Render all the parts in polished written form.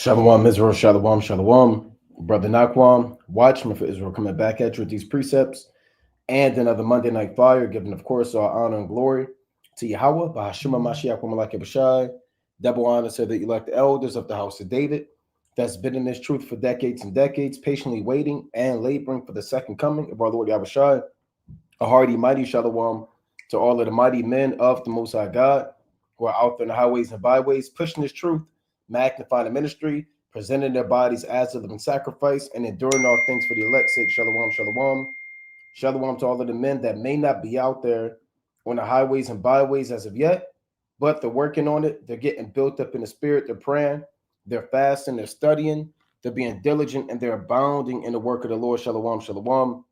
Shalom, Israel, shalom, shalom. Brother Nakwam, watchman for Israel, coming back at you with these precepts and another Monday night fire, giving, of course, our honor and glory to Yahweh, Bahashima Mashiach, Wamalak Bashai, double honor to the elect elders of the house of David that's been in this truth for decades and decades, patiently waiting and laboring for the second coming of our Lord Yahushai. A hearty, mighty shalom to all of the mighty men of the Most High God who are out there in the highways and byways, pushing this truth, magnifying the ministry, presenting their bodies as a living sacrifice, and enduring all things for the elect's sake. Shalom, shalom. Shalom to all of the men that may not be out there on the highways and byways as of yet, but they're working on it. They're getting built up in the spirit. They're praying, they're fasting, they're studying, they're being diligent, and they're abounding in the work of the Lord. Shalom, shalom.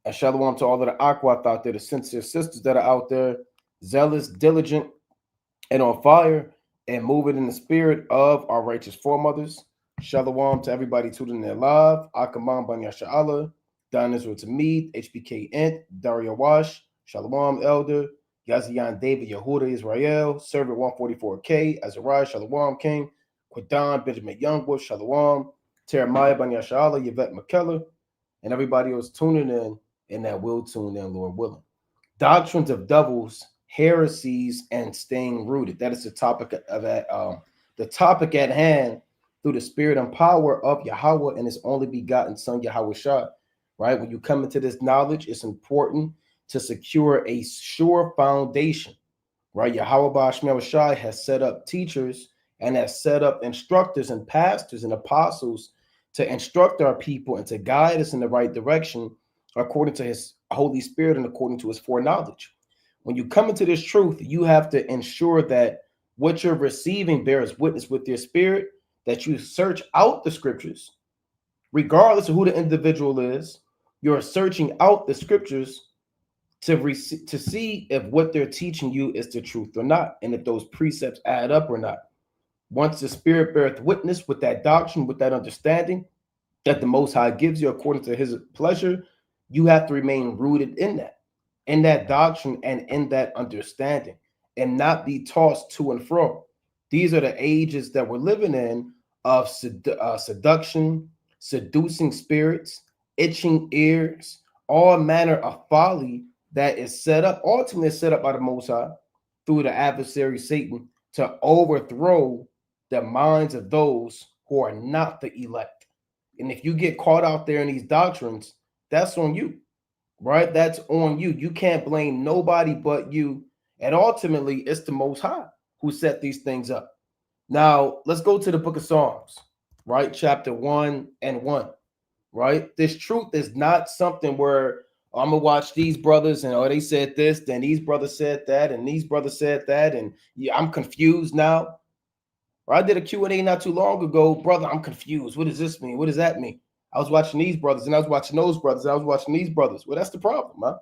And shalom to all of the Aquath out there, the sincere sisters that are out there, zealous, diligent, and on fire, and moving in the spirit of our righteous foremothers. Shalom to everybody tuning in live. Akamam Ban Yasha'Allah, Don Israel to me, HBK Ent, Daria Wash, Shalom Elder, Yazian David Yehuda Israel, Servant 144K, Azariah, Shalom King, Quadan, Benjamin Youngwood, Shalom, Jeremiah Ban Yasha'Allah, Yvette McKellar, and everybody else tuning in and that will tune in, Lord willing. Doctrines of devils, heresies, and staying rooted. That is the topic of the topic at hand through the spirit and power of Yahweh and His only begotten Son Yahweh Shah. Right? When you come into this knowledge, it's important to secure a sure foundation. Right? Yahweh Ba'ashmi Shai has set up teachers and has set up instructors and pastors and apostles to instruct our people and to guide us in the right direction according to His Holy Spirit and according to His foreknowledge. When you come into this truth, you have to ensure that what you're receiving bears witness with your spirit, that you search out the scriptures, regardless of who the individual is. You're searching out the scriptures to see if what they're teaching you is the truth or not, and if those precepts add up or not. Once the spirit beareth witness with that doctrine, with that understanding that the Most High gives you according to His pleasure, you have to remain rooted in that doctrine and in that understanding, and not be tossed to and fro. These are the ages that we're living in of seduction, seducing spirits, itching ears, all manner of folly that is set up, ultimately set up by the Most High through the adversary Satan to overthrow the minds of those who are not the elect. And if you get caught out there in these doctrines, that's on you, right? That's on you. You can't blame nobody but you. And ultimately, it's the Most High who set these things up. Now, let's go to the book of Psalms, right? Chapter 1 and 1, right? This truth is not something where I'm going to watch these brothers and, they said this, then these brothers said that, and these brothers said that, and yeah, I'm confused now. I did a Q&A not too long ago. Brother, I'm confused. What does this mean? What does that mean? I was watching these brothers, and I was watching those brothers, and I was watching these brothers. Well, that's the problem, man.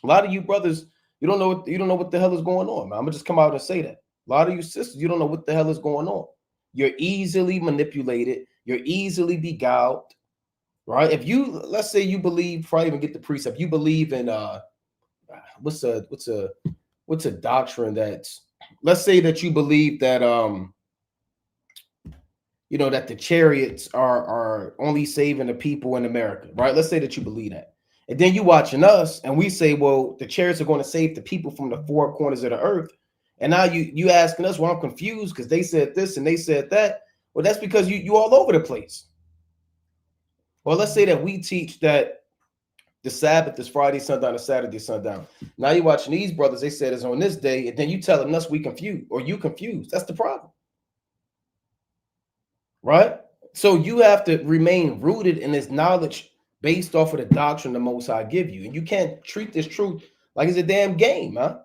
A lot of you brothers, you don't know what the hell is going on, man. I'm gonna just come out and say that. A lot of you sisters, you don't know what the hell is going on. You're easily manipulated. You're easily beguiled, right? If you, let's say you believe, before I even get the precept, you believe in what's a doctrine that's, let's say that you believe that that the chariots are only saving the people in America, right? Let's say that you believe that. And then you watching us and we say, well, the chariots are going to save the people from the four corners of the earth. And now you asking us, well, I'm confused because they said this and they said that. Well, that's because you all over the place. Well, let's say that we teach that the Sabbath is Friday sundown to Saturday sundown. Now you're watching these brothers, they said it's on this day, and then you telling us we confused or you confused. That's the problem. Right? So you have to remain rooted in this knowledge based off of the doctrine the Most High give you. And you can't treat this truth like it's a damn game, huh?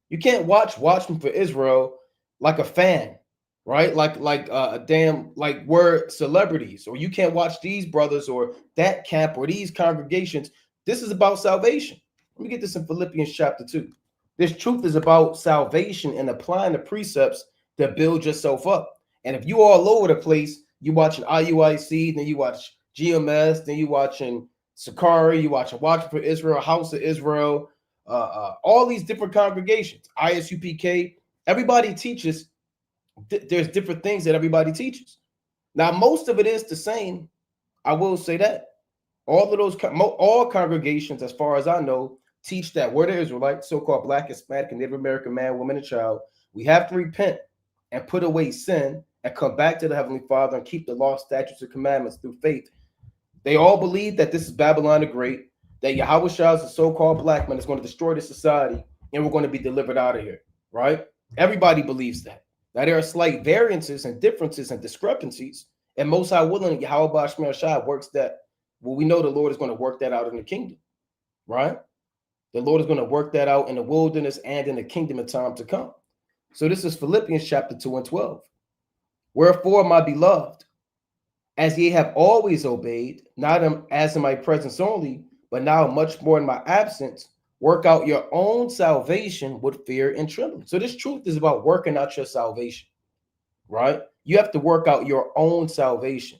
You can't watch Watchmen for Israel like a fan, right? Like a damn, like we're celebrities. Or you can't watch these brothers or that camp or these congregations. This is about salvation. Let me get this in Philippians chapter 2. This truth is about salvation and applying the precepts that build yourself up. And if you all over the place, you watching IUIC, then you watch GMS, then you watching Sakari, you watching Watching for Israel, House of Israel, all these different congregations, ISUPK, everybody teaches. There's different things that everybody teaches. Now, most of it is the same. I will say that. All of those, all congregations, as far as I know, teach that we're the Israelites, so-called Black, Hispanic, and Native American man, woman, and child. We have to repent and put away sin and come back to the Heavenly Father and keep the law, statutes, and commandments through faith. They all believe that this is Babylon the Great, that Yahweh Shah is a so-called black man is going to destroy the society, and we're going to be delivered out of here, right? Everybody believes that. Now, there are slight variances and differences and discrepancies, and Most High willing, Yahweh Shah works that. Well, we know the Lord is going to work that out in the kingdom, right? The Lord is going to work that out in the wilderness and in the kingdom in time to come. So this is Philippians chapter 2 and 12. Wherefore, my beloved, as ye have always obeyed, not as in my presence only, but now much more in my absence, work out your own salvation with fear and trembling. So this truth is about working out your salvation, right? You have to work out your own salvation.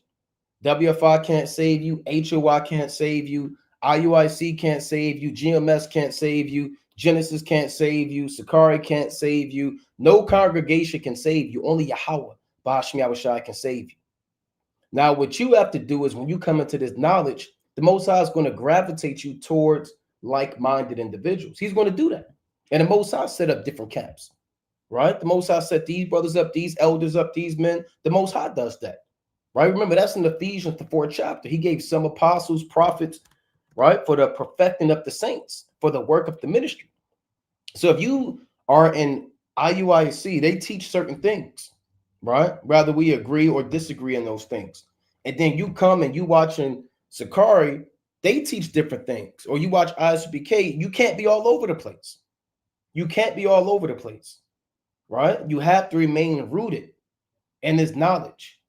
WFI can't save you. HOI can't save you. IUIC can't save you. GMS can't save you. Genesis can't save you. Sakari can't save you. No congregation can save you. Only Yahweh, Bashmi Awashai, can save you. Now, what you have to do is when you come into this knowledge, the Most High is going to gravitate you towards like-minded individuals. He's going to do that. And the Most High set up different camps, right? The Most High set these brothers up, these elders up, these men. The Most High does that, right? Remember, that's in Ephesians, the 4th chapter. He gave some apostles, prophets, right, for the perfecting of the saints, for the work of the ministry. So if you are in IUIC, they teach certain things, right? Rather we agree or disagree in those things. And then you come and you watching Sakari, they teach different things. Or you watch ISBK, you can't be all over the place. You can't be all over the place, right? You have to remain rooted in this knowledge.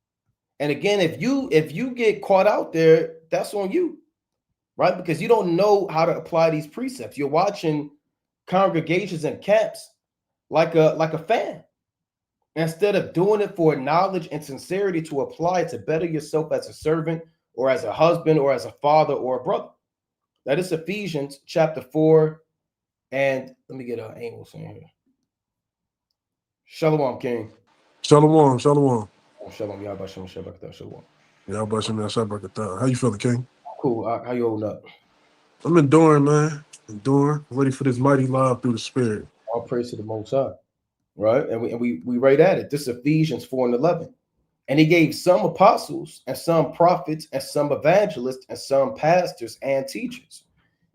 And again, if you get caught out there, that's on you, right? Because you don't know how to apply these precepts. You're watching congregations and camps like a fan, instead of doing it for knowledge and sincerity to apply it to better yourself as a servant or as a husband or as a father or a brother. That is Ephesians chapter 4. And let me get an Amos in here. Shalom, King. Shalom, shalom. Shalom, Yahweh Shem Shabbat, Shalom. Yahweh Shem Shabbat. How you feeling, King? Cool. How you holding up? I'm enduring, man. Enduring, ready for this mighty live through the Spirit. All praise to the Most High, right? And we right at it. This is Ephesians 4 and 11. And he gave some apostles and some prophets and some evangelists and some pastors and teachers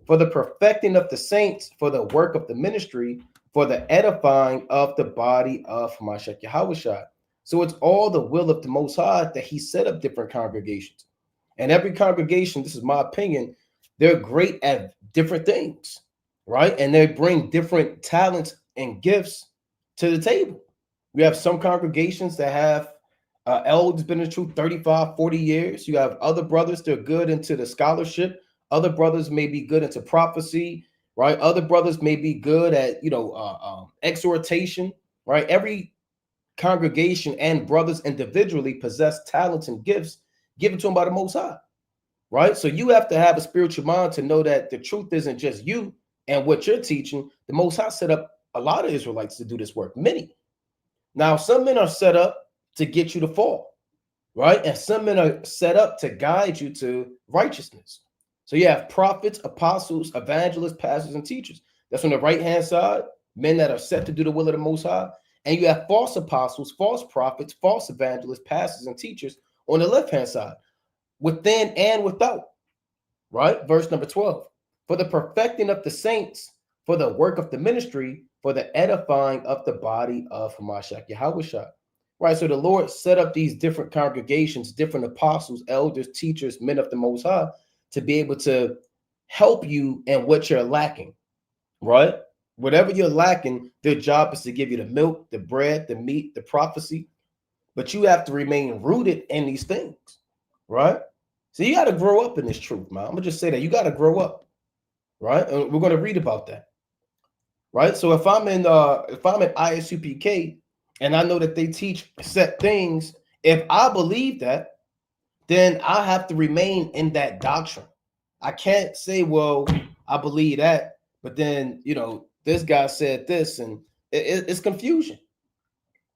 for the perfecting of the saints, for the work of the ministry, for the edifying of the body of Mashiach Yahushua. So it's all the will of the Most High that he set up different congregations. And every congregation, this is my opinion, they're great at different things, right? And they bring different talents and gifts to the table. We have some congregations that have elders been in the truth 35, 40 years. You have other brothers that are good into the scholarship. Other brothers may be good into prophecy, right? Other brothers may be good at, exhortation, right? Every congregation and brothers individually possess talents and gifts given to them by the Most High, right? So you have to have a spiritual mind to know that the truth isn't just you and what you're teaching. The Most High set up a lot of Israelites to do this work, many. Now, some men are set up to get you to fall, right? And some men are set up to guide you to righteousness. So you have prophets, apostles, evangelists, pastors, and teachers. That's on the right-hand side, men that are set to do the will of the Most High. And you have false apostles, false prophets, false evangelists, pastors, and teachers on the left-hand side, within and without, right? Verse number 12. For the perfecting of the saints, for the work of the ministry, for the edifying of the body of Mashiach Yahushua. Right, so the Lord set up these different congregations, different apostles, elders, teachers, men of the Most High, to be able to help you in what you're lacking, right? Whatever you're lacking, their job is to give you the milk, the bread, the meat, the prophecy. But you have to remain rooted in these things, right? So you got to grow up in this truth, man. I'm going to just say that. You got to grow up, right? And we're going to read about that, right? So if I'm in ISUPK, and I know that they teach set things, if I believe that, then I have to remain in that doctrine. I can't say, well, I believe that, but then, this guy said this, and it's confusion.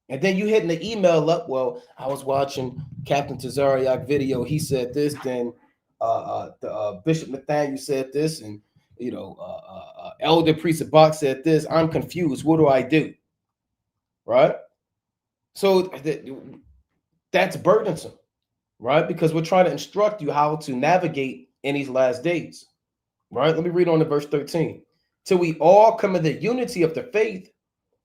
And then you hitting the email up. Well, I was watching Captain Tazariak video. He said this. Then Bishop Nathaniel said this, and Elder Priest Bach said this. I'm confused. What do I do? Right. So that's burdensome, right? Because we're trying to instruct you how to navigate in these last days. Right. Let me read on to verse 13. Till we all come in the unity of the faith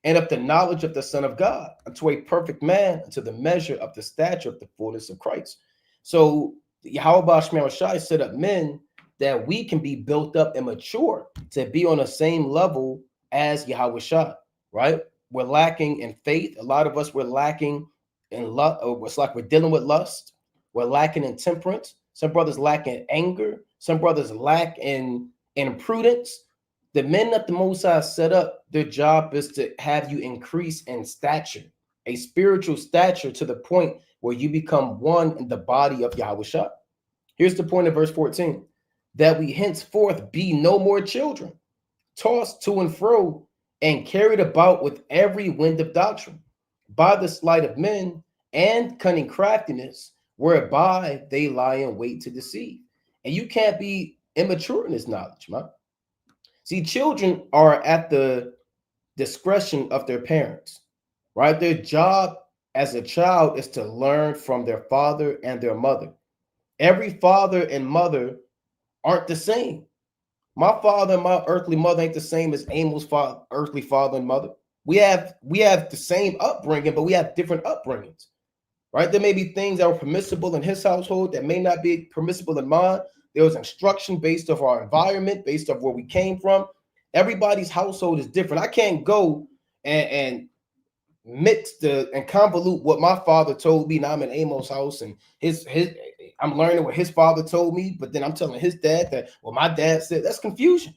and of the knowledge of the Son of God, unto a perfect man, unto the measure of the stature of the fullness of Christ. So Yahweh Shai set up men that we can be built up and mature to be on the same level as Yahweh Shai, right? We're lacking in faith. A lot of us, we're lacking in lust. It's like we're dealing with lust. We're lacking in temperance. Some brothers lack in anger. Some brothers lack in prudence. The men that the Most High set up, their job is to have you increase in stature, a spiritual stature to the point where you become one in the body of Yahweh Shah. Here's the point of verse 14, that we henceforth be no more children, tossed to and fro and carried about with every wind of doctrine, by the sleight of men and cunning craftiness, whereby they lie in wait to deceive. And you can't be immature in this knowledge, man. See, children are at the discretion of their parents, right? Their job as a child is to learn from their father and their mother. Every father and mother aren't the same. My father and my earthly mother ain't the same as Amos's earthly father and mother. We have the same upbringing, but we have different upbringings, right? There may be things that were permissible in his household that may not be permissible in mine. There was instruction based off our environment, based off where we came from. Everybody's household is different. I can't go and mix and convolute what my father told me. Now I'm in Amos' house and his I'm learning what his father told me, but then I'm telling his dad that what my dad said. That's confusion,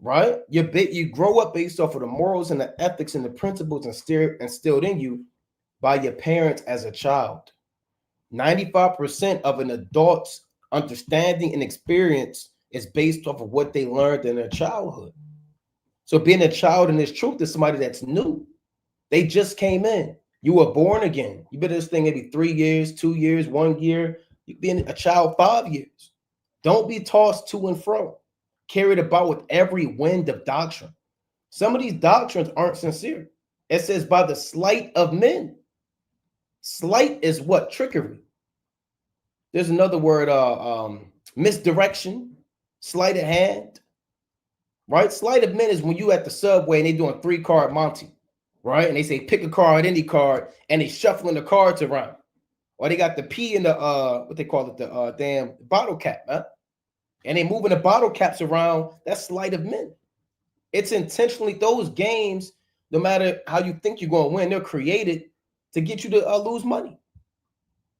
right? You grow up based off of the morals and the ethics and the principles instilled in you by your parents as a child. 95% of an adult's understanding and experience is based off of what they learned in their childhood. So being a child in this truth is somebody that's new. They just came in. You were born again. You've been in this thing maybe 3 years, 2 years, 1 year. You've been a child 5 years. Don't be tossed to and fro, carried about with every wind of doctrine. Some of these doctrines aren't sincere. It says by the sleight of men. Sleight is what? Trickery. There's another word, misdirection, sleight of hand, right? Sleight of men is when you at the subway and they doing 3-card Monty, right? And they say pick a card, any card, and they shuffling the cards around. Or they got the P in the, what they call it, the damn bottle cap, man. And they moving the bottle caps around. That's sleight of men. It's intentionally, those games, no matter how you think you're going to win, they're created to get you to lose money.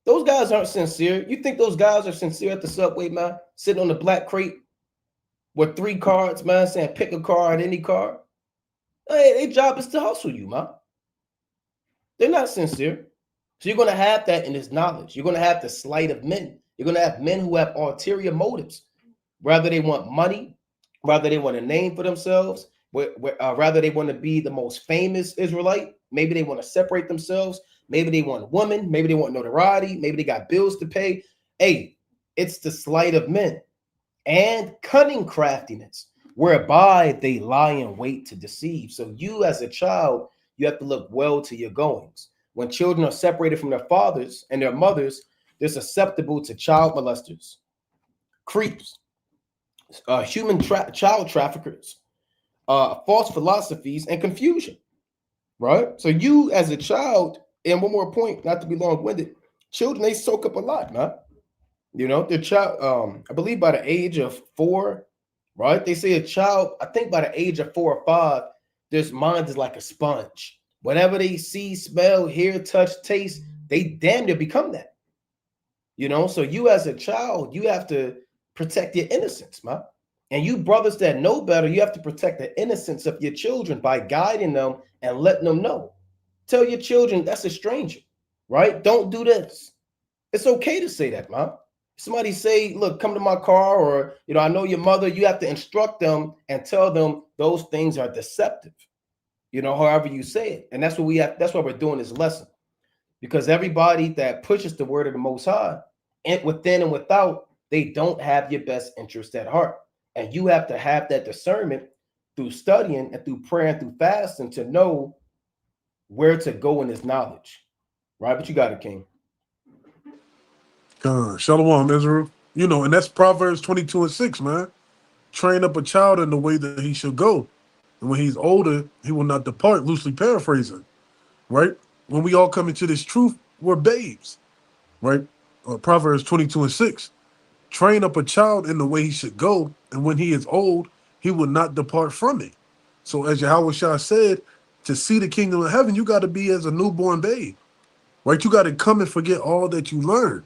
Those guys aren't sincere. You think those guys are sincere at the subway, man? Sitting on the black crate with 3 cards, man, saying pick a card, any card. Hey, their job is to hustle you, man. They're not sincere. So you're going to have that in this knowledge. You're going to have the sleight of men. You're going to have men who have ulterior motives. Rather they want money, rather they want a name for themselves, rather they want to be the most famous Israelite. Maybe they want to separate themselves. Maybe they want a woman. Maybe they want notoriety. Maybe they got bills to pay. Hey, it's the sleight of men and cunning craftiness, whereby they lie in wait to deceive. So you as a child, you have to look well to your goings. When children are separated from their fathers and their mothers, they're susceptible to child molesters, creeps, human child traffickers, false philosophies, and confusion, right? So you as a child, and one more point, not to be long-winded, children, they soak up a lot, man. You know, the child, I believe by the age of 4, right? They say a child, I think by the age of 4 or 5, their mind is like a sponge. Whatever they see, smell, hear, touch, taste, they damn near become that. You know, so you as a child, you have to protect your innocence, man. And you brothers that know better, you have to protect the innocence of your children by guiding them and letting them know. Tell your children that's a stranger, right? Don't do this. It's okay to say that, man. Somebody say, look, come to my car, or, I know your mother. You have to instruct them and tell them those things are deceptive. however you say it. And that's what we have. That's why we're doing this lesson, because everybody that pushes the word of the Most High, and within and without, they don't have your best interest at heart. And you have to have that discernment through studying and through prayer and through fasting to know where to go in this knowledge. Right? But you got it, King. Shalom, Israel. And that's Proverbs 22:6, man. Train up a child in the way that he should go. And when he's older, he will not depart, loosely paraphrasing, right? When we all come into this truth, we're babes, right? Proverbs 22:6. Train up a child in the way he should go, and when he is old, he will not depart from it. So as Yahweh Shah said, to see the kingdom of heaven, you got to be as a newborn babe, right? You got to come and forget all that you learned.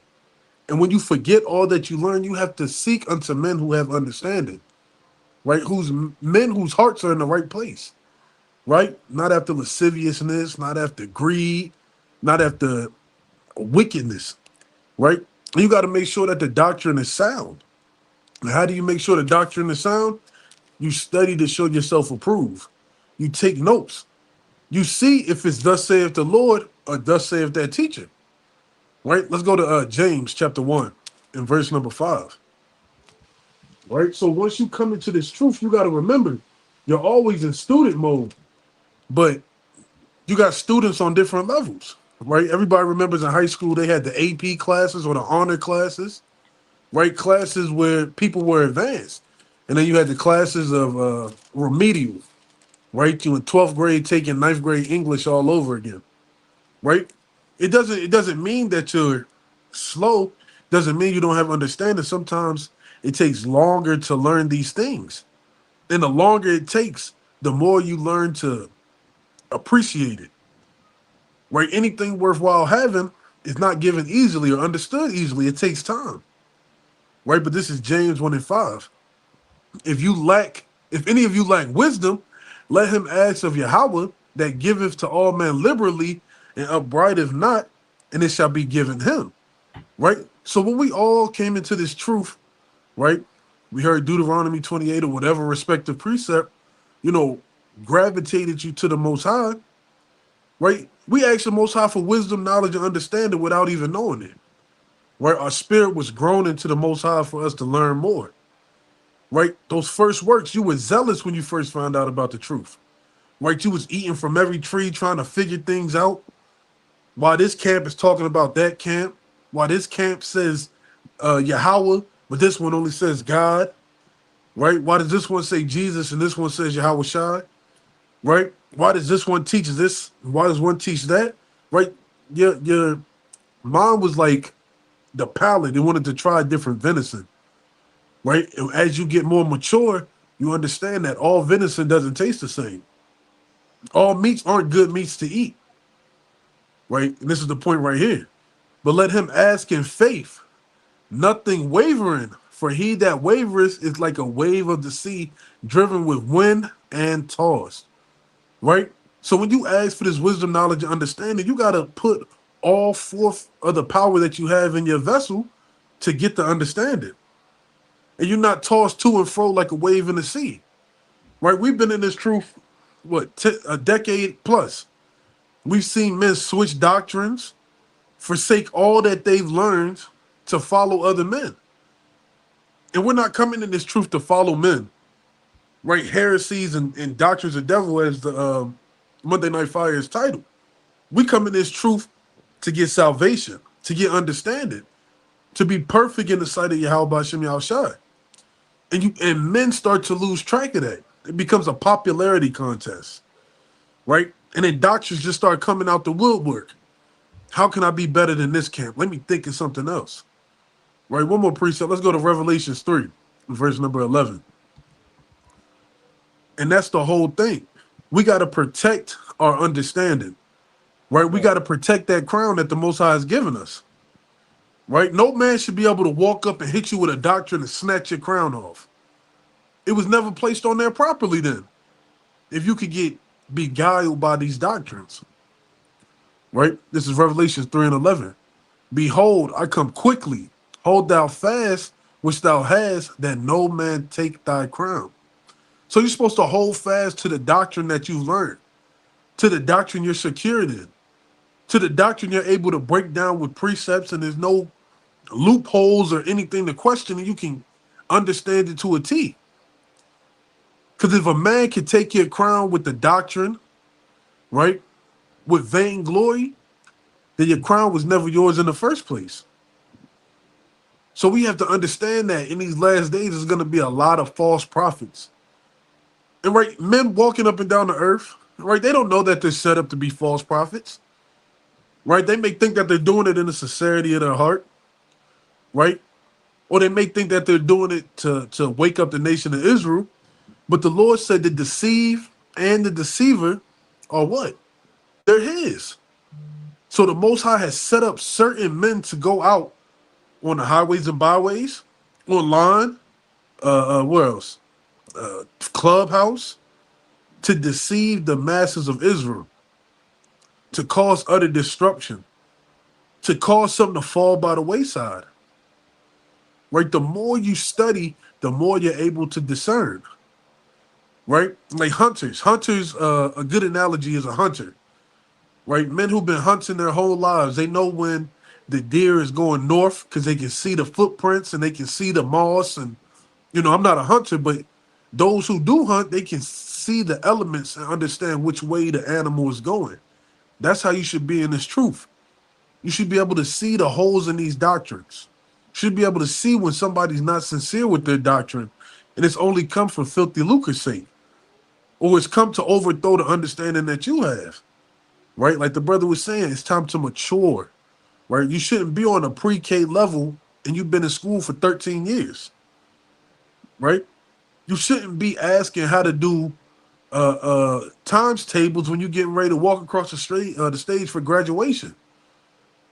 And when you forget all that you learn, you have to seek unto men who have understanding, right? Men whose hearts are in the right place, right? Not after lasciviousness, not after greed, not after wickedness, right? You got to make sure that the doctrine is sound. And how do you make sure the doctrine is sound? You study to show yourself approved. You take notes. You see if it's thus saith the Lord or thus saith that teacher, right? Let's go to James chapter 1 and verse number 5. Right? So once you come into this truth, you got to remember, you're always in student mode, but you got students on different levels, right? Everybody remembers in high school, they had the AP classes or the honor classes, right? Classes where people were advanced. And then you had the classes of remedial, right? You in 12th grade taking 9th grade English all over again, right? It doesn't mean that you're slow. Doesn't mean you don't have understanding. Sometimes it takes longer to learn these things. And the longer it takes, the more you learn to appreciate it. Right? Anything worthwhile having is not given easily or understood easily. It takes time. Right? But this is James 1 and 5. If any of you lack wisdom, let him ask of Yahweh that giveth to all men liberally and upbraideth not, and it shall be given him. Right? So when we all came into this truth, right? We heard Deuteronomy 28 or whatever respective precept, gravitated you to the Most High, right? We asked the Most High for wisdom, knowledge, and understanding without even knowing it, right? Our spirit was grown into the Most High for us to learn more, right? Those first works, you were zealous when you first found out about the truth, right? You was eating from every tree trying to figure things out. While this camp is talking about that camp, while this camp says Yahweh, but this one only says God, right? Why does this one say Jesus and this one says Yahweh Shai, right? Why does this one teach this? Why does one teach that, right? Your mom was like the palate. They wanted to try different venison, right? And as you get more mature, you understand that all venison doesn't taste the same. All meats aren't good meats to eat, right? And this is the point right here. But let him ask in faith, nothing wavering, for he that wavereth is like a wave of the sea, driven with wind and tossed. Right? So when you ask for this wisdom, knowledge, and understanding, you got to put all forth of the power that you have in your vessel to get the understanding. And you're not tossed to and fro like a wave in the sea. Right? We've been in this truth, a decade plus. We've seen men switch doctrines, forsake all that they've learned to follow other men. And we're not coming in this truth to follow men, right? Heresies and doctrines of devil, as the Monday Night Fire's title. We come in this truth to get salvation, to get understanding, to be perfect in the sight of Yahweh Hashem Yahushai. And men start to lose track of that. It becomes a popularity contest, right? And then doctrines just start coming out the woodwork. How can I be better than this camp? Let me think of something else. Right, one more precept. Let's go to Revelations 3, verse number 11. And that's the whole thing. We got to protect our understanding, right? We got to protect that crown that the Most High has given us, right? No man should be able to walk up and hit you with a doctrine and snatch your crown off. It was never placed on there properly then. If you could get beguiled by these doctrines, right? This is Revelations 3 and 11. Behold, I come quickly. Hold thou fast which thou hast, that no man take thy crown. So you're supposed to hold fast to the doctrine that you've learned. to the doctrine you're secured in, to the doctrine you're able to break down with precepts, and there's no loopholes or anything to question, and you can understand it to a T. Because if a man can take your crown with the doctrine, right, with vainglory, then your crown was never yours in the first place. So we have to understand that in these last days, there's going to be a lot of false prophets. And right, men walking up and down the earth, right, they don't know that they're set up to be false prophets. Right? They may think that they're doing it in the sincerity of their heart, right? Or they may think that they're doing it to wake up the nation of Israel. But the Lord said the deceive and the deceiver are what? They're his. So the Most High has set up certain men to go out on the highways and byways, online, where else? Clubhouse, to deceive the masses of Israel, to cause utter disruption, to cause something to fall by the wayside. Right? The more you study, the more you're able to discern. Right? Like hunters. Hunters, a good analogy is a hunter. Right? Men who've been hunting their whole lives, they know when the deer is going north because they can see the footprints and they can see the moss. And, I'm not a hunter, but those who do hunt, they can see the elements and understand which way the animal is going. That's how you should be in this truth. You should be able to see the holes in these doctrines. You should be able to see when somebody's not sincere with their doctrine and it's only come for filthy lucre's sake, or it's come to overthrow the understanding that you have. Right? Like the brother was saying, it's time to mature. Right? You shouldn't be on a pre-K level and you've been in school for 13 years. Right? You shouldn't be asking how to do times tables when you're getting ready to walk across the stage for graduation.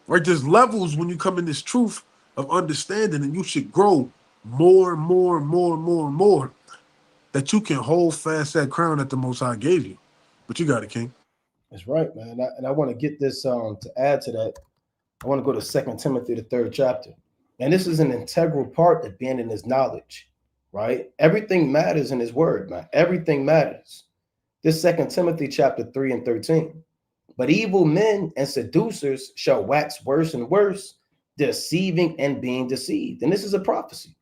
Right? There's levels when you come in this truth of understanding, and you should grow more and more and more and more and more that you can hold fast that crown that the Most High gave you. But you got it, King. That's right, man. And I want to get this to add to that. I want to go to 2 Timothy, the 3rd chapter. And this is an integral part of being in his knowledge, right? Everything matters in his word, man. Everything matters. This 2 Timothy chapter 3 and 13. But evil men and seducers shall wax worse and worse, deceiving and being deceived. And this is a prophecy,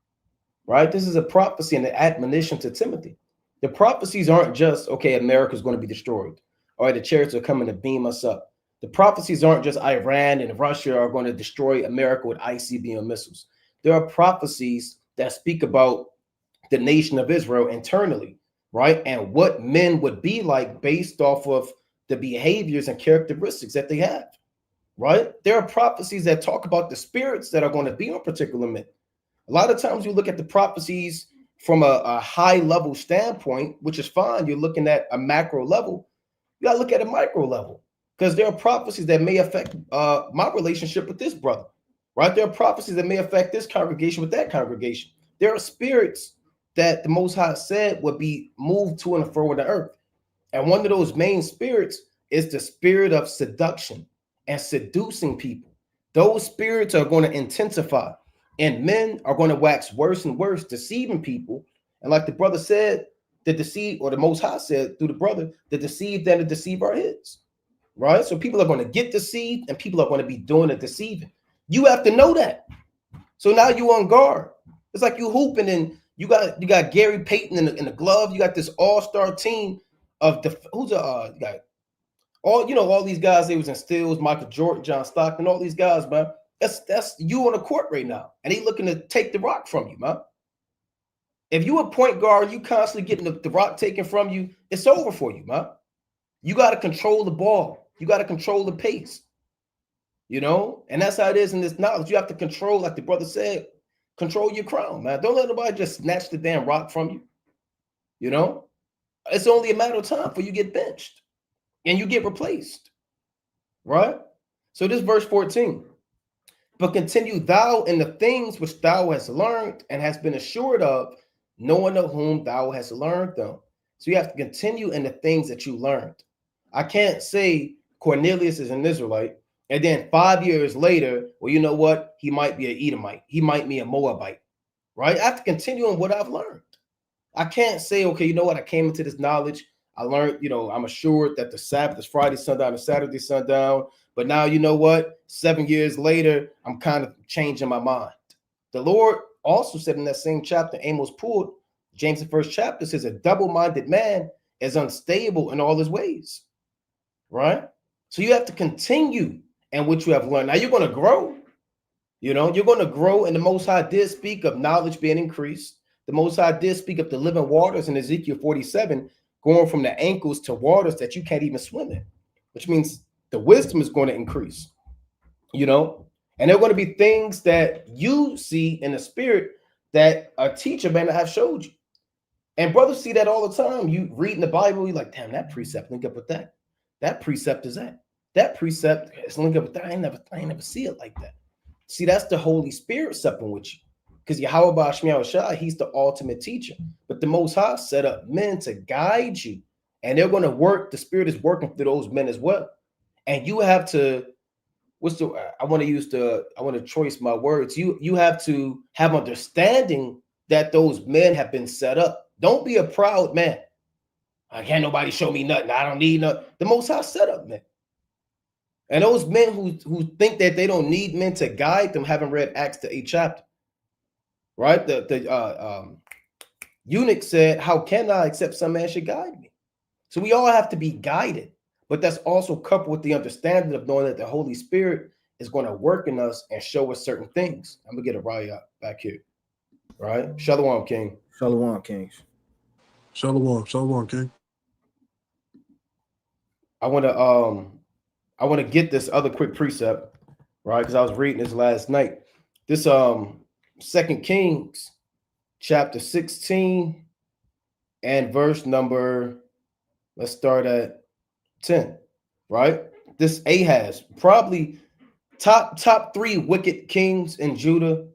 right? This is a prophecy and an admonition to Timothy. The prophecies aren't just, okay, America's going to be destroyed, or the chariots are coming to beam us up. The prophecies aren't just Iran and Russia are going to destroy America with ICBM missiles. There are prophecies that speak about the nation of Israel internally, right? And what men would be like based off of the behaviors and characteristics that they have, right? There are prophecies that talk about the spirits that are going to be on particular men. A lot of times you look at the prophecies from a high level standpoint, which is fine. You're looking at a macro level. You got to look at a micro level, because there are prophecies that may affect my relationship with this brother, right? There are prophecies that may affect this congregation with that congregation. There are spirits that the Most High said would be moved to and fro in the earth. And one of those main spirits is the spirit of seduction and seducing people. Those spirits are going to intensify, and men are going to wax worse and worse, deceiving people. And like the brother said, the deceive, or the Most High said through the brother, the deceived and the deceiver are his, right? So people are going to get deceived and people are going to be doing the deceiving. You have to know that. So now you're on guard. It's like you hooping and you got Gary Payton in the glove. You got this all-star team of the who's a guy. All these guys, they was in Stills, Michael Jordan, John Stockton, all these guys, man. That's you on the court right now, and he looking to take the rock from you, man. If you a point guard, you constantly getting the rock taken from you, it's over for you, man. You got to control the ball. You got to control the pace, and that's how it is in this knowledge. You have to control, like the brother said, control your crown, man. Don't let nobody just snatch the damn rock from you. It's only a matter of time before you get benched and you get replaced, right? So this verse 14, but continue thou in the things which thou hast learned and hast been assured of, knowing of whom thou hast learned them. So you have to continue in the things that you learned. I can't say Cornelius is an Israelite, and then 5 years later, well, you know what? He might be an Edomite. He might be a Moabite, right? I have to continue on what I've learned. I can't say, okay, you know what? I came into this knowledge. I learned, I'm assured that the Sabbath is Friday sundown and Saturday sundown. But now, you know what? 7 years later, I'm kind of changing my mind. The Lord also said in that same chapter, Amos pulled, James, the first chapter says, a double-minded man is unstable in all his ways, right? So you have to continue in what you have learned. Now you're going to grow. You're going to grow, and the Most High did speak of knowledge being increased. The Most High did speak of the living waters in Ezekiel 47, going from the ankles to waters that you can't even swim in, which means the wisdom is going to increase, and there are going to be things that you see in the spirit that a teacher may not have showed you. And brothers see that all the time. You read in the Bible, you're like, damn, that precept link up with that. That precept is that. That precept is linked up with that. I ain't never see it like that. See, that's the Holy Spirit supping with you. Because Yahweh Bashmiel Shai, he's the ultimate teacher. But the Most High set up men to guide you. And they're going to work. The Spirit is working through those men as well. And you have to, I want to choice my words. You have to have understanding that those men have been set up. Don't be a proud man. I can't nobody show me nothing. I don't need nothing. The Most High set up men. And those men who think that they don't need men to guide them haven't read Acts the 8th chapter, right? The eunuch said, how can I except some man should guide me? So we all have to be guided, but that's also coupled with the understanding of knowing that the Holy Spirit is going to work in us and show us certain things. I'm going to get a raya back here, right? Shalom, King. Shalom, Kings. Shalom, King. I want to get this other quick precept, right? Because I was reading this last night. This 2 Kings chapter 16 and verse number, let's start at 10, right? This Ahaz, probably top 3 wicked kings in Judah.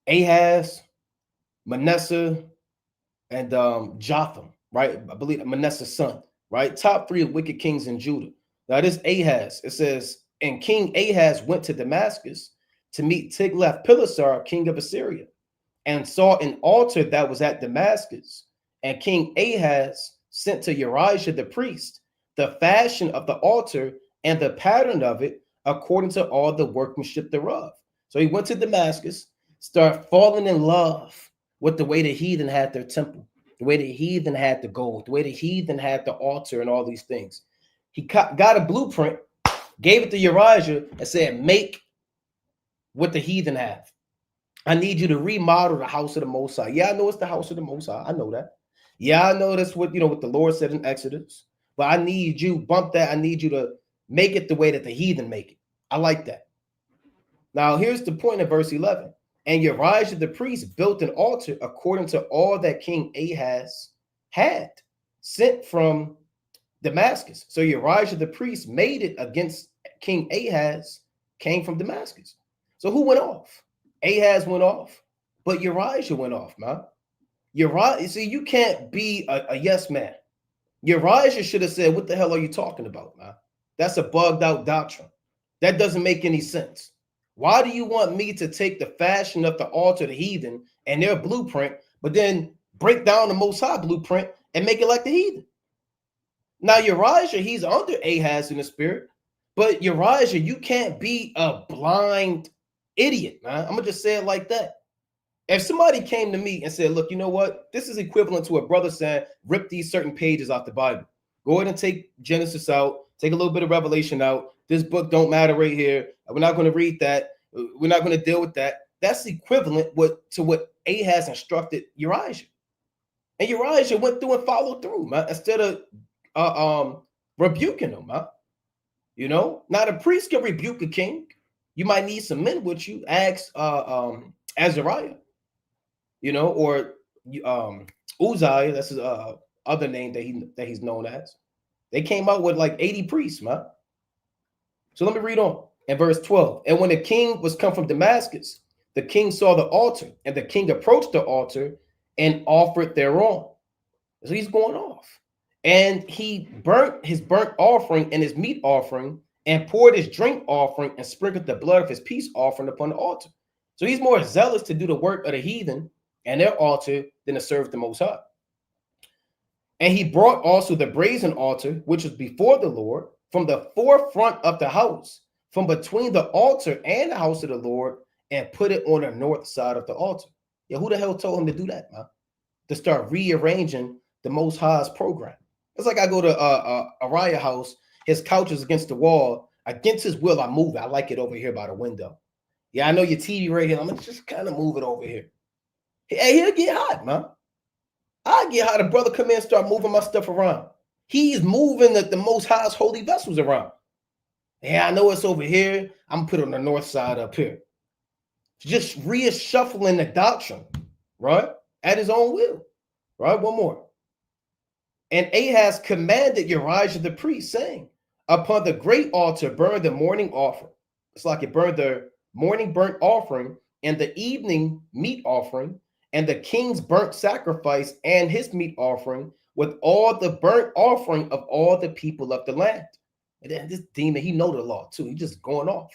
Ahaz, Manasseh, and Jotham, right? I believe Manasseh's son, right? Top 3 wicked kings in Judah. Now, this Ahaz, it says, and King Ahaz went to Damascus to meet Tiglath-Pileser, king of Assyria, and saw an altar that was at Damascus. And King Ahaz sent to Urijah the priest the fashion of the altar and the pattern of it according to all the workmanship thereof. So he went to Damascus, started falling in love with the way the heathen had their temple, the way the heathen had the gold, the way the heathen had the altar and all these things. He got a blueprint, gave it to Urijah, and said, make what the heathen have. I need you to remodel the house of the Most High. Yeah, I know it's the house of the Most High. I know that. Yeah, I know that's what the Lord said in Exodus. But I need you, bump that. I need you to make it the way that the heathen make it. I like that. Now, here's the point of verse 11. And Urijah the priest built an altar according to all that King Ahaz had sent from Damascus. So Urijah the priest made it against King Ahaz, came from Damascus. So who went off? Ahaz went off, but Urijah went off, man. Urijah, see, you can't be a yes man. Urijah should have said, what the hell are you talking about, man? That's a bugged out doctrine. That doesn't make any sense. Why do you want me to take the fashion of the altar, the heathen, and their blueprint, but then break down the Most High blueprint and make it like the heathen? Now, Urijah, he's under Ahaz in the spirit, but Urijah, you can't be a blind idiot, man. I'm going to just say it like that. If somebody came to me and said, look, you know what? This is equivalent to a brother saying, rip these certain pages out the Bible. Go ahead and take Genesis out, take a little bit of Revelation out. This book don't matter right here. We're not going to read that. We're not going to deal with that. That's equivalent to what Ahaz instructed Urijah. And Urijah went through and followed through, man, instead of rebuking him, man. Now the priest can rebuke a king. You might need some men with you. Ask Azariah, or Uzziah. That's his other name that he's known as. They came out with like 80 priests, man. So let me read on in verse 12. And when the king was come from Damascus, the king saw the altar, and the king approached the altar and offered thereon. So he's going off. And he burnt his burnt offering and his meat offering and poured his drink offering and sprinkled the blood of his peace offering upon the altar. So he's more zealous to do the work of the heathen and their altar than to serve the Most High. And he brought also the brazen altar, which was before the Lord, from the forefront of the house, from between the altar and the house of the Lord, and put it on the north side of the altar. Yeah, who the hell told him to do that, man? To start rearranging the Most High's program. It's like I go to Ariah house, his couch is against the wall. Against his will, I move it. I like it over here by the window. Yeah, I know your TV right here. I'm gonna just kind of move it over here. Hey, he'll get hot, man. I get how the brother come in and start moving my stuff around. He's moving the Most High's holy vessels around. Yeah, I know it's over here. I'm gonna put it on the north side up here. Just reshuffling the doctrine, right? At his own will, right? One more. And Ahaz commanded Uriah the priest, saying, upon the great altar burn the morning offering. It's like it burned the morning burnt offering and the evening meat offering, and the king's burnt sacrifice and his meat offering, with all the burnt offering of all the people of the land. And then this demon, he know the law too. He just going off.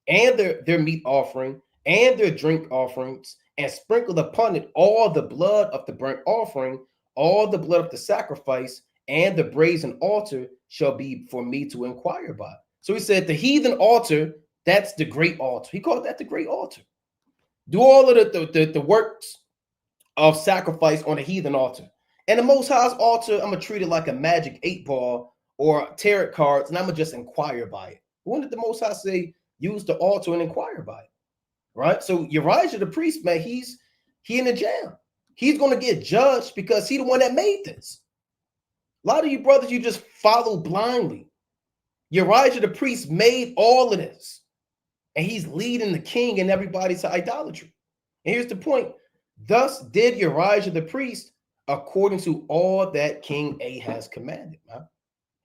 And their meat offering and their drink offerings, and sprinkled upon it all the blood of the burnt offering, all the blood of the sacrifice, and the brazen altar shall be for me to inquire by. So he said the heathen altar, that's the great altar. He called that the great altar. Do all of the works of sacrifice on the heathen altar. And the Most High's altar, I'm going to treat it like a magic 8-ball or tarot cards, and I'm going to just inquire by it. When did the Most High say, use the altar and inquire by it? Right? So Uriah the priest, man, he in the jam. He's going to get judged because he's the one that made this. A lot of you brothers, you just follow blindly. Uriah the priest made all of this. And he's leading the king and everybody to idolatry. And here's the point. Thus did Uriah the priest according to all that King Ahaz commanded. Man.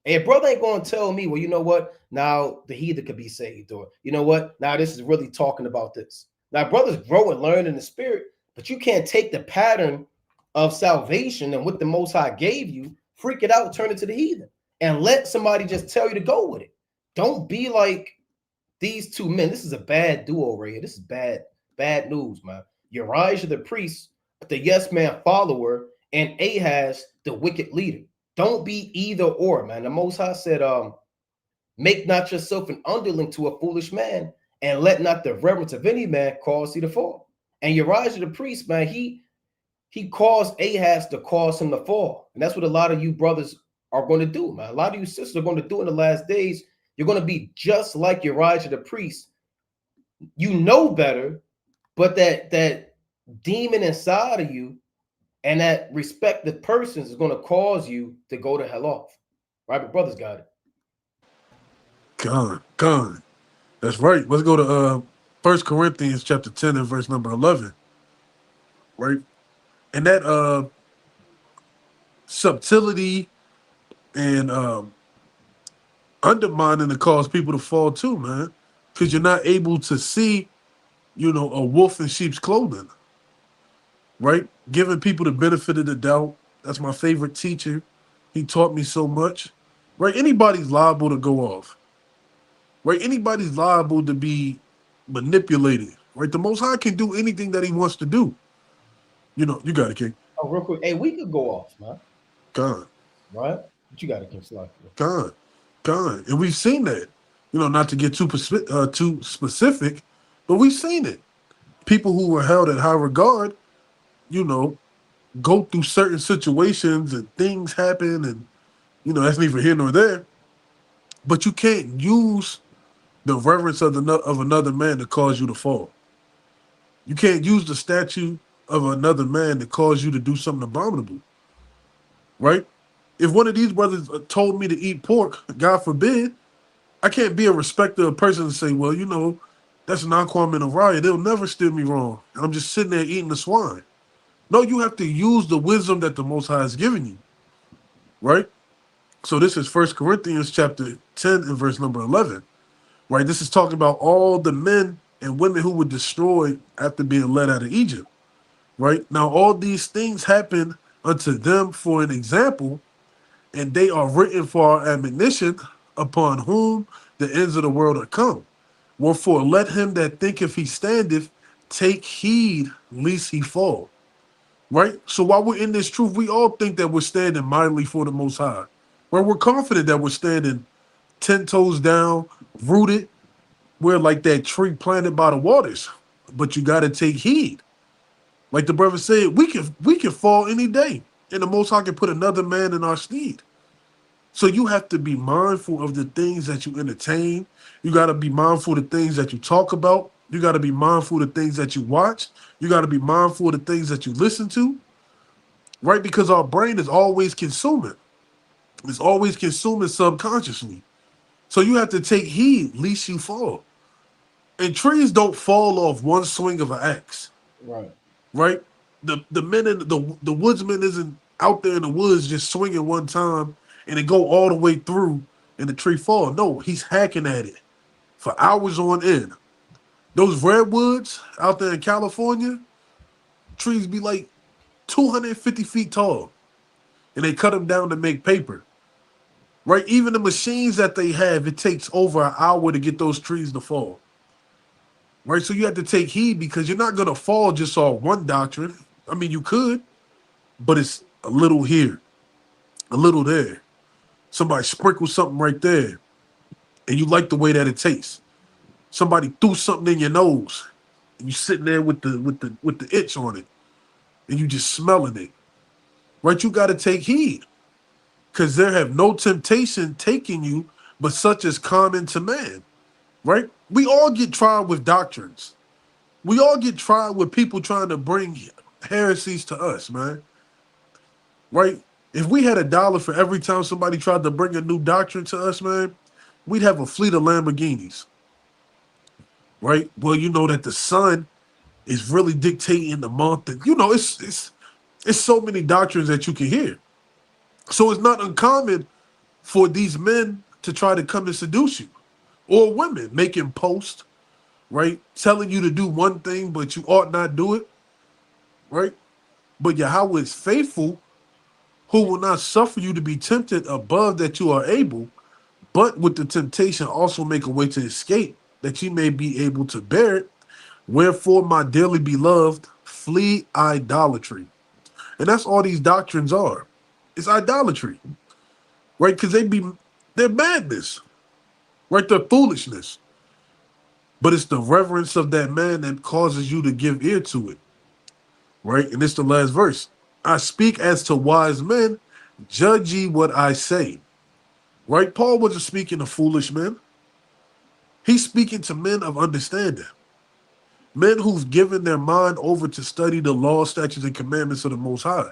And a brother ain't going to tell me, well, you know what? Now the heathen could be saved. Or, you know what? Now this is really talking about this. Now brothers grow and learn in the spirit, but you can't take the pattern of salvation and what the Most High gave you, freak it out, turn it to the heathen, and let somebody just tell you to go with it. Don't be like these two men. This is a bad duo right here. This is bad news, man. Uriah the priest, the yes man follower, and Ahaz, the wicked leader. Don't be either or, man. The Most High said, make not yourself an underling to a foolish man, and let not the reverence of any man cause thee to fall. And Uriah the priest, man, he caused Ahaz to cause him to fall. And that's what a lot of you brothers are going to do, man. A lot of you sisters are going to do in the last days. You're going to be just like Uriah the priest. You know better, but that demon inside of you and that respective persons is going to cause you to go to hell off. Right? But brothers got it. Gone. That's right. Let's go to 1 Corinthians chapter 10 and verse number 11. Right? And that subtlety and undermining to cause people to fall too, man. Because you're not able to see, a wolf in sheep's clothing. Right? Giving people the benefit of the doubt. That's my favorite teacher. He taught me so much. Right? Anybody's liable to go off. Right? Anybody's liable to be manipulated. Right? The Most High can do anything that he wants to do. You got it, King. Oh, real quick. Hey, we could go off, man. Gone. Right? But you got it, King. Gone. And we've seen that. Not to get too specific, but we've seen it. People who were held in high regard, go through certain situations and things happen, and that's neither here nor there. But you can't use the reverence of another man to cause you to fall. You can't use the statue of another man to cause you to do something abominable. Right? If one of these brothers told me to eat pork, God forbid, I can't be a respecter of person and say, well, that's Naquam and Uriah. They'll never steer me wrong. And I'm just sitting there eating the swine. No, you have to use the wisdom that the Most High has given you. Right? So this is 1 Corinthians chapter 10 and verse number 11. Right? This is talking about all the men and women who were destroyed after being led out of Egypt. Right? Now, all these things happen unto them for an example, and they are written for our admonition, upon whom the ends of the world are come. Wherefore, let him that thinketh he standeth take heed lest he fall. right? So while we're in this truth, we all think that we're standing mightily for the Most High. Where we're confident that we're standing 10 toes down, rooted. We're like that tree planted by the waters. But you got to take heed. Like the brother said, we can fall any day, and the Most High can put another man in our stead. So you have to be mindful of the things that you entertain. You got to be mindful of the things that you talk about. You got to be mindful of the things that you watch. You got to be mindful of the things that you listen to, right? Because our brain is always consuming. It's always consuming subconsciously. So you have to take heed, lest you fall. And trees don't fall off one swing of an axe, Right. right? The men in the woodsman isn't out there in the woods just swinging one time and it go all the way through and the tree fall. No, he's hacking at it for hours on end. Those redwoods out there in California, trees be like 250 feet tall, and they cut them down to make paper. Right? Even the machines that they have, it takes over an hour to get those trees to fall. Right? So you have to take heed because you're not gonna fall just on one doctrine. I mean, you could, but it's a little here, a little there. Somebody sprinkled something right there, and you like the way that it tastes. Somebody threw something in your nose, and you sitting there with the itch on it, and you just smelling it. Right? You got to take heed, because there have no temptation taking you, but such as common to man. Right? We all get tried with doctrines. We all get tried with people trying to bring heresies to us, man. Right? If we had $1 for every time somebody tried to bring a new doctrine to us, man, we'd have a fleet of Lamborghinis. Right? Well, you know that the sun is really dictating the month, and it's so many doctrines that you can hear. So it's not uncommon for these men to try to come and seduce you, or women making posts, right, telling you to do one thing but you ought not do it, right? But Yahweh is faithful, who will not suffer you to be tempted above that you are able, but with the temptation also make a way to escape, that ye may be able to bear it. Wherefore, my dearly beloved, flee idolatry. And that's all these doctrines are. It's idolatry, right? Because they're madness, right? They're foolishness. But it's the reverence of that man that causes you to give ear to it, right? And it's the last verse. I speak as to wise men, judge ye what I say, right? Paul wasn't speaking to foolish men. He's speaking to men of understanding, men who've given their mind over to study the law, statutes, and commandments of the Most High,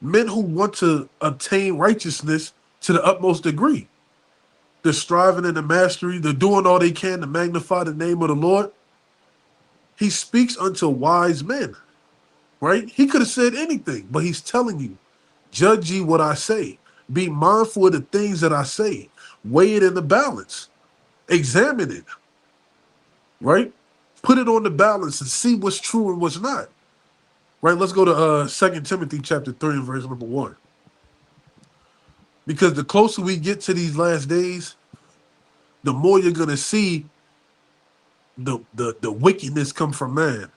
men who want to obtain righteousness to the utmost degree. They're striving in the mastery. They're doing all they can to magnify the name of the Lord. He speaks unto wise men, right? He could have said anything, but he's telling you, judge ye what I say. Be mindful of the things that I say. Weigh it in the balance. Examine it, right? Put it on the balance and see what's true and what's not. Right? Let's go to 2 Timothy chapter 3 and verse number 1. Because the closer we get to these last days, the more you're going to see the wickedness come from man.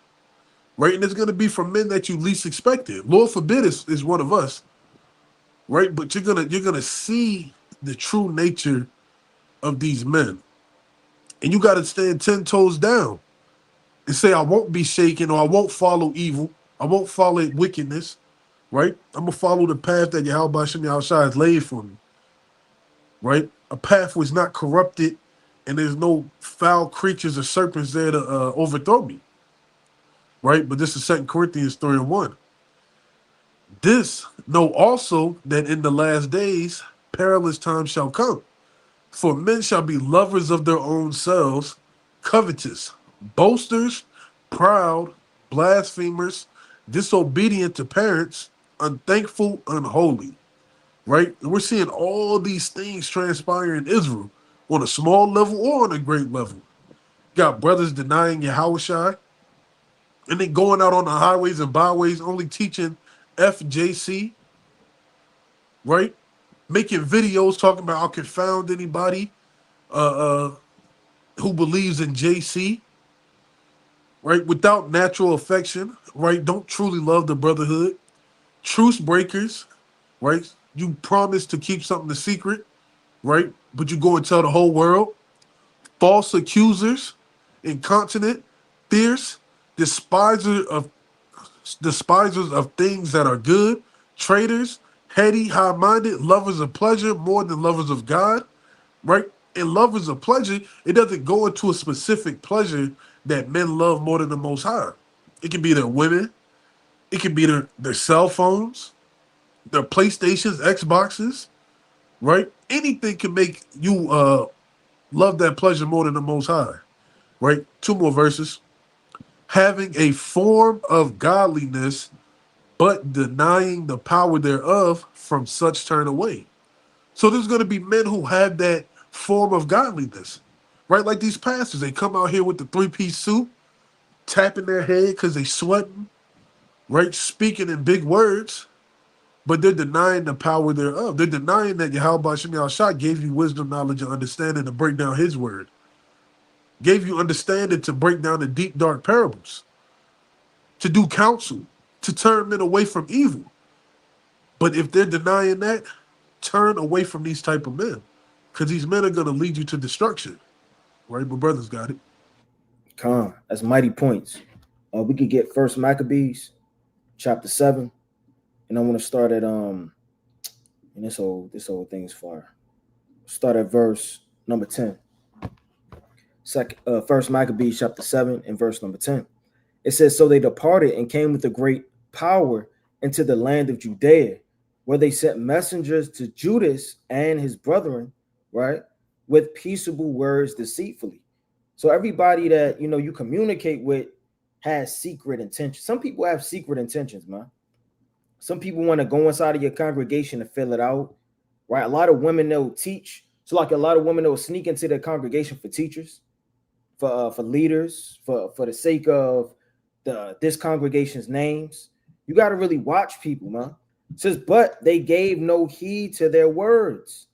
Right? And it's going to be from men that you least expected. Lord forbid is one of us. Right? But you're gonna see the true nature of these men. And you got to stand 10 toes down and say, I won't be shaken, or I won't follow evil. I won't follow wickedness. Right? I'm going to follow the path that Yahweh Shem Yahushua has laid for me. Right? A path was not corrupted, and there's no foul creatures or serpents there to overthrow me. Right? But this is 2 Corinthians 3 and 1. This know also that in the last days perilous times shall come. For men shall be lovers of their own selves, covetous, boasters, proud, blasphemers, disobedient to parents, unthankful, unholy. Right? And we're seeing all these things transpire in Israel on a small level or on a great level. Got brothers denying Yahushua, and then going out on the highways and byways only teaching FJC, right? Making videos talking about I'll confound anybody who believes in JC, right? Without natural affection, right? Don't truly love the brotherhood. Truce breakers, right? You promise to keep something a secret, right? But you go and tell the whole world. False accusers, incontinent, fierce, despisers of despisers of things that are good, traitors, heady, high-minded, lovers of pleasure more than lovers of God, right? And lovers of pleasure, it doesn't go into a specific pleasure that men love more than the Most High. It can be their women, it can be their cell phones, their PlayStations, Xboxes, right? Anything can make you love that pleasure more than the Most High, right? Two more verses. Having a form of godliness, but denying the power thereof, from such turn away. So there's going to be men who have that form of godliness, right? Like these pastors, they come out here with the three-piece suit, tapping their head because they sweating, right? Speaking in big words, but they're denying the power thereof. They're denying that Yahweh Shem Shah gave you wisdom, knowledge, and understanding to break down his word, gave you understanding to break down the deep, dark parables, to do counsel, to turn men away from evil. But if they're denying that, turn away from these type of men, because these men are going to lead you to destruction. Right? My brothers got it. Con, that's mighty points. We could get First Maccabees, chapter 7, and I want to start at and this whole thing's fire. Start at verse number 10. First Maccabees chapter 7 and verse number 10. It says, so they departed and came with a great power into the land of Judea, where they sent messengers to Judas and his brethren, right, with peaceable words deceitfully. So everybody that you communicate with has secret intentions. Some people have secret intentions, man. Some people want to go inside of your congregation and fill it out, right? A lot of women they'll teach. So like a lot of women will sneak into their congregation for teachers, for leaders, for the sake of this congregation's names. You got to really watch people, man. It says, but they gave no heed to their words,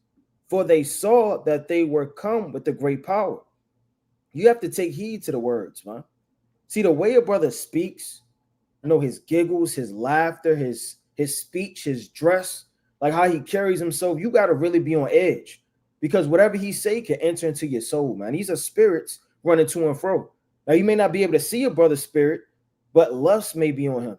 for they saw that they were come with a great power. You have to take heed to the words, man. See, the way a brother speaks, his giggles, his laughter, his speech, his dress, like how he carries himself, you got to really be on edge, because whatever he say can enter into your soul, man. These are spirits running to and fro. Now, you may not be able to see a brother's spirit, but lust may be on him.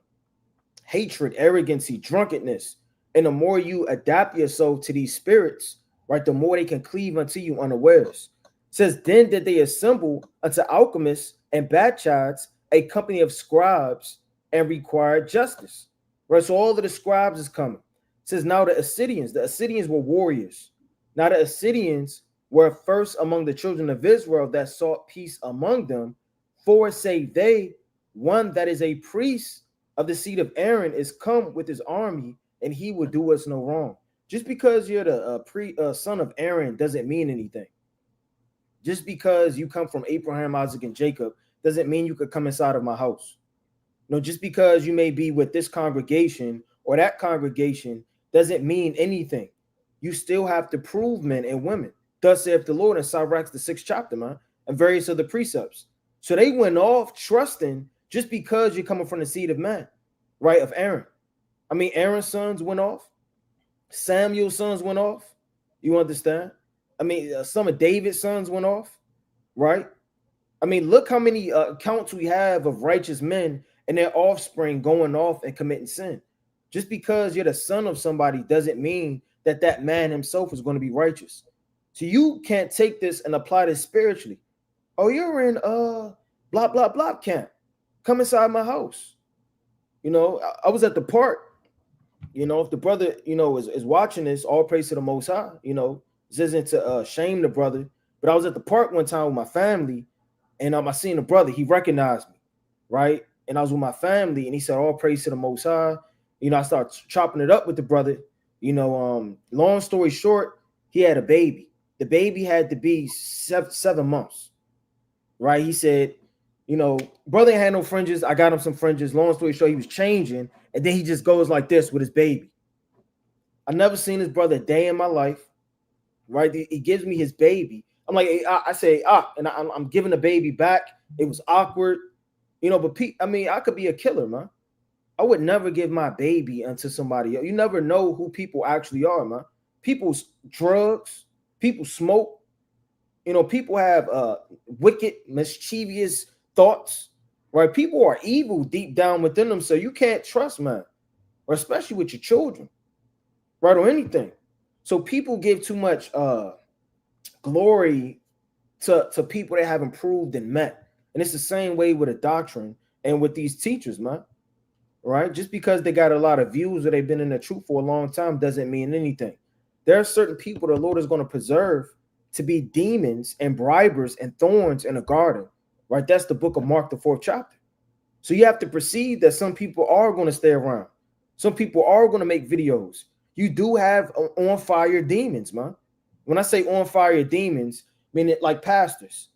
Hatred, arrogancy, drunkenness. And the more you adapt yourself to these spirits, right, the more they can cleave unto you unawares. It says, then did they assemble unto alchemists and baptists a company of scribes and required justice. Right, so all of the scribes is coming. It says, now the Assyrians were warriors. Now the Assyrians were first among the children of Israel that sought peace among them. For say they, one that is a priest of the seed of Aaron is come with his army, and he will do us no wrong. Just because you're the son of Aaron doesn't mean anything. Just because you come from Abraham, Isaac, and Jacob doesn't mean you could come inside of my house. No, just because you may be with this congregation or that congregation doesn't mean anything. You still have to prove men and women. Thus saith the Lord in Sirach, the 6th chapter, man, and various other precepts. So they went off trusting just because you're coming from the seed of man, right, of Aaron. I mean, Aaron's sons went off. Samuel's sons went off. You understand? I mean, some of David's sons went off, right? I mean, look how many accounts we have of righteous men and their offspring going off and committing sin. Just because you're the son of somebody doesn't mean that that man himself is going to be righteous. So you can't take this and apply this spiritually. Oh, you're in blah, blah, blah camp. Come inside my house. I was at the park. If the brother, is watching this, all praise to the Most High. This isn't to shame the brother. But I was at the park one time with my family, and I seen the brother. He recognized me, right? And I was with my family, and he said, all praise to the Most High. I started chopping it up with the brother. Long story short, he had a baby. The baby had to be 7 months, right? He said, brother ain't had no fringes. I got him some fringes. Long story short, he was changing, and then he just goes like this with his baby. I never seen his brother a day in my life, right? He gives me his baby. I'm like, I say, and I'm giving the baby back. It was awkward. You know, but I mean, I could be a killer, man. I would never give my baby unto somebody else. You never know who people actually are, man. People's drugs, people smoke. You know, people have wicked, mischievous thoughts, right? People are evil deep down within them, so you can't trust, man, or especially with your children, right, or anything. So people give too much glory to people that have improved and met, and it's the same way with a doctrine and with these teachers, man. Right? Just because they got a lot of views or they've been in the truth for a long time doesn't mean anything. There are certain people the Lord is going to preserve to be demons and bribers and thorns in a garden, right? That's the book of Mark, the 4th chapter. So you have to perceive that some people are going to stay around. Some people are going to make videos. You do have on fire demons, man. When I say on fire demons, meaning like pastors.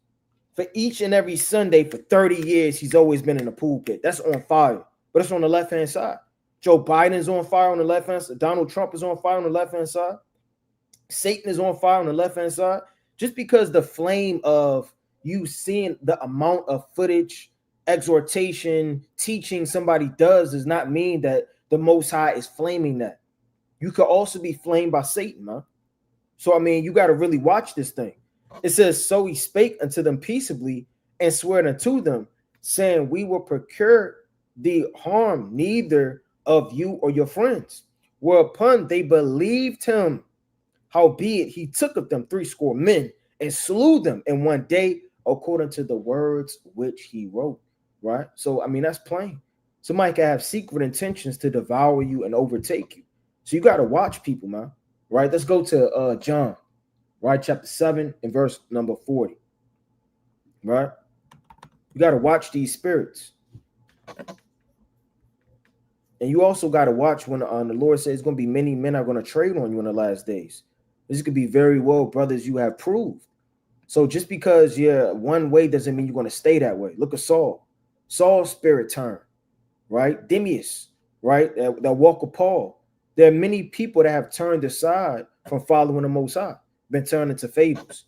For each and every Sunday for 30 years, he's always been in the pulpit. That's on fire. But it's on the left-hand side. Joe Biden's on fire on the left-hand side. Donald Trump is on fire on the left-hand side. Satan is on fire on the left-hand side. Just because the flame of you seeing the amount of footage, exhortation, teaching somebody does not mean that the Most High is flaming that. You could also be flamed by Satan, man. So, I mean, you got to really watch this thing. It says, so he spake unto them peaceably and swore unto them, saying, we will procure the harm neither of you or your friends. Whereupon they believed him. Howbeit he took of them 60 men and slew them in one day according to the words which he wrote. Right? So, I mean, that's plain. Somebody can have secret intentions to devour you and overtake you. So you got to watch people, man. Right? Let's go to John, right? Chapter 7 and verse number 40. Right? You got to watch these spirits. And you also got to watch when the Lord says it's going to be many men are going to trade on you in the last days. This could be very well, brothers, you have proved. So just because you're one way doesn't mean you're going to stay that way. Look at Saul. Saul's spirit turned, right? Demeus, right? That walk with Paul. There are many people that have turned aside from following the Most High, been turned into fables.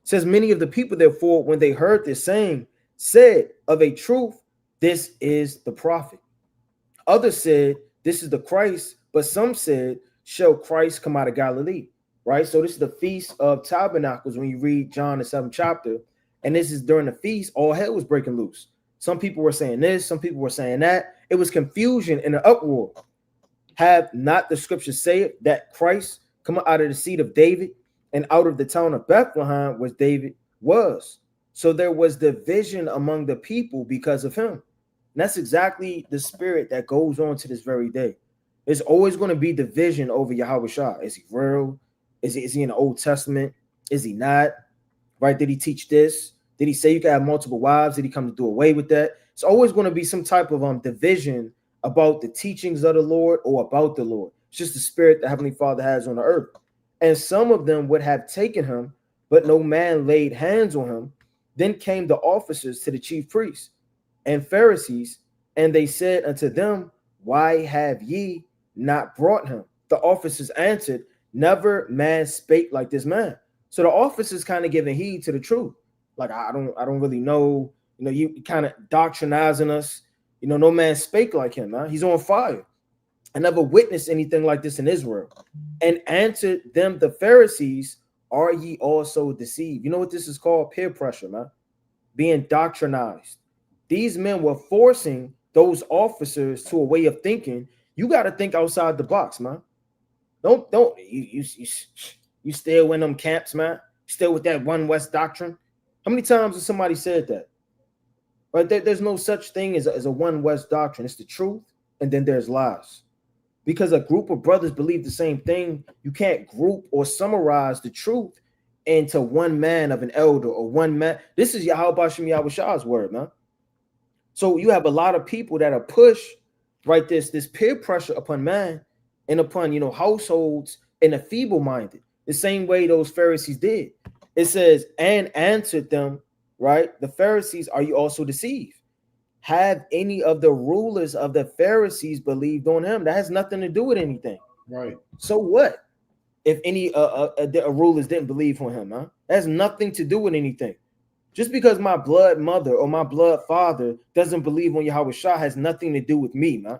It says many of the people, therefore, when they heard this saying, said of a truth, this is the prophet. Others said, this is the Christ, but some said, shall Christ come out of Galilee? Right? So this is the Feast of Tabernacles when you read John, the 7th chapter. And this is during the feast, all hell was breaking loose. Some people were saying this, some people were saying that. It was confusion and an uproar. Have not the scriptures say that Christ come out of the seed of David and out of the town of Bethlehem, which David was? So there was division among the people because of him. And that's exactly the spirit that goes on to this very day. There's always going to be division over Yahweh Shah. Is he real? Is he in the Old Testament? Is he not? Right? Did he teach this? Did he say you can have multiple wives? Did he come to do away with that? It's always going to be some type of division about the teachings of the Lord or about the Lord. It's just the spirit the Heavenly Father has on the earth. And some of them would have taken him, but no man laid hands on him. Then came the officers to the chief priests and Pharisees, and they said unto them, why have ye not brought him? The officers answered, never man spake like this man. So the officers kind of giving heed to the truth. Like, I don't really know, you kind of doctrinizing us. No man spake like him, man. He's on fire. I never witnessed anything like this in Israel. And answered them the Pharisees, are ye also deceived? You know what this is called? Peer pressure, man. Being doctrinized. These men were forcing those officers to a way of thinking. You got to think outside the box, man. Don't you still in them camps, man? Still with that One West doctrine? How many times has somebody said that? Right? There's no such thing as a One West doctrine. It's the truth, and then there's lies. Because a group of brothers believe the same thing, you can't group or summarize the truth into one man of an elder or one man. This is Yahweh Shah's word, man. So you have a lot of people that are pushed, right? This peer pressure upon man and upon, households and the feeble-minded, the same way those Pharisees did. It says, and answered them, right? The Pharisees, are you also deceived? Have any of the rulers of the Pharisees believed on him? That has nothing to do with anything. Right. So what? If any rulers didn't believe on him, huh? That has nothing to do with anything. Just because my blood mother or my blood father doesn't believe on Yahweh Shah has nothing to do with me, man.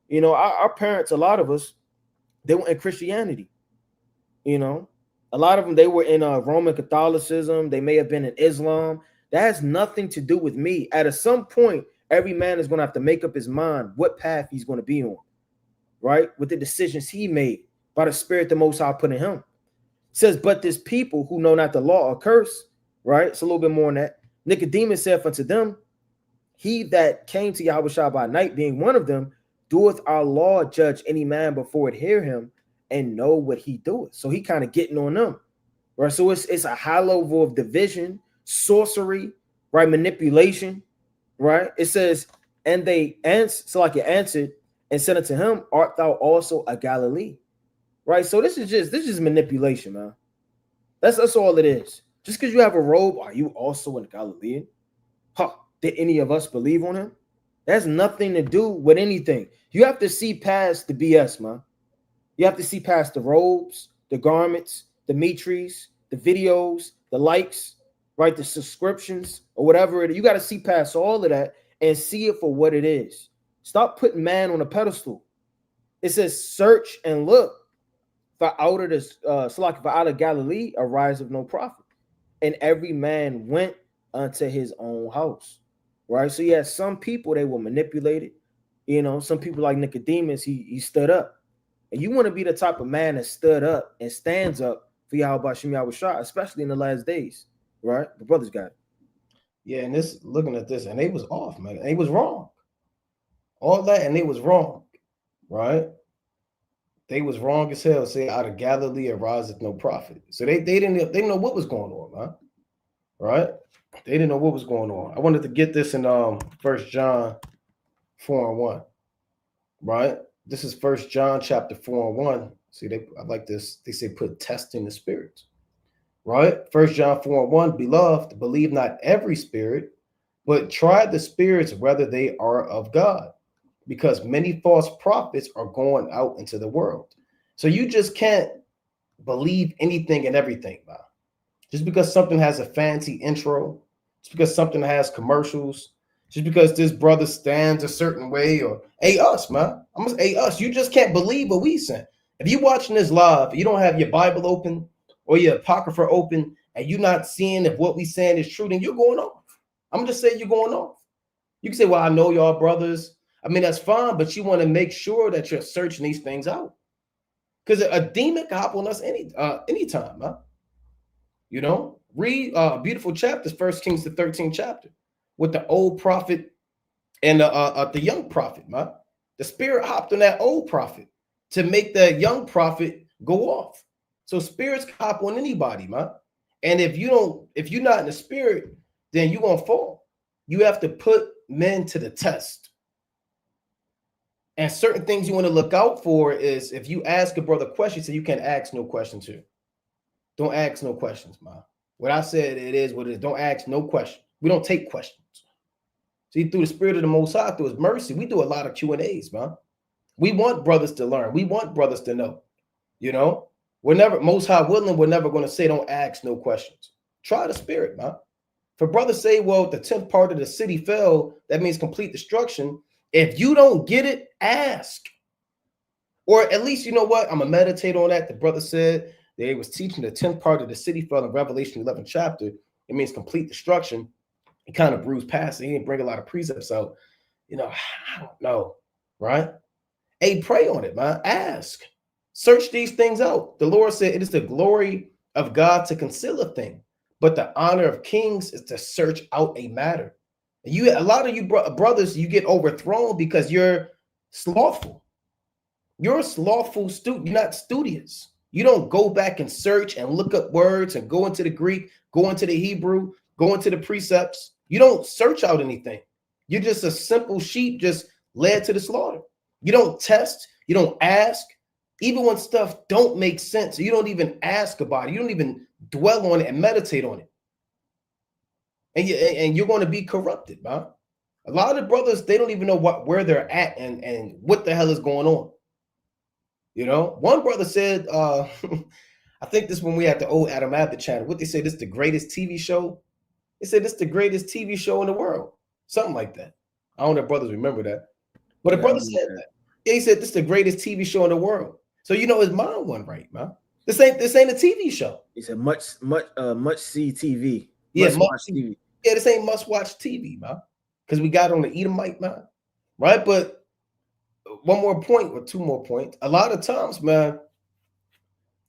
You know, our parents, a lot of us, they were in Christianity. You know, a lot of them, they were in Roman Catholicism. They may have been in Islam. That has nothing to do with me. At some point, every man is going to have to make up his mind what path he's going to be on, right? With the decisions he made by the Spirit the Most High put in him. It says, but this people who know not the law are cursed, right? It's a little bit more on that. Nicodemus said unto them, he that came to Yahweh Shah by night, being one of them, doeth our law judge any man before it hear him and know what he doeth? So he kind of getting on them, right? So it's a high level of division, sorcery, right? Manipulation, right? It says, and they answered, so like it answered and said unto him, art thou also a Galilee? Right? So this is manipulation, man. That's all it is. Just because you have a robe, are you also a Galilean? Huh? Did any of us believe on him? That has nothing to do with anything. You have to see past the BS, man. You have to see past the robes, the garments, the metries, the videos, the likes, right? The subscriptions or whatever it is. You got to see past all of that and see it for what it is. Stop putting man on a pedestal. It says, search and look. For out of this, for out of Galilee arise of no prophet, and every man went unto his own house. Right. So yeah, some people they were manipulated. You know, some people like Nicodemus, he stood up. And you want to be the type of man that stood up and stands up for Yahweh Shem Yahweh Shah, especially in the last days. Right? The brothers got it. Yeah, and this looking at this, and they was off, man. They was wrong. All that, and they was wrong, right? They was wrong as hell. Say out of Galilee ariseth no prophet. So they didn't know what was going on, man. Right? They didn't know what was going on. I wanted to get this in 1 John 4:1. Right? This is 1 John chapter 4:1. See, I like this. They say put testing the spirits. Right? 1 John 4:1, beloved, believe not every spirit, but try the spirits whether they are of God, because many false prophets are going out into the world. So you just can't believe anything and everything, man. Just because something has a fancy intro, just because something has commercials, just because this brother stands a certain way, or us, man. I'm gonna say us. You just can't believe what we saying. If you watching this live, you don't have your Bible open or your Apocrypha open, and you're not seeing if what we saying is true, then you're going off. I'm just saying you're going off. You can say, well, I know y'all brothers. I mean, that's fine, but you want to make sure that you're searching these things out. Because a demon can hop on us anytime, huh? You know, read beautiful chapters, 1 Kings the 13th chapter, with the old prophet and the young prophet, man. The spirit hopped on that old prophet to make the young prophet go off. So spirits can hop on anybody, man. And if you're not in the spirit, then you're gonna fall. You have to put men to the test. And certain things you want to look out for is if you ask a brother questions, so you can ask no questions here. Don't ask no questions, man. What I said, it is what it is. Don't ask no questions. We don't take questions. See, through the spirit of the Most High, through his mercy, we do a lot of Q&As, man. We want brothers to learn. We want brothers to know. You know, we're never, Most High willing, we're never going to say don't ask no questions. Try the spirit, man. For brothers say, well, the 10th part of the city fell, that means complete destruction. If you don't get it, ask. Or at least, you know what? I'm going to meditate on that. The brother said they was teaching the 10th part of the city fell in Revelation 11th chapter. It means complete destruction. He kind of bruised past it. He didn't bring a lot of precepts out. You know, I don't know, right? Hey, pray on it, man. Ask. Search these things out. The Lord said it is the glory of God to conceal a thing, but the honor of kings is to search out a matter. A lot of you brothers, you get overthrown because you're slothful. You're a slothful student. You're not studious. You don't go back and search and look up words and go into the Greek, go into the Hebrew, go into the precepts. You don't search out anything. You're just a simple sheep just led to the slaughter. You don't test. You don't ask. Even when stuff don't make sense, you don't even ask about it. You don't even dwell on it and meditate on it. And you're going to be corrupted, man. A lot of the brothers, they don't even know where they're at and what the hell is going on. You know, one brother said, I think this when we had the old Adam Abbott channel, what they say, this is the greatest TV show. They said it's the greatest TV show in the world. Something like that. I don't know if brothers remember that. But the brother said that. Yeah, he said this is the greatest TV show in the world. So you know his mind wasn't right, man. This ain't a TV show. He said much see TV. Yeah, Must watch TV. Yeah, this ain't must watch TV, man. Because we got on the Edomite, man. Right? But one more point or two more points. A lot of times, man,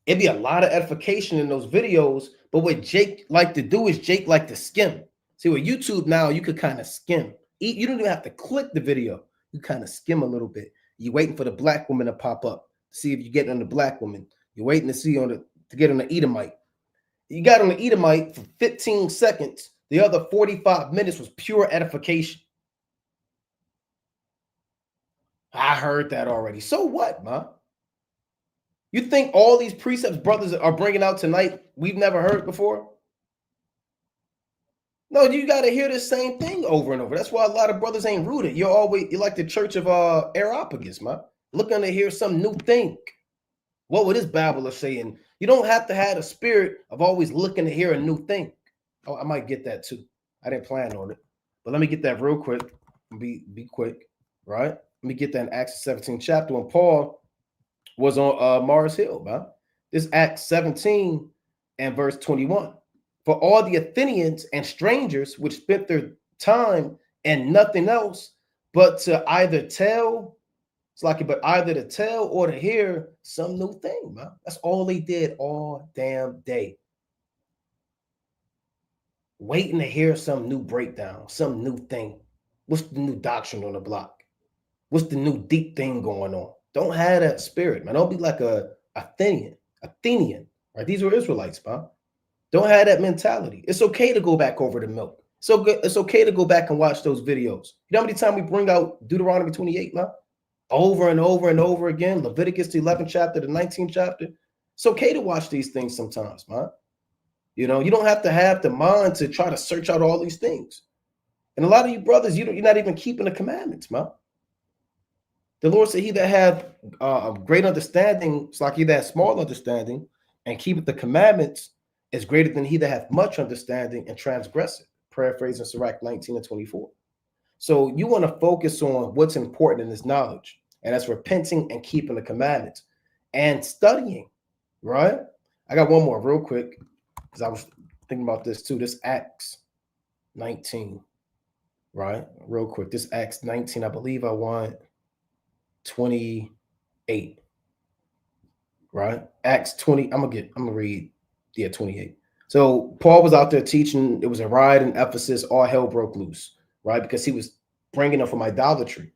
it'd be a lot of edification in those videos. But what Jake like to do is Jake like to skim. See, with YouTube now, you could kind of skim. You don't even have to click the video. You kind of skim a little bit. You're waiting for the black woman to pop up. See if you get on the black woman. You're waiting to see to get on the Edomite. You got on the Edomite for 15 seconds. The other 45 minutes was pure edification. I heard that already. So what, man? You think all these precepts brothers are bringing out tonight we've never heard before? No, you got to hear the same thing over and over. That's why a lot of brothers ain't rooted. You're like the church of Areopagus, man. Looking to hear some new thing. What would this babbler saying? You don't have to have a spirit of always looking to hear a new thing. Oh, I might get that too. I didn't plan on it. But let me get that real quick. Be quick, right? Let me get that in Acts 17 chapter when Paul was on Mars Hill, man. This Acts 17 and verse 21. For all the Athenians and strangers which spent their time and nothing else but to either tell, either to tell or to hear some new thing, man. That's all they did all damn day. Waiting to hear some new breakdown, some new thing. What's the new doctrine on the block? What's the new deep thing going on? Don't have that spirit, man. Don't be like a Athenian, right? These were Israelites, man. Don't have that mentality. It's okay to go back over the milk. So good. It's okay to go back and watch those videos. You know how many times we bring out Deuteronomy 28, man? Over and over and over again. Leviticus, the 11th chapter, the 19th chapter. It's okay to watch these things sometimes, man. You know, you don't have to have the mind to try to search out all these things. And a lot of you brothers, you're not even keeping the commandments, man. The Lord said, he that hath a great understanding, it's like he that has small understanding, and keepeth the commandments is greater than he that hath much understanding and transgress it. Paraphrasing Sirach 19 and 24. So you want to focus on what's important in this knowledge, and that's repenting and keeping the commandments and studying, right? I got one more real quick because I was thinking about this too. This Acts 19, right? Real quick. This Acts 19, I believe I want 28, right? Acts 20. I'm gonna read 28. So Paul was out there teaching. It was a riot in Ephesus. All hell broke loose, right? Because he was bringing them from idolatry.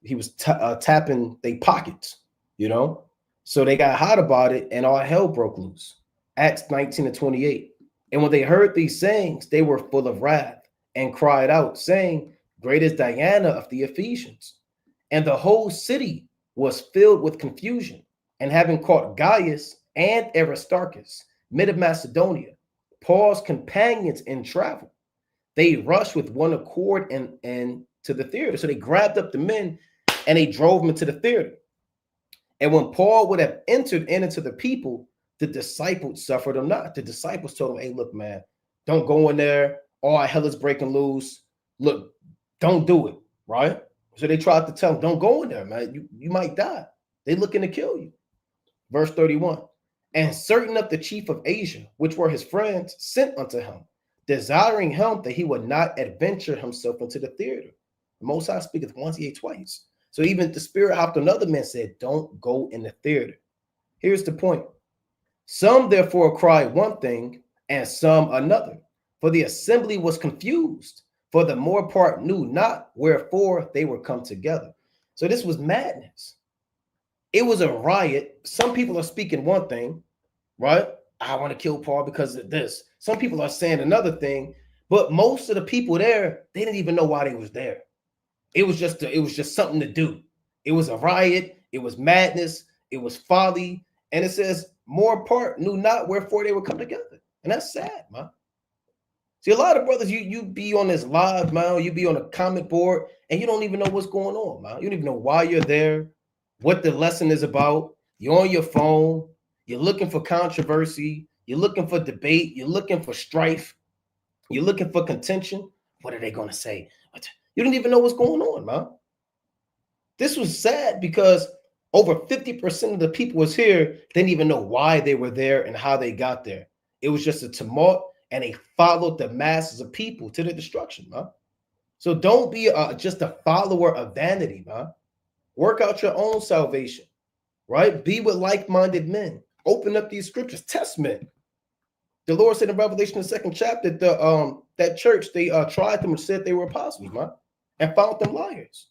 He was tapping their pockets, you know? So they got hot about it and all hell broke loose. Acts 19 and 28. And when they heard these sayings, they were full of wrath and cried out, saying, great is Diana of the Ephesians. And the whole city was filled with confusion. And having caught Gaius and Aristarchus, men of Macedonia, Paul's companions in travel, they rushed with one accord and to the theater. So they grabbed up the men and they drove them into the theater. And when Paul would have entered into the people, the disciples suffered him not. The disciples told him, hey, look, man, don't go in there. All hell is breaking loose. Look, don't do it, right? So they tried to tell him, don't go in there, man. You might die. They looking to kill you. Verse 31. And certain of the chief of Asia, which were his friends, sent unto him, desiring him that he would not adventure himself into the theater. The Most High speaketh once, yea, twice. So even the spirit hopped another man said, don't go in the theater. Here's the point. Some therefore cried one thing and some another, for the assembly was confused, for the more part knew not wherefore they were come together. So this was madness. It was a riot. Some people are speaking one thing, right? I want to kill Paul because of this. Some people are saying another thing, but most of the people there, they didn't even know why they was there. It was just something to do. It was a riot. It was madness. It was folly. And it says more part knew not wherefore they would come together. And that's sad, man. See, a lot of brothers, you be on this live, man. You be on a comment board and you don't even know what's going on, man. You don't even know why you're there, what the lesson is about. You're on your phone. You're looking for controversy. You're looking for debate. You're looking for strife. You're looking for contention. What are they going to say? You don't even know what's going on, man. This was sad because over 50% of the people was here didn't even know why they were there and how they got there. It was just a tumult, and they followed the masses of people to the destruction, man. So don't be just a follower of vanity, man. Work out your own salvation, right? Be with like-minded men. Open up these scriptures. Test men. The Lord said in Revelation, the 2nd chapter, that church, they tried them and said they were apostles, man, and found them liars.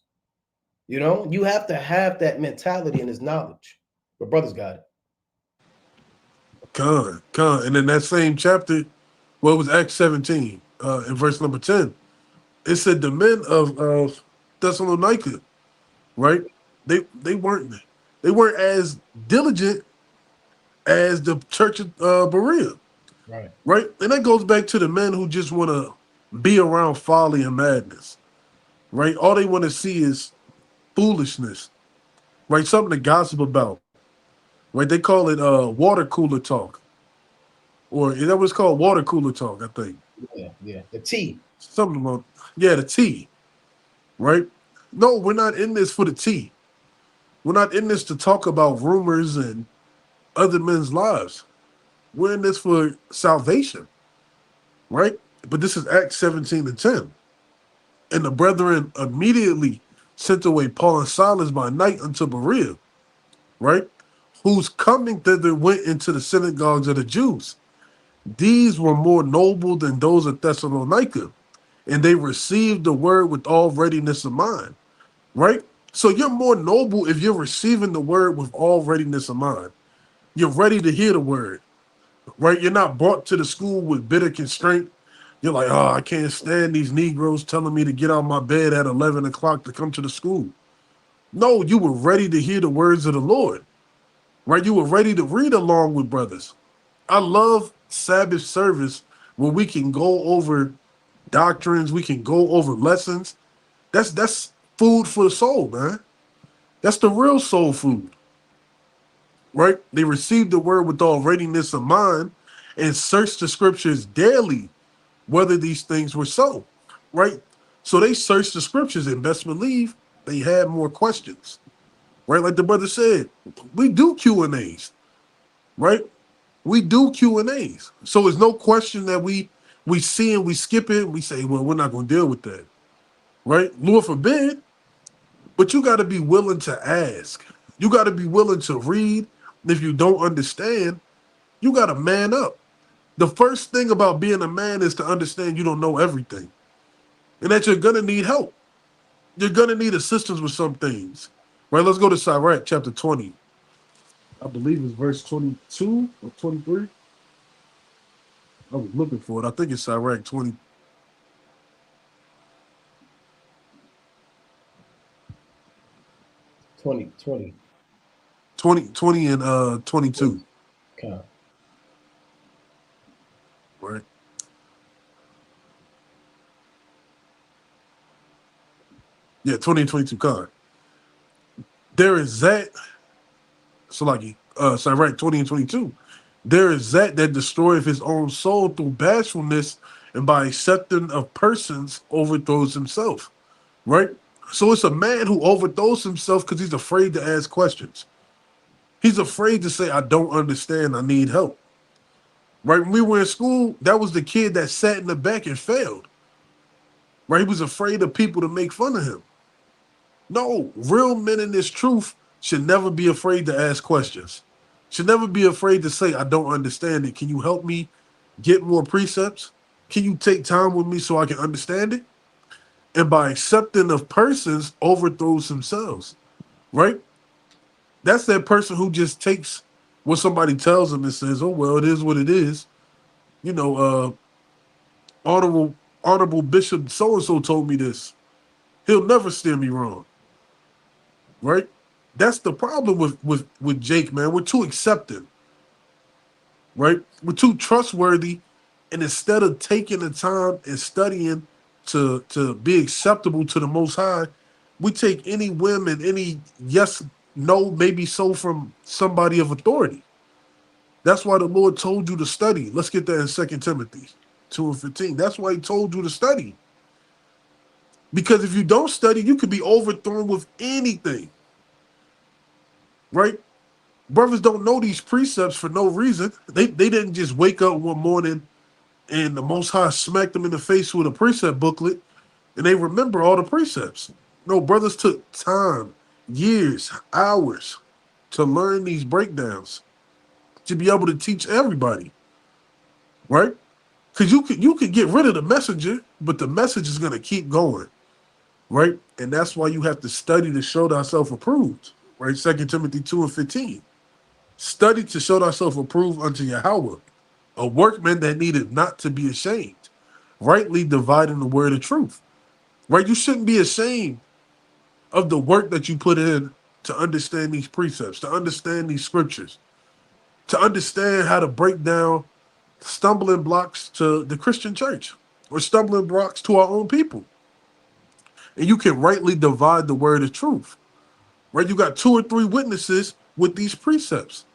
You know, you have to have that mentality and this knowledge. But brothers got it. Con. And in that same chapter, well, it was Acts 17, in verse number 10, it said the men of Thessalonica, right? They weren't as diligent as the church of Berea. Right? And that goes back to the men who just want to be around folly and madness. Right? All they want to see is foolishness. Right? Something to gossip about. Right? They call it water cooler talk. Or is that what it's called? Water cooler talk, I think. Yeah. The tea. Something about, the tea. Right? No, we're not in this for the tea. We're not in this to talk about rumors and other men's lives. We're in this for salvation. Right? But this is Acts 17 and 10. And the brethren immediately sent away Paul and Silas by night unto Berea, right? Whose coming thither went into the synagogues of the Jews. These were more noble than those of Thessalonica, and they received the word with all readiness of mind, right? So you're more noble if you're receiving the word with all readiness of mind. You're ready to hear the word, right? You're not brought to the school with bitter constraint. You're like, oh, I can't stand these Negroes telling me to get out of my bed at 11 o'clock to come to the school. No, you were ready to hear the words of the Lord, right? You were ready to read along with brothers. I love Sabbath service where we can go over doctrines, we can go over lessons. That's food for the soul, man. That's the real soul food, right? They received the word with all readiness of mind and searched the scriptures daily whether these things were so, right? So they searched the scriptures and best believe they had more questions, right? Like the brother said, we do Q&As, right? We do Q&As. So it's no question that we see and we skip it. We say, well, we're not going to deal with that, right? Lord forbid, but you got to be willing to ask. You got to be willing to read. If you don't understand, you got to man up. The first thing about being a man is to understand you don't know everything and that you're going to need help. You're going to need assistance with some things, right? Let's go to Sirach chapter 20. I believe it's verse 22 or 23. I was looking for it. I think it's Sirach 20. 20 and 22. Okay. Right. Yeah, 20 and 22 card. There is that, so like Sirach 20 and 22. There is that destroyeth his own soul through bashfulness, and by accepting of persons overthrows himself. Right? So it's a man who overthrows himself because he's afraid to ask questions. He's afraid to say, I don't understand, I need help. Right? When we were in school, that was the kid that sat in the back and failed. Right? He was afraid of people to make fun of him. No, real men in this truth should never be afraid to ask questions. Should never be afraid to say, I don't understand it. Can you help me get more precepts? Can you take time with me so I can understand it? And by accepting of persons, overthrows themselves. Right? That's that person who just takes what somebody tells them and says, oh, well, it is what it is. You know, Honorable Bishop so-and-so told me this. He'll never steer me wrong. Right? That's the problem with Jake, man. We're too accepting. Right? We're too trustworthy. And instead of taking the time and studying to be acceptable to the Most High, we take any whim and any yes, no, maybe so from somebody of authority. That's why the Lord told you to study. Let's get that in 2 Timothy. 2 and 15. That's why he told you to study. Because if you don't study, you could be overthrown with anything. Right? Brothers don't know these precepts for no reason. They didn't just wake up one morning and the Most High smacked them in the face with a precept booklet and they remember all the precepts. No, brothers took time, years, hours to learn these breakdowns, to be able to teach everybody. Right? Because you could get rid of the messenger, but the message is going to keep going. Right? And that's why you have to study to show thyself approved. Right? 2 Timothy 2 and 15. Study to show thyself approved unto Yahweh, a workman that needed not to be ashamed, rightly dividing the word of truth. Right? You shouldn't be ashamed of the work that you put in to understand these precepts, to understand these scriptures, to understand how to break down stumbling blocks to the Christian church or stumbling blocks to our own people. And you can rightly divide the word of truth. Right? You got 2 or 3 witnesses with these precepts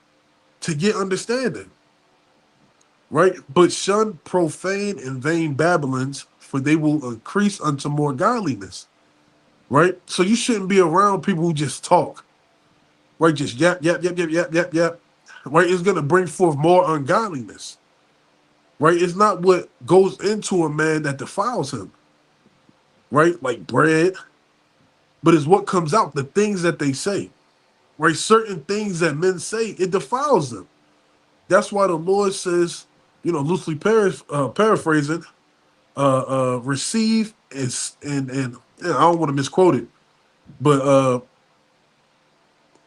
to get understanding. Right? But shun profane and vain babblings, for they will increase unto more godliness. Right? So you shouldn't be around people who just talk. Right? Just yap, yap, yap, yap, yap, yap, yap. Right? It's going to bring forth more ungodliness. Right? It's not what goes into a man that defiles him. Right? Like bread. But it's what comes out, the things that they say. Right? Certain things that men say, it defiles them. That's why the Lord says, loosely paraphrasing, receive and I don't want to misquote it, but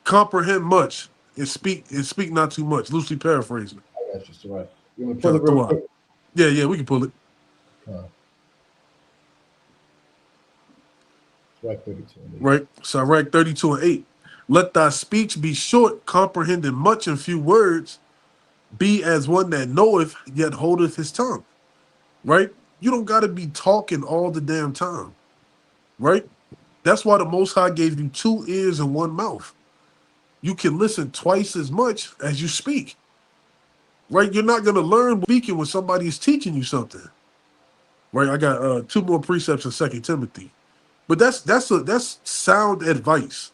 comprehend much and speak not too much. Loosely paraphrasing. That's just right. You want to pull it real quick? Yeah, we can pull it. Sirach 32. Right. Sirach 32 and 8. Let thy speech be short, comprehending much in few words. Be as one that knoweth, yet holdeth his tongue. Right? You don't got to be talking all the damn time. Right? That's why the Most High gave you 2 ears and 1 mouth. You can listen twice as much as you speak. Right? You're not going to learn speaking when somebody is teaching you something. Right? I got 2 more precepts in 2 Timothy. But that's sound advice.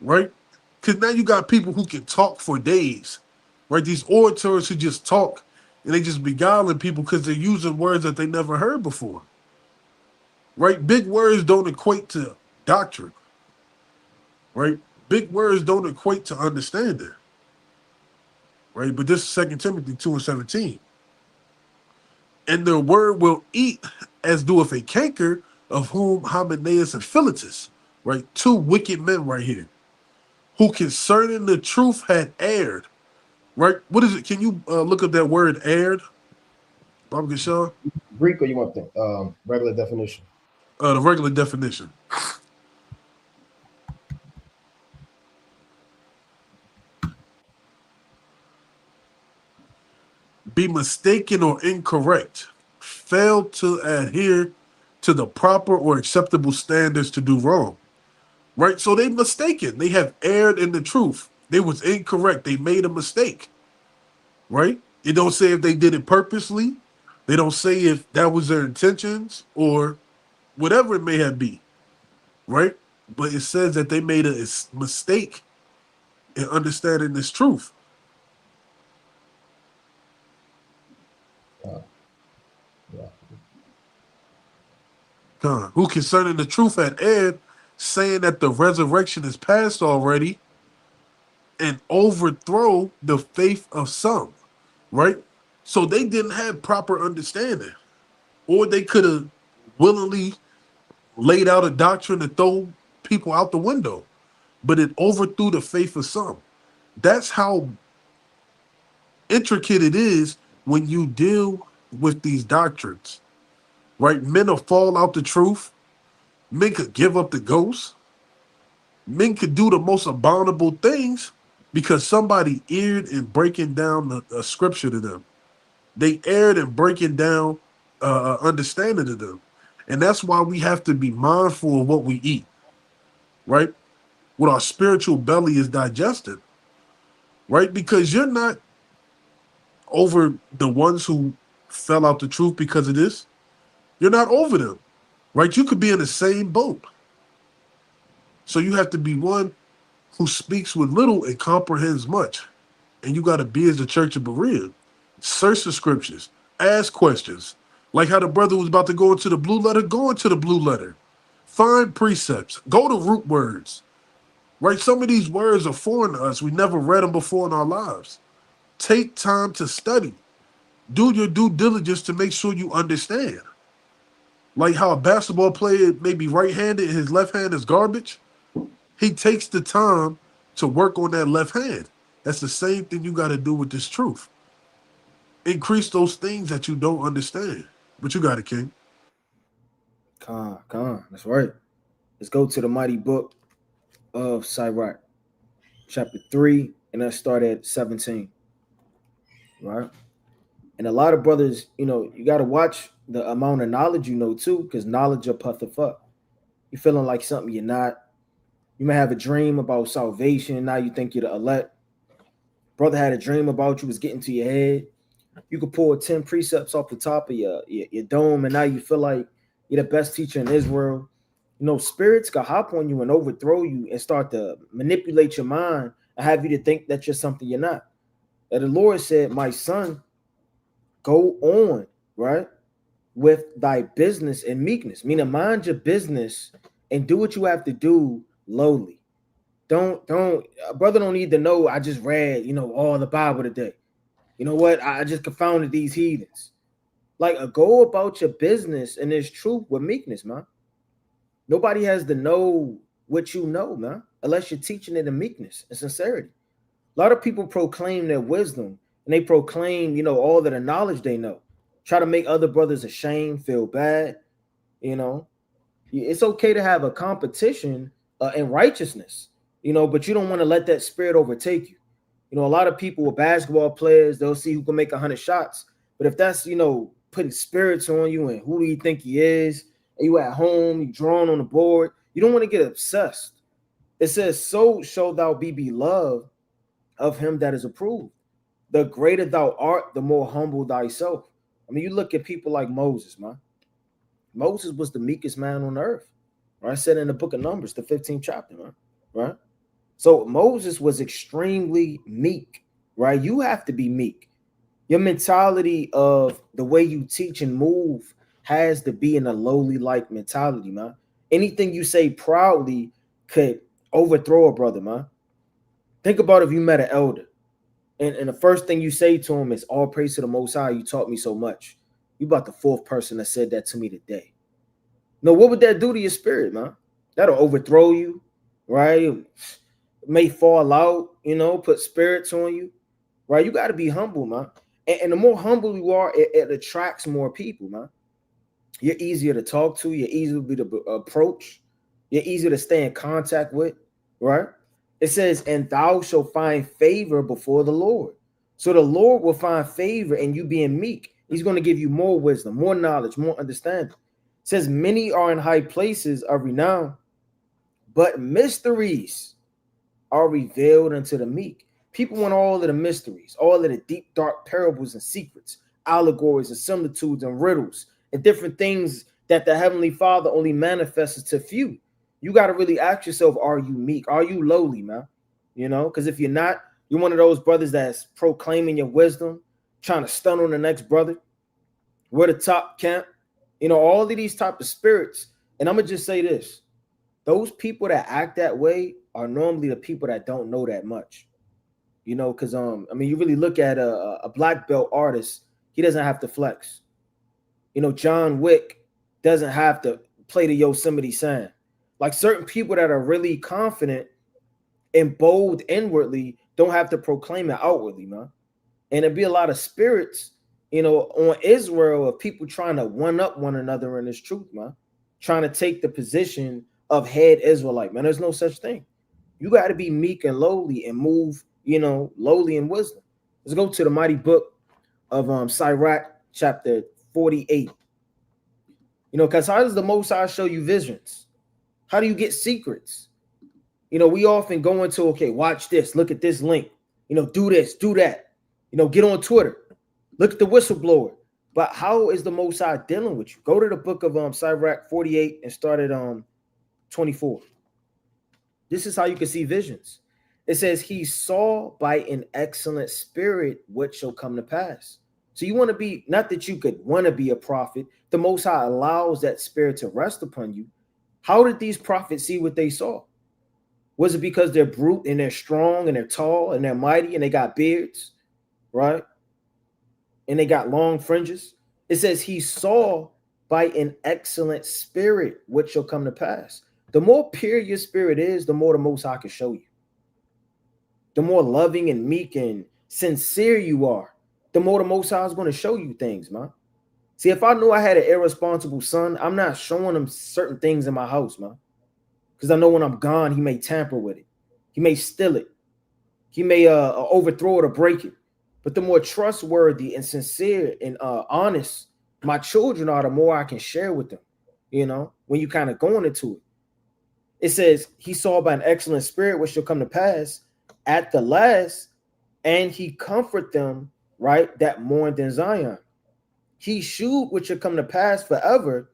Right? Because now you got people who can talk for days. Right? These orators who just talk and they just beguiling people because they're using words that they never heard before. Right? Big words don't equate to doctrine. Right? Big words don't equate to understanding. Right? But this is 2 Timothy 2 and 17. And their word will eat as doeth a canker, of whom Hymenaeus and Philetus. Right? 2 wicked men right here. Who concerning the truth had erred. Right? What is it? Can you look up that word erred? Baba Gashaw? Greek, or you want the regular definition? The regular definition. Be mistaken or incorrect. Fail to adhere to the proper or acceptable standards to do wrong. Right? So they mistaken. They have erred in the truth. They was incorrect. They made a mistake. Right? It don't say if they did it purposely. They don't say if that was their intentions or whatever it may have been. Right? But it says that they made a mistake in understanding this truth. Who concerning the truth had erred, saying that the resurrection is past already, and overthrow the faith of some. Right? So they didn't have proper understanding. Or they could have willingly laid out a doctrine to throw people out the window. But it overthrew the faith of some. That's how intricate it is when you deal with these doctrines. Right? Men will fall out the truth. Men could give up the ghost. Men could do the most abominable things because somebody erred in breaking down a scripture to them. They erred in breaking down understanding to them. And that's why we have to be mindful of what we eat. Right? What our spiritual belly is digested. Right? Because you're not over the ones who fell out the truth because of this, you're not over them, right? You could be in the same boat. So you have to be one who speaks with little and comprehends much. And you got to be as the church of Berean. Search the scriptures. Ask questions. Like how the brother was about to go into the blue letter, go into the blue letter. Find precepts. Go to root words. Right? Some of these words are foreign to us. We never read them before in our lives. Take time to study. Do your due diligence to make sure you understand. Like how a basketball player may be right-handed and his left hand is garbage. He takes the time to work on that left hand. That's the same thing you got to do with this truth. Increase those things that you don't understand. But you got it, King. Con. That's right. Let's go to the mighty book of Sirach, chapter 3, and let's start at 17. Right? And a lot of brothers, you got to watch the amount of knowledge you know too, because knowledge will puffeth up. You're feeling like something you're not. You may have a dream about salvation. Now you think you're the elect. Brother had a dream about you, was getting to your head. You could pull 10 precepts off the top of your dome, and now you feel like you're the best teacher in Israel. Spirits can hop on you and overthrow you and start to manipulate your mind and have you to think that you're something you're not. And the Lord said, my son, go on, right, with thy business and meekness. Meaning mind your business and do what you have to do lowly. Brother don't need to know I just read, all the Bible today. You know what? I just confounded these heathens. Like, go about your business and there's truth with meekness, man. Nobody has to know what you know, man, unless you're teaching it in meekness and sincerity. A lot of people proclaim their wisdom and they proclaim, all of the knowledge they know. Try to make other brothers ashamed, feel bad. It's okay to have a competition in righteousness, but you don't want to let that spirit overtake you. A lot of people with basketball players, they'll see who can make 100 shots. But if that's, putting spirits on you and who do you think he is, and you at home, you drawing on the board, you don't want to get obsessed. It says, so shall thou be beloved of him that is approved. The greater thou art, the more humble thyself. I mean, you look at people like Moses, man. Moses was the meekest man on earth. Right? I said in the book of Numbers, the 15th chapter, man. Right? So Moses was extremely meek, right? You have to be meek. Your mentality of the way you teach and move has to be in a lowly like mentality, man. Anything you say proudly could overthrow a brother, man. Think about if you met an elder and the first thing you say to him is all praise to the Most High, you taught me so much. You about the fourth person that said that to me today. No, what would that do to your spirit, man? That'll overthrow you, right? May fall out, put spirits on you, right? You got to be humble, man. And the more humble you are, it attracts more people, man. You're easier to talk to. You're easier to approach. You're easier to stay in contact with, right? It says, and thou shalt find favor before the Lord. So the Lord will find favor in you being meek. He's going to give you more wisdom, more knowledge, more understanding. It says, many are in high places of renown, but mysteries are revealed unto the meek. People want all of the mysteries, all of the deep, dark parables and secrets, allegories and similitudes and riddles and different things that the Heavenly Father only manifests to few. You got to really ask yourself, are you meek? Are you lowly, man? Because if you're not, you're one of those brothers that's proclaiming your wisdom, trying to stun on the next brother. We're the top camp. All of these type of spirits. And I'm going to just say this. Those people that act that way are normally the people that don't know that much. Because you really look at a black belt artist, he doesn't have to flex. John Wick doesn't have to play the Yosemite Sam. Like certain people that are really confident and bold inwardly don't have to proclaim it outwardly, man. And there'd be a lot of spirits, on Israel of people trying to one up one another in this truth, man. Trying to take the position of head Israelite, man. There's no such thing. You got to be meek and lowly and move, lowly in wisdom. Let's go to the mighty book of Sirach, chapter 48. Because how does the Most High show you visions? How do you get secrets? We often go into, okay, watch this, look at this link, do this, do that, get on Twitter, look at the whistleblower. But how is the Most High dealing with you? Go to the book of Sirach 48 and start at 24. This is how you can see visions. It says, he saw by an excellent spirit what shall come to pass. So you want to be, not that you could want to be a prophet, the Most High allows that spirit to rest upon you. How did these prophets see what they saw? Was it because they're brute and they're strong and they're tall and they're mighty and they got beards, right? And they got long fringes? It says he saw by an excellent spirit what shall come to pass. The more pure your spirit is, the more the Most High can show you. The more loving and meek and sincere you are, the more the Most High is going to show you things, man. See, if I knew I had an irresponsible son, I'm not showing him certain things in my house, man. Because I know when I'm gone, he may tamper with it. He may steal it. He may overthrow it or break it. But the more trustworthy and sincere and honest my children are, the more I can share with them, you know, when you kind of going into it. It says, he saw by an excellent spirit which shall come to pass at the last, and he comfort them, right, that mourned in Zion. He shewed which shall come to pass forever,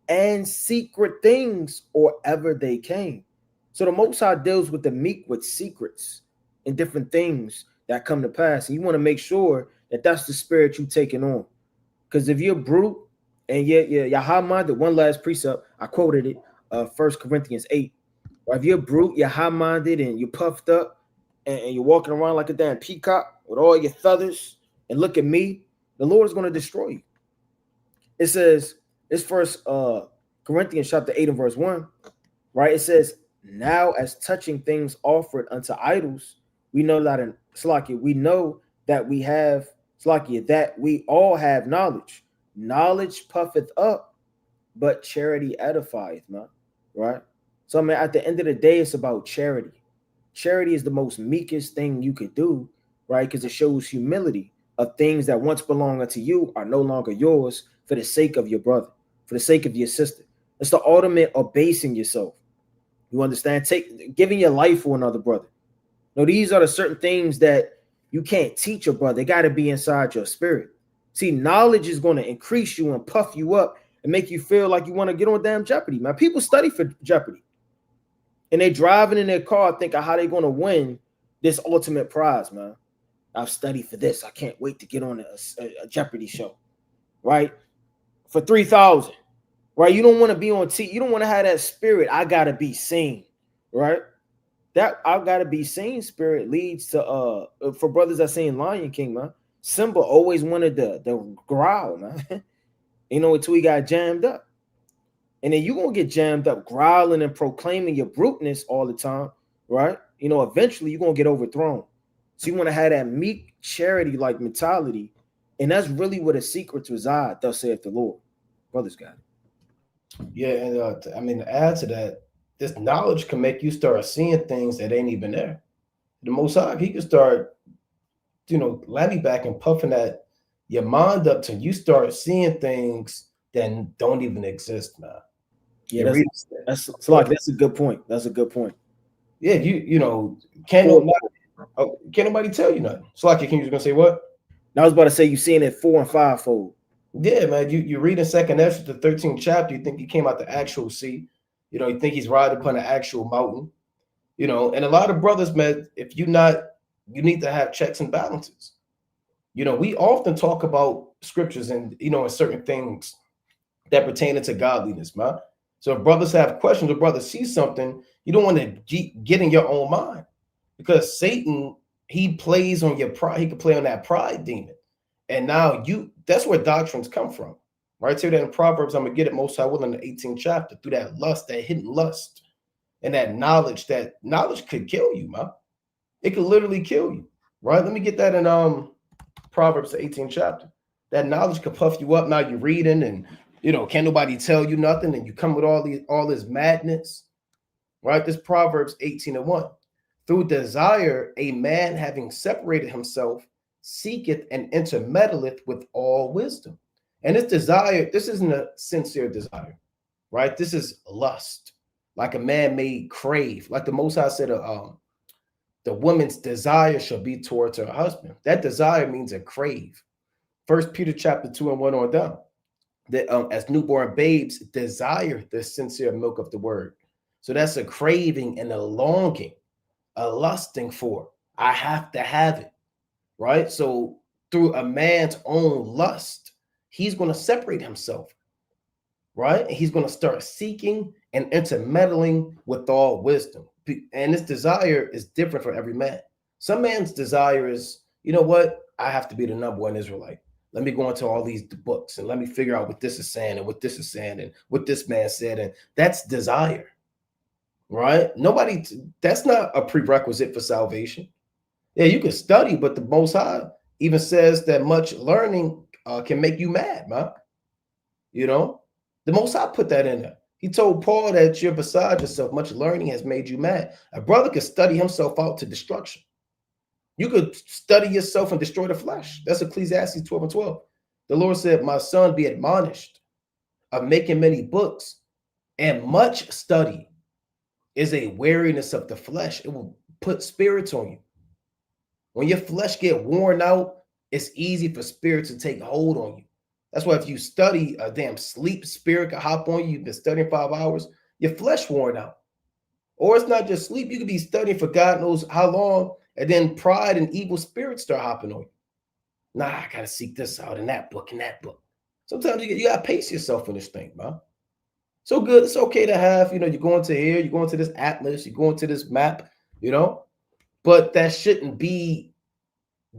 and secret things or ever they came. So the Most High deals with the meek with secrets and different things that come to pass. And you want to make sure that that's the spirit you're taking on. Because if you're brute and you're high-minded, one last precept, I quoted it, 1 Corinthians 8. Or if you're brute, you're high-minded and you're puffed up and you're walking around like a damn peacock with all your feathers and look at me, the Lord is going to destroy you. It says, it's First Corinthians chapter 8 and verse 1, right? It says, now as touching things offered unto idols, we know that in Slakia, we know that we have Slakia, that we all have knowledge. Knowledge puffeth up, but charity edifieth, man. Right? So I mean, at the end of the day, it's about charity. Charity is the most meekest thing you could do, right? Because it shows humility of things that once belonged unto you are no longer yours for the sake of your brother, for the sake of your sister. It's the ultimate abasing yourself. You understand? Giving your life for another brother. No, these are the certain things that you can't teach your brother. They got to be inside your spirit. See, knowledge is going to increase you and puff you up and make you feel like you want to get on damn Jeopardy, man. People study for Jeopardy. And they driving in their car thinking how they going to win this ultimate prize, man. I've studied for this. I can't wait to get on a Jeopardy show, right? For 3,000, right? You don't want to be on T. You don't want to have that spirit. I got to be seen, right? That I got to be seen spirit leads to, for brothers that seen Lion King, man, Simba always wanted the growl, man. You know, until he got jammed up. And then you're going to get jammed up growling and proclaiming your bruteness all the time, right? You know, eventually you're going to get overthrown. So you want to have that meek charity-like mentality. And that's really where the secrets reside, thus saith the Lord. Brothers got it. Yeah, and I mean, to add to that, this knowledge can make you start seeing things that ain't even there. The Most High, he can start, you know, landing back and puffing that your mind up till you start seeing things that don't even exist, man. Yeah, that's a good point. That's a good point. Yeah, you know, can't nobody tell you nothing. It's like you just gonna say what? I was about to say you seeing it 4 and 5 fold. Yeah, man. You read in 2nd Ezra, the 13th chapter, you think he came out the actual sea. You know, you think he's riding upon an actual mountain. You know, and a lot of brothers, man, if you need to have checks and balances. You know, we often talk about scriptures and, you know, and certain things that pertain to godliness, man. So if brothers have questions or brothers see something, you don't want to get in your own mind, because Satan, he plays on your pride. He can play on that pride demon. And now that's where doctrines come from, right? So that in Proverbs, I'm going to get it most high will in the 18th chapter, through that lust, that hidden lust, and that knowledge could kill you, man. It could literally kill you, right? Let me get that in Proverbs, the 18th chapter. That knowledge could puff you up. Now you're reading and, you know, can't nobody tell you nothing, and you come with all this madness, right? This Proverbs 18 and 1. Through desire, a man having separated himself seeketh and intermeddleth with all wisdom. And this desire, this isn't a sincere desire, right? This is lust, like a man may crave, like the Most High said, the woman's desire shall be towards her husband. That desire means a crave. First Peter chapter 2 and 1 on down. That as newborn babes desire the sincere milk of the word. So that's a craving and a longing, a lusting for. I have to have it, right? So through a man's own lust, he's going to separate himself, right? And he's going to start seeking and intermeddling with all wisdom. And this desire is different for every man. Some man's desire is, you know what? I have to be the number one Israelite. Let me go into all these books and let me figure out what this is saying and what this is saying and what this man said. And that's desire, right? That's not a prerequisite for salvation. Yeah, you can study, but the Most High even says that much learning can make you mad, man. You know, the Most High put that in there. He told Paul that you're beside yourself. Much learning has made you mad. A brother could study himself out to destruction. You could study yourself and destroy the flesh. That's Ecclesiastes 12 and 12. The Lord said, my son, be admonished of making many books, and much study is a weariness of the flesh. It will put spirits on you. When your flesh get worn out, it's easy for spirit to take hold on you. That's why if you study a damn sleep, spirit can hop on you. You've been studying 5 hours, your flesh worn out. Or it's not just sleep. You could be studying for God knows how long, and then pride and evil spirits start hopping on you. Nah, I got to seek this out in that book, in that book. Sometimes you got to pace yourself in this thing, man. So good. It's okay to have, you're going to here, you're going to this atlas, you're going to this map, but that shouldn't be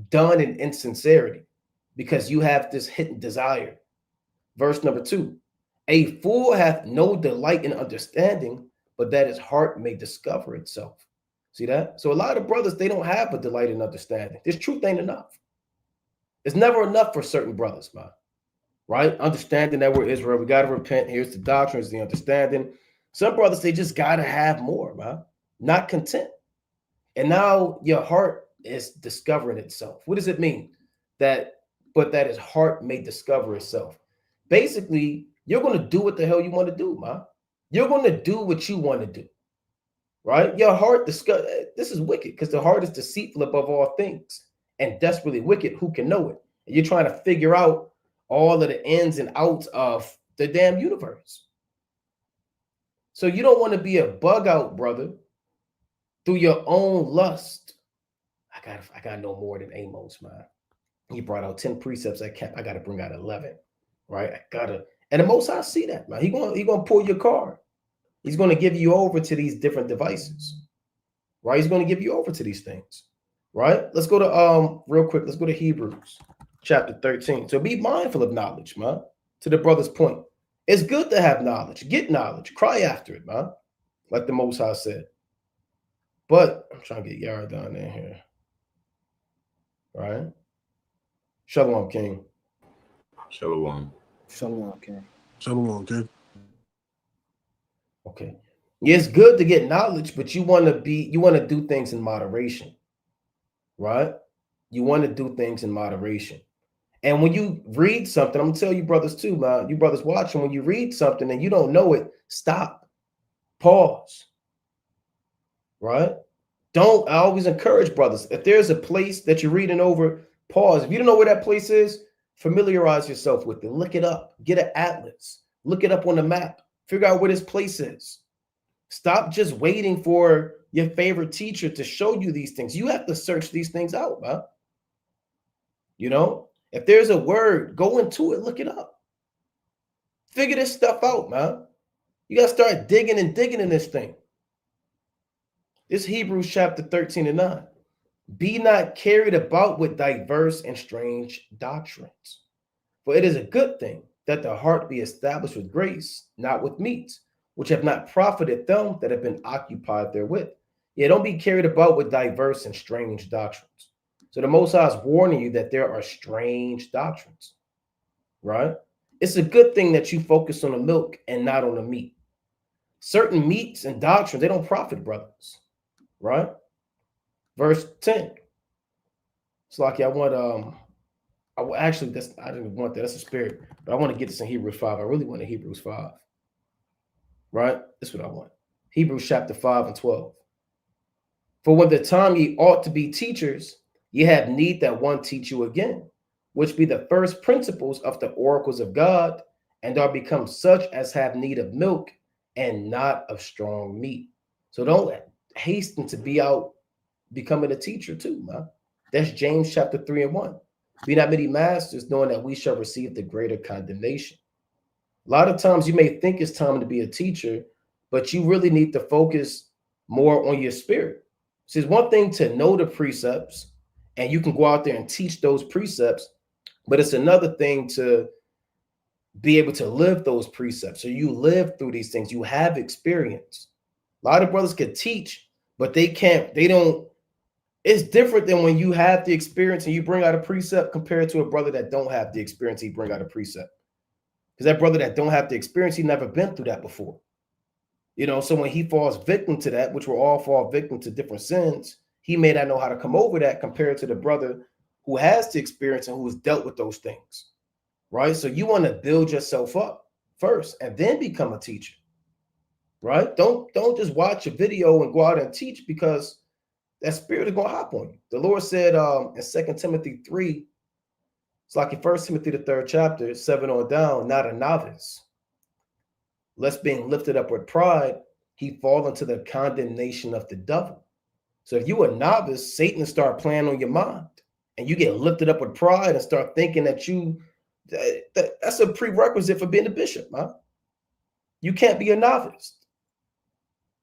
done in insincerity because you have this hidden desire. Verse number 2, a fool hath no delight in understanding, but that his heart may discover itself. See that? So a lot of brothers, they don't have a delight in understanding. This truth ain't enough. It's never enough for certain brothers, man. Right? Understanding that we're Israel, we got to repent. Here's the doctrines, the understanding. Some brothers, they just got to have more, man. Not content. And now your heart is discovering itself. What does it mean? But that his heart may discover itself. Basically, you're going to do what the hell you want to do, man. You're going to do what you want to do. Right? Your heart, this is wicked because the heart is deceitful above all things and desperately wicked. Who can know it? And you're trying to figure out all of the ins and outs of the damn universe. So you don't want to be a bug out, brother, through your own lust. I got no more than Amos, man. He brought out 10 precepts I got to bring out 11, right? And the Most High see that, man. He gonna pull your card. He's going to give you over to these different devices, right? He's going to give you over to these things, right? Let's go to real quick. Let's go to Hebrews chapter 13. So be mindful of knowledge, man. To the brother's point, it's good to have knowledge. Get knowledge. Cry after it, man. Like the Most High said. But I'm trying to get Yara down in here, right? Shalom, King. Shalom. Shalom, King. Shalom, King. Okay. Yeah, it's good to get knowledge, but you want to do things in moderation, right? You want to do things in moderation. And when you read something, I'm gonna tell you brothers too, man. You brothers watching, when you read something and you don't know it, stop, pause, right? I always encourage brothers, if there's a place that you're reading over, pause. If you don't know where that place is, familiarize yourself with it. Look it up. Get an atlas. Look it up on the map. Figure out where this place is. Stop just waiting for your favorite teacher to show you these things. You have to search these things out, man. If there's a word, go into it, look it up. Figure this stuff out, man. You got to start digging in this thing. This Hebrews chapter 13 and 9. Be not carried about with diverse and strange doctrines. For it is a good thing that the heart be established with grace, not with meats, which have not profited them that have been occupied therewith. Yeah, don't be carried about with diverse and strange doctrines. So the Most High is warning you that there are strange doctrines, right? It's a good thing that you focus on the milk and not on the meat. Certain meats and doctrines, they don't profit, brothers, right? Verse 10. It's like I didn't want that. That's a spirit. But I want to get this in Hebrews 5. I really want Hebrews 5. Right? That's what I want. Hebrews chapter 5 and 12. For when the time ye ought to be teachers, ye have need that one teach you again, which be the first principles of the oracles of God, and are become such as have need of milk and not of strong meat. So don't hasten to be out becoming a teacher too, man. That's James chapter 3:1. Be not many masters, knowing that we shall receive the greater condemnation. A lot of times you may think it's time to be a teacher, but you really need to focus more on your spirit. So it's one thing to know the precepts, and you can go out there and teach those precepts, but it's another thing to be able to live those precepts. So you live through these things, you have experience. A lot of brothers can teach, but they don't. It's different than when you have the experience and you bring out a precept compared to a brother that don't have the experience, he bring out a precept. Because that brother that don't have the experience, he never been through that before. So when he falls victim to that, which we'll all fall victim to different sins, he may not know how to come over that compared to the brother who has the experience and who has dealt with those things, right? So you want to build yourself up first and then become a teacher, right? Don't just watch a video and go out and teach, because that spirit is going to hop on you. The Lord said in 2 Timothy 3, it's like in 1 Timothy, the 3rd chapter, 7 on down, not a novice, lest being lifted up with pride, he fall into the condemnation of the devil. So if you a novice, Satan start playing on your mind, and you get lifted up with pride and start thinking that that's a prerequisite for being a bishop, huh? You can't be a novice.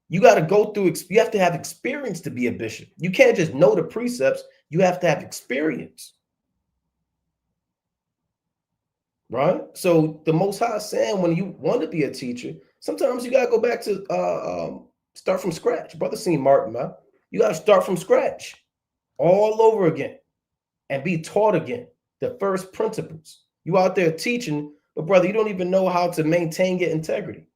You got to go through, you have to have experience to be a bishop. You can't just know the precepts. You have to have experience. Right? So the Most High is saying, when you want to be a teacher, sometimes you got to go back to start from scratch. Brother seen Martin, man. You got to start from scratch all over again and be taught again the first principles. You out there teaching, but brother, you don't even know how to maintain your integrity.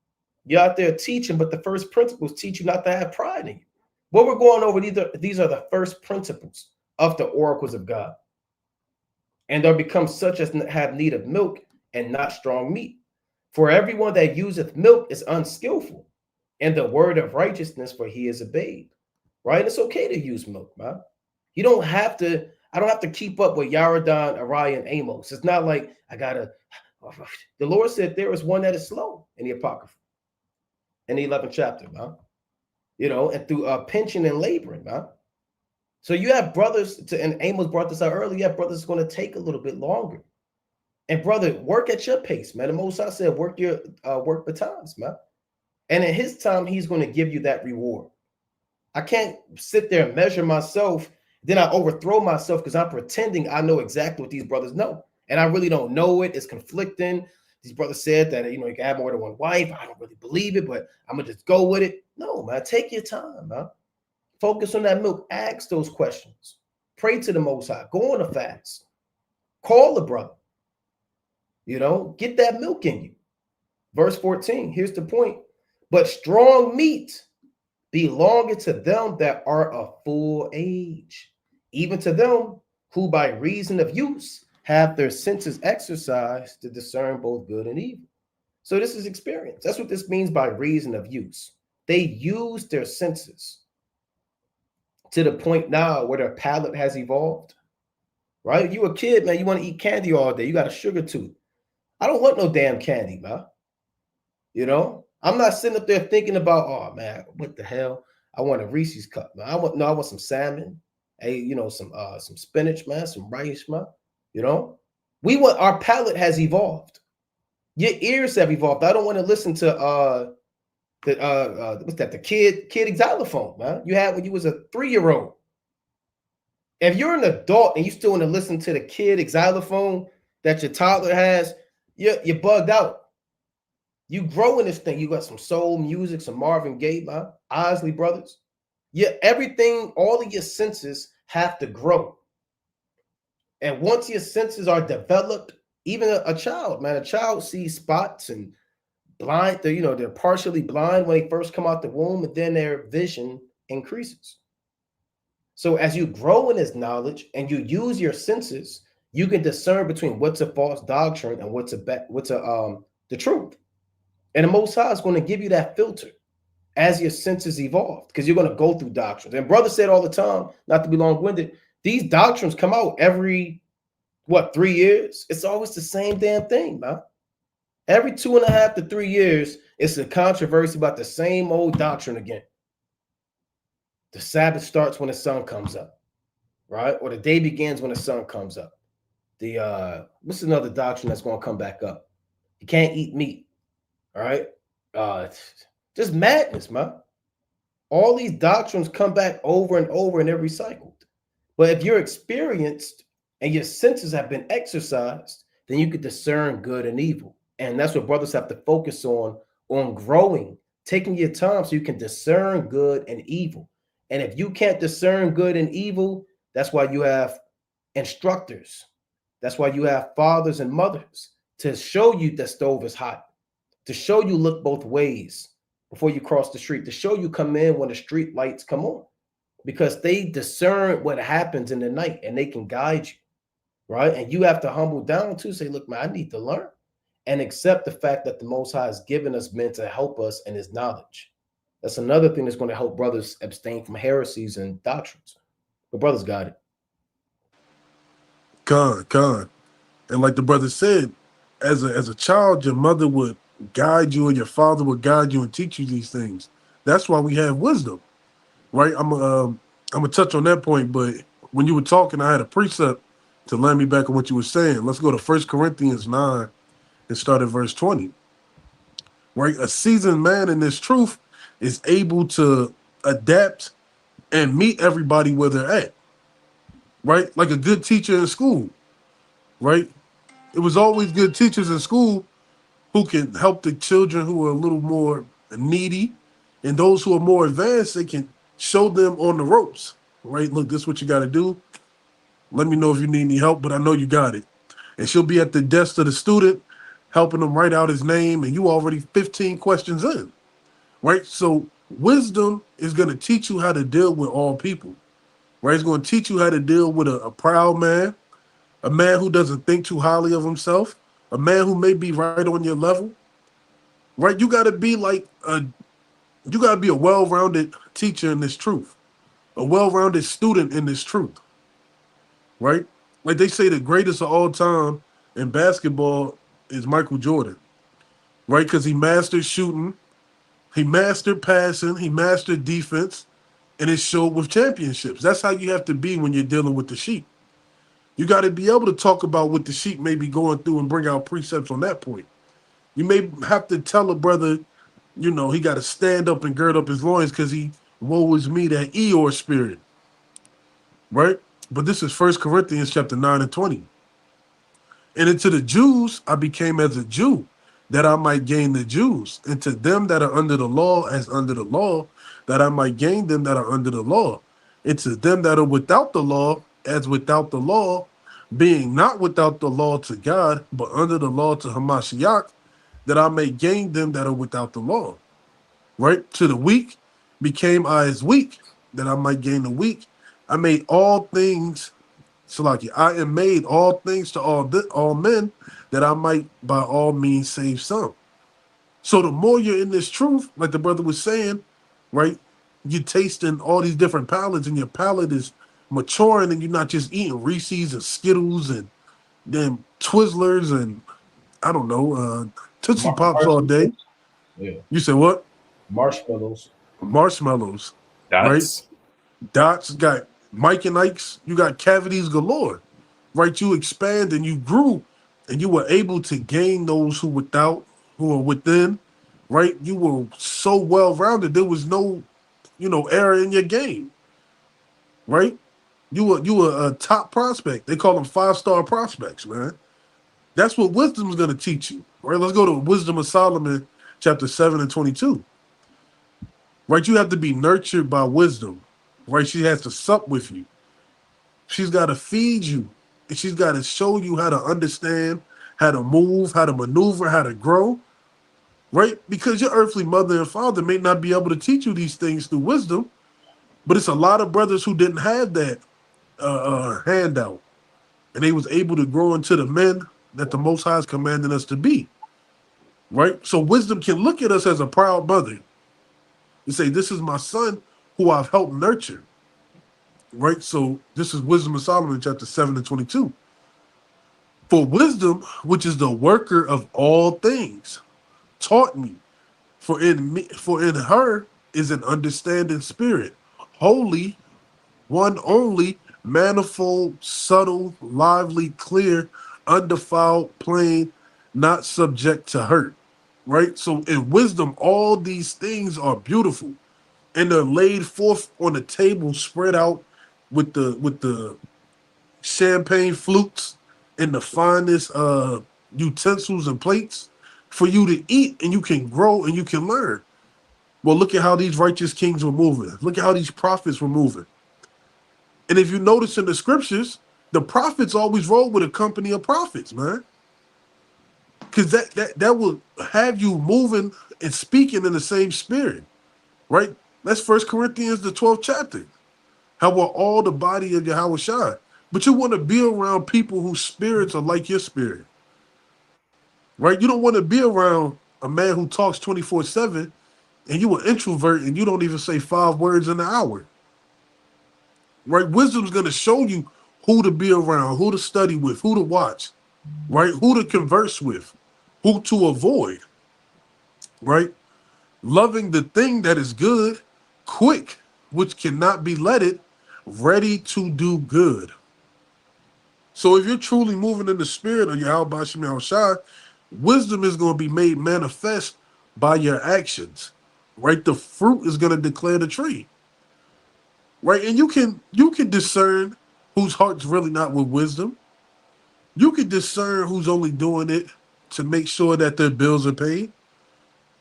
You're out there teaching, but the first principles teach you not to have pride in you. What we're going over, these are the first principles of the oracles of God, and are become such as have need of milk and not strong meat. For everyone that useth milk is unskillful in the word of righteousness, for he is a babe. Right? It's okay to use milk, man. You don't have to. I don't have to keep up with Yaradon, Ariah, and Amos. It's not like I gotta. The Lord said there is one that is slow in the Apocrypha, in the 11th chapter, man. And through pension and laboring, man. So you have brothers, and Amos brought this out earlier, you have brothers it's going to take a little bit longer. And brother, work at your pace, man. The Most High said, work the times, man. And in his time, he's going to give you that reward. I can't sit there and measure myself, then I overthrow myself because I'm pretending I know exactly what these brothers know. And I really don't know it. It's conflicting. These brothers said that, you can have more than one wife. I don't really believe it, but I'm going to just go with it. No, man, take your time, man. Focus on that milk. Ask those questions. Pray to the Most High. Go on a fast. Call the brother. Get that milk in you. Verse 14, here's the point. But strong meat belongeth to them that are of full age, even to them who by reason of use have their senses exercised to discern both good and evil. So this is experience. That's what this means by reason of use. They use their senses to the point now where their palate has evolved, right? You a kid, man, you want to eat candy all day. You got a sugar tooth. I don't want no damn candy, man. I'm not sitting up there thinking about, oh man, what the hell? I want a Reese's cup, man. I want some salmon, some spinach, man, some rice, man. Our palate has evolved. Your ears have evolved. I don't want to listen to the kid xylophone, man. You had when you was a 3-year-old. If you're an adult and you still want to listen to the kid xylophone that your toddler has, you're bugged out. You grow in this thing. You got some soul music, some Marvin Gaye, man, Isley Brothers. Everything, all of your senses have to grow. And once your senses are developed, even a child, man, a child sees spots and blind. They're partially blind when they first come out the womb, and then their vision increases. So as you grow in this knowledge and you use your senses, you can discern between what's a false doctrine and what's the truth. And the Most High is going to give you that filter as your senses evolve, because you're going to go through doctrines. And brother said all the time, not to be long-winded, these doctrines come out every what, 3 years? It's always the same damn thing, man. Every 2.5 to 3 years, it's a controversy about the same old doctrine again. The Sabbath starts when the sun comes up, right? Or the day begins when the sun comes up. The what's another doctrine that's going to come back up? You can't eat meat, all right? Just madness, man. All these doctrines come back over and over and they're recycled. But if you're experienced and your senses have been exercised, then you can discern good and evil. And that's what brothers have to focus on growing, taking your time so you can discern good and evil. And if you can't discern good and evil, that's why you have instructors. That's why you have fathers and mothers to show you the stove is hot, to show you look both ways before you cross the street, to show you come in when the street lights come on, because they discern what happens in the night and they can guide you, right? And you have to humble down too, say, look, man, I need to learn and accept the fact that the Most High has given us men to help us in his knowledge. That's another thing that's going to help brothers abstain from heresies and doctrines. But brothers got it. Con. And like the brother said, as a child, your mother would guide you and your father would guide you and teach you these things. That's why we have wisdom, right? I'm gonna touch on that point, but when you were talking, I had a precept to land me back on what you were saying. Let's go to 1 Corinthians 9 and start at verse 20. Right? A seasoned man in this truth is able to adapt and meet everybody where they're at. Right? Like a good teacher in school, right? It was always good teachers in school who can help the children who are a little more needy, and those who are more advanced, they can show them on the ropes, right? Look, this is what you got to do. Let me know if you need any help, but I know you got it. And she'll be at the desk of the student, helping them write out his name, and you already 15 questions in, right? So wisdom is going to teach you how to deal with all people, right? It's going to teach you how to deal with a proud man, a man who doesn't think too highly of himself, a man who may be right on your level, right? You got to be a well-rounded teacher in this truth, a well-rounded student in this truth, right? Like they say, the greatest of all time in basketball is Michael Jordan, right? Because he mastered shooting, he mastered passing, he mastered defense, and it showed with championships. That's how you have to be when you're dealing with the sheep. You got to be able to talk about what the sheep may be going through and bring out precepts on that point. You may have to tell a brother, he got to stand up and gird up his loins because woe is me, that Eeyore spirit, right? But this is 1 Corinthians chapter 9 and 20. And into the Jews I became as a Jew, that I might gain the Jews. And to them that are under the law, as under the law, that I might gain them that are under the law. And to them that are without the law, as without the law, being not without the law to God, but under the law to Hamashiach, that I may gain them that are without the law. Right? To the weak became I as weak, that I might gain the weak. I made all things, Salaki, I am made all things to all men, that I might by all means save some. So the more you're in this truth, like the brother was saying, right, you're tasting all these different palates, and your palate is maturing, and you're not just eating Reese's and Skittles and then Twizzlers and I don't know, Tootsie Pops all day. Yeah. You said what? Marshmallows. Marshmallows. Dots. Right? Dots got Mike and Ike's. You got cavities galore. Right? You expand and you grew, and you were able to gain those who are within. Right? You were so well rounded. There was no, error in your game. Right? You were a top prospect. They call them 5-star prospects, man. That's what wisdom is going to teach you. Right? Let's go to Wisdom of Solomon, chapter 7 and 22. Right? You have to be nurtured by wisdom. Right? She has to sup with you. She's got to feed you. And she's got to show you how to understand, how to move, how to maneuver, how to grow. Right? Because your earthly mother and father may not be able to teach you these things through wisdom, but it's a lot of brothers who didn't have that handout. And they was able to grow into the men that the Most High is commanding us to be. Right? So wisdom can look at us as a proud mother and say, this is my son who I've helped nurture. Right? So this is Wisdom of Solomon, chapter 7 and 22. For wisdom, which is the worker of all things, taught me. For in her is an understanding spirit, holy, one only, manifold, subtle, lively, clear, undefiled, plain, not subject to hurt. Right? So in wisdom, all these things are beautiful. And they're laid forth on a table spread out with the champagne flutes and the finest utensils and plates for you to eat, and you can grow and you can learn. Well, look at how these righteous kings were moving. Look at how these prophets were moving. And if you notice in the scriptures, the prophets always roll with a company of prophets, man. Because that will have you moving and speaking in the same spirit, right? That's First Corinthians, the 12th chapter. How we're all the body of Yahweh Shai. But you want to be around people whose spirits are like your spirit, right? You don't want to be around a man who talks 24/7 and you an introvert and you don't even say 5 words in an hour, right? Wisdom's going to show you who to be around, who to study with, who to watch, right? Who to converse with, who to avoid, right? Loving the thing that is good, quick, which cannot be letted, ready to do good. So if you're truly moving in the spirit of Yahweh Shem Yahushai, wisdom is going to be made manifest by your actions, right? The fruit is going to declare the tree, right? And you can discern whose heart's really not with wisdom. You can discern who's only doing it to make sure that their bills are paid.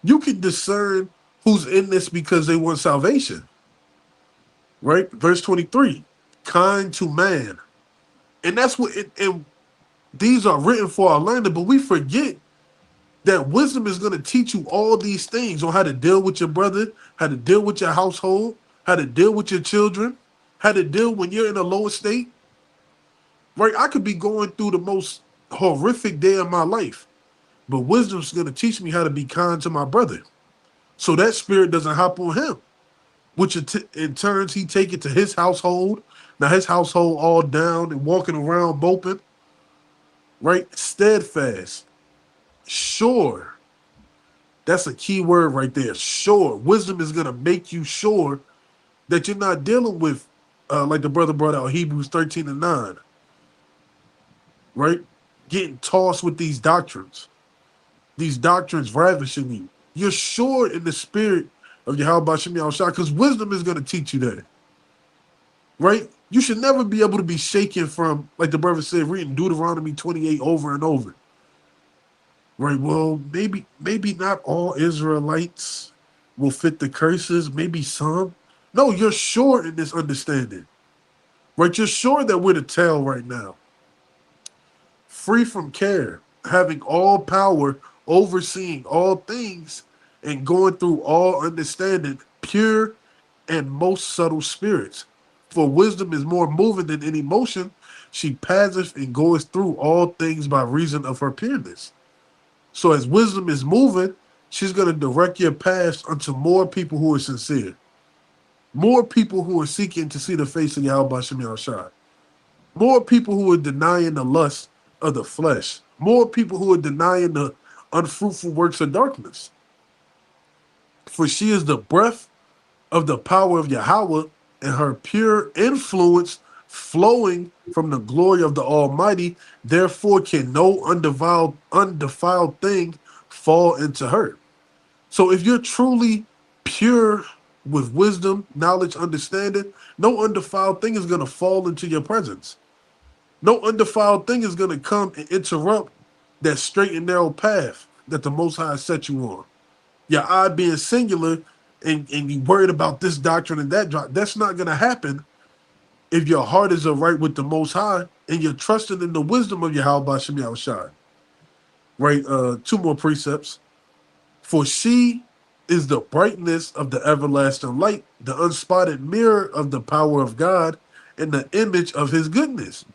You can discern who's in this because they want salvation, right? Verse 23, kind to man. And that's what and these are written for our learning, but we forget that wisdom is going to teach you all these things on how to deal with your brother, how to deal with your household, how to deal with your children, how to deal when you're in a lower state. Right? I could be going through the most horrific day of my life, but wisdom's going to teach me how to be kind to my brother. So that spirit doesn't hop on him, which in turns he take it to his household. Now his household all down and walking around moping. Right? Steadfast. Sure. That's a key word right there. Sure. Wisdom is going to make you sure that you're not dealing with, like the brother brought out, Hebrews 13:9. Right? Getting tossed with these doctrines. These doctrines ravishing you. You're sure in the spirit of Yahweh Shem Yahushua, because wisdom is going to teach you that. Right? You should never be able to be shaken from, like the brother said, reading Deuteronomy 28 over and over. Right? Well, maybe not all Israelites will fit the curses. Maybe some. No, you're sure in this understanding. Right? You're sure that we're the tail right now. Free from care, having all power, overseeing all things, and going through all understanding, pure and most subtle spirits. For wisdom is more moving than any motion. She passeth and goeth through all things by reason of her pureness. So as wisdom is moving, she's going to direct your paths unto more people who are sincere. More people who are seeking to see the face of Yahweh Shem Yahushua. More people who are denying the lust of the flesh. More people who are denying the unfruitful works of darkness. For she is the breath of the power of Yahweh, and her pure influence flowing from the glory of the Almighty. Therefore can no undefiled thing fall into her. So if you're truly pure with wisdom, knowledge, understanding, no undefiled thing is going to fall into your presence. No undefiled thing is going to come and interrupt that straight and narrow path that the Most High set you on. Your eye being singular and you worried about this doctrine and that doctrine, that's not going to happen if your heart is right with the Most High and you're trusting in the wisdom of Yahweh Shem Yahushua. Right? 2 more precepts. For she is the brightness of the everlasting light, the unspotted mirror of the power of God, and the image of his goodness.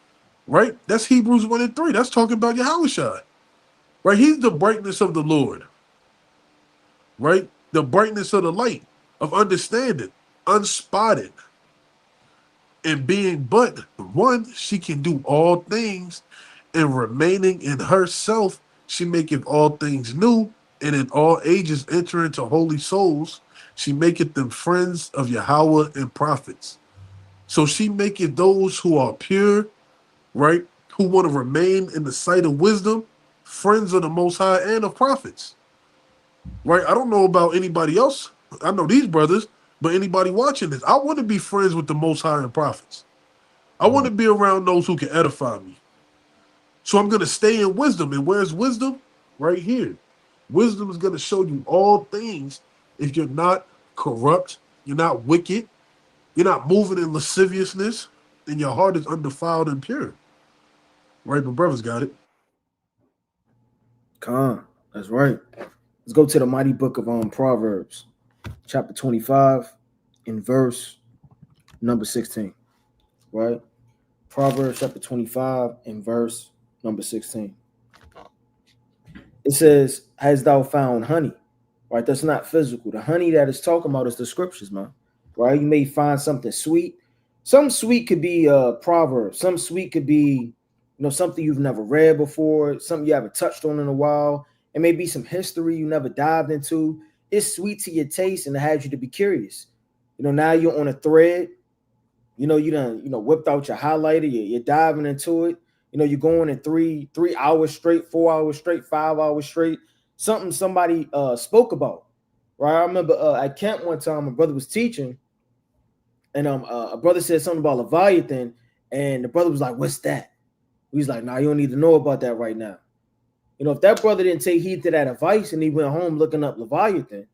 Right? That's Hebrews 1:3. That's talking about Yahushua. Right? He's the brightness of the Lord. Right? The brightness of the light, of understanding, unspotted. And being but one, she can do all things and remaining in herself, she maketh all things new, and in all ages enter into holy souls. She maketh them friends of Yahweh and prophets. So she maketh those who are pure, right, who want to remain in the sight of wisdom, friends of the Most High and of prophets, right? I don't know about anybody else. I know these brothers, but anybody watching this, I want to be friends with the Most High and prophets. I want to be around those who can edify me. So I'm going to stay in wisdom. And where's wisdom? Right here. Wisdom is going to show you all things if you're not corrupt, you're not wicked, you're not moving in lasciviousness, and your heart is undefiled and pure. Right? My brothers got it. Con, that's right. Let's go to the mighty book of Proverbs, chapter 25, in verse number 16. Right? Proverbs chapter 25, in verse number 16. It says, "Hast thou found honey?" Right? That's not physical. The honey that it's talking about is the scriptures, man. Right? You may find something sweet. Some sweet could be Proverbs. Some sweet could be, something you've never read before, something you haven't touched on in a while. It may be some history you never dived into. It's sweet to your taste and it has you to be curious. Now you're on a thread. You done, whipped out your highlighter. You're diving into it. You're going in 3 hours straight, 4 hours straight, 5 hours straight. Something somebody spoke about, right? I remember at camp one time, my brother was teaching, and a brother said something about Leviathan, and the brother was like, "What's that?" He's like, "Nah, you don't need to know about that right now." If that brother didn't take heed to that advice and he went home looking up Leviathan,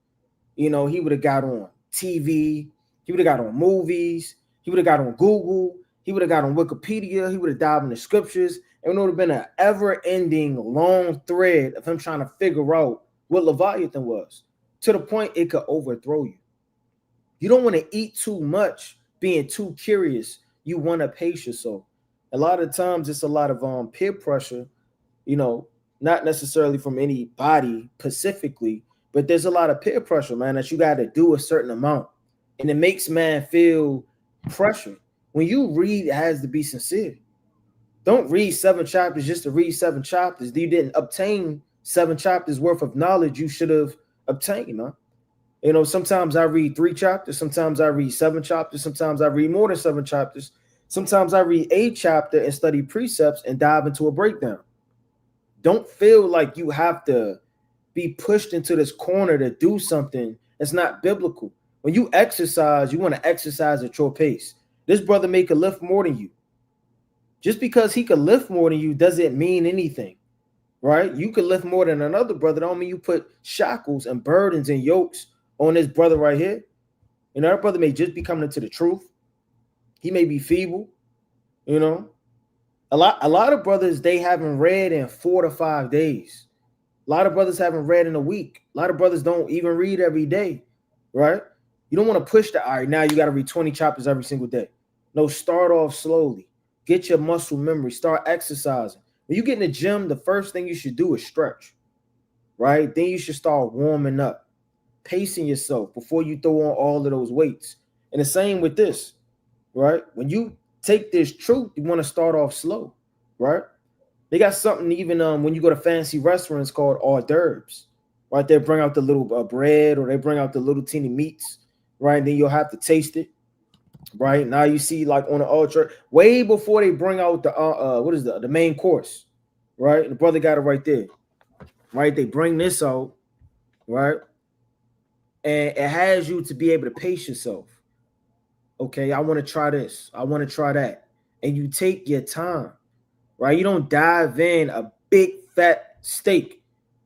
he would have got on TV, he would have got on movies, he would have got on Google, he would have got on Wikipedia, he would have dived in the scriptures, and it would have been an ever-ending long thread of him trying to figure out what Leviathan was, to the point it could overthrow you. You don't want to eat too much, being too curious. You want to pace yourself. A lot of times it's a lot of peer pressure, not necessarily from anybody specifically, but there's a lot of peer pressure, man, that you got to do a certain amount. And it makes man feel pressure. When you read, it has to be sincere. Don't read 7 chapters just to read 7 chapters. You didn't obtain 7 chapters worth of knowledge you should have obtained, man. Sometimes I read 3 chapters. Sometimes I read 7 chapters. Sometimes I read more than 7 chapters. Sometimes I read a chapter and study precepts and dive into a breakdown. Don't feel like you have to be pushed into this corner to do something that's not biblical. When you exercise, you want to exercise at your pace. This brother may could lift more than you. Just because he could lift more than you doesn't mean anything, right? You could lift more than another brother. Don't mean you put shackles and burdens and yokes on this brother right here. That brother may just be coming into the truth. He may be feeble, A lot of brothers, they haven't read in 4 to 5 days. A lot of brothers haven't read in a week. A lot of brothers don't even read every day, right? You don't want to push all right, now you got to read 20 chapters every single day. No, start off slowly. Get your muscle memory. Start exercising. When you get in the gym, the first thing you should do is stretch, right? Then you should start warming up, pacing yourself before you throw on all of those weights. And the same with this, right? When you take this truth, you want to start off slow, right? They got something even when you go to fancy restaurants called hors d'oeuvres, right? They bring out the little bread, or they bring out the little teeny meats, right? And then you'll have to taste it, right? Now you see, like on the altar, way before they bring out the the main course, right? And the brother got it right there, right? They bring this out, right? And it has you to be able to pace yourself. Okay, I want to try this. I want to try that. And you take your time, right? You don't dive in a big fat steak,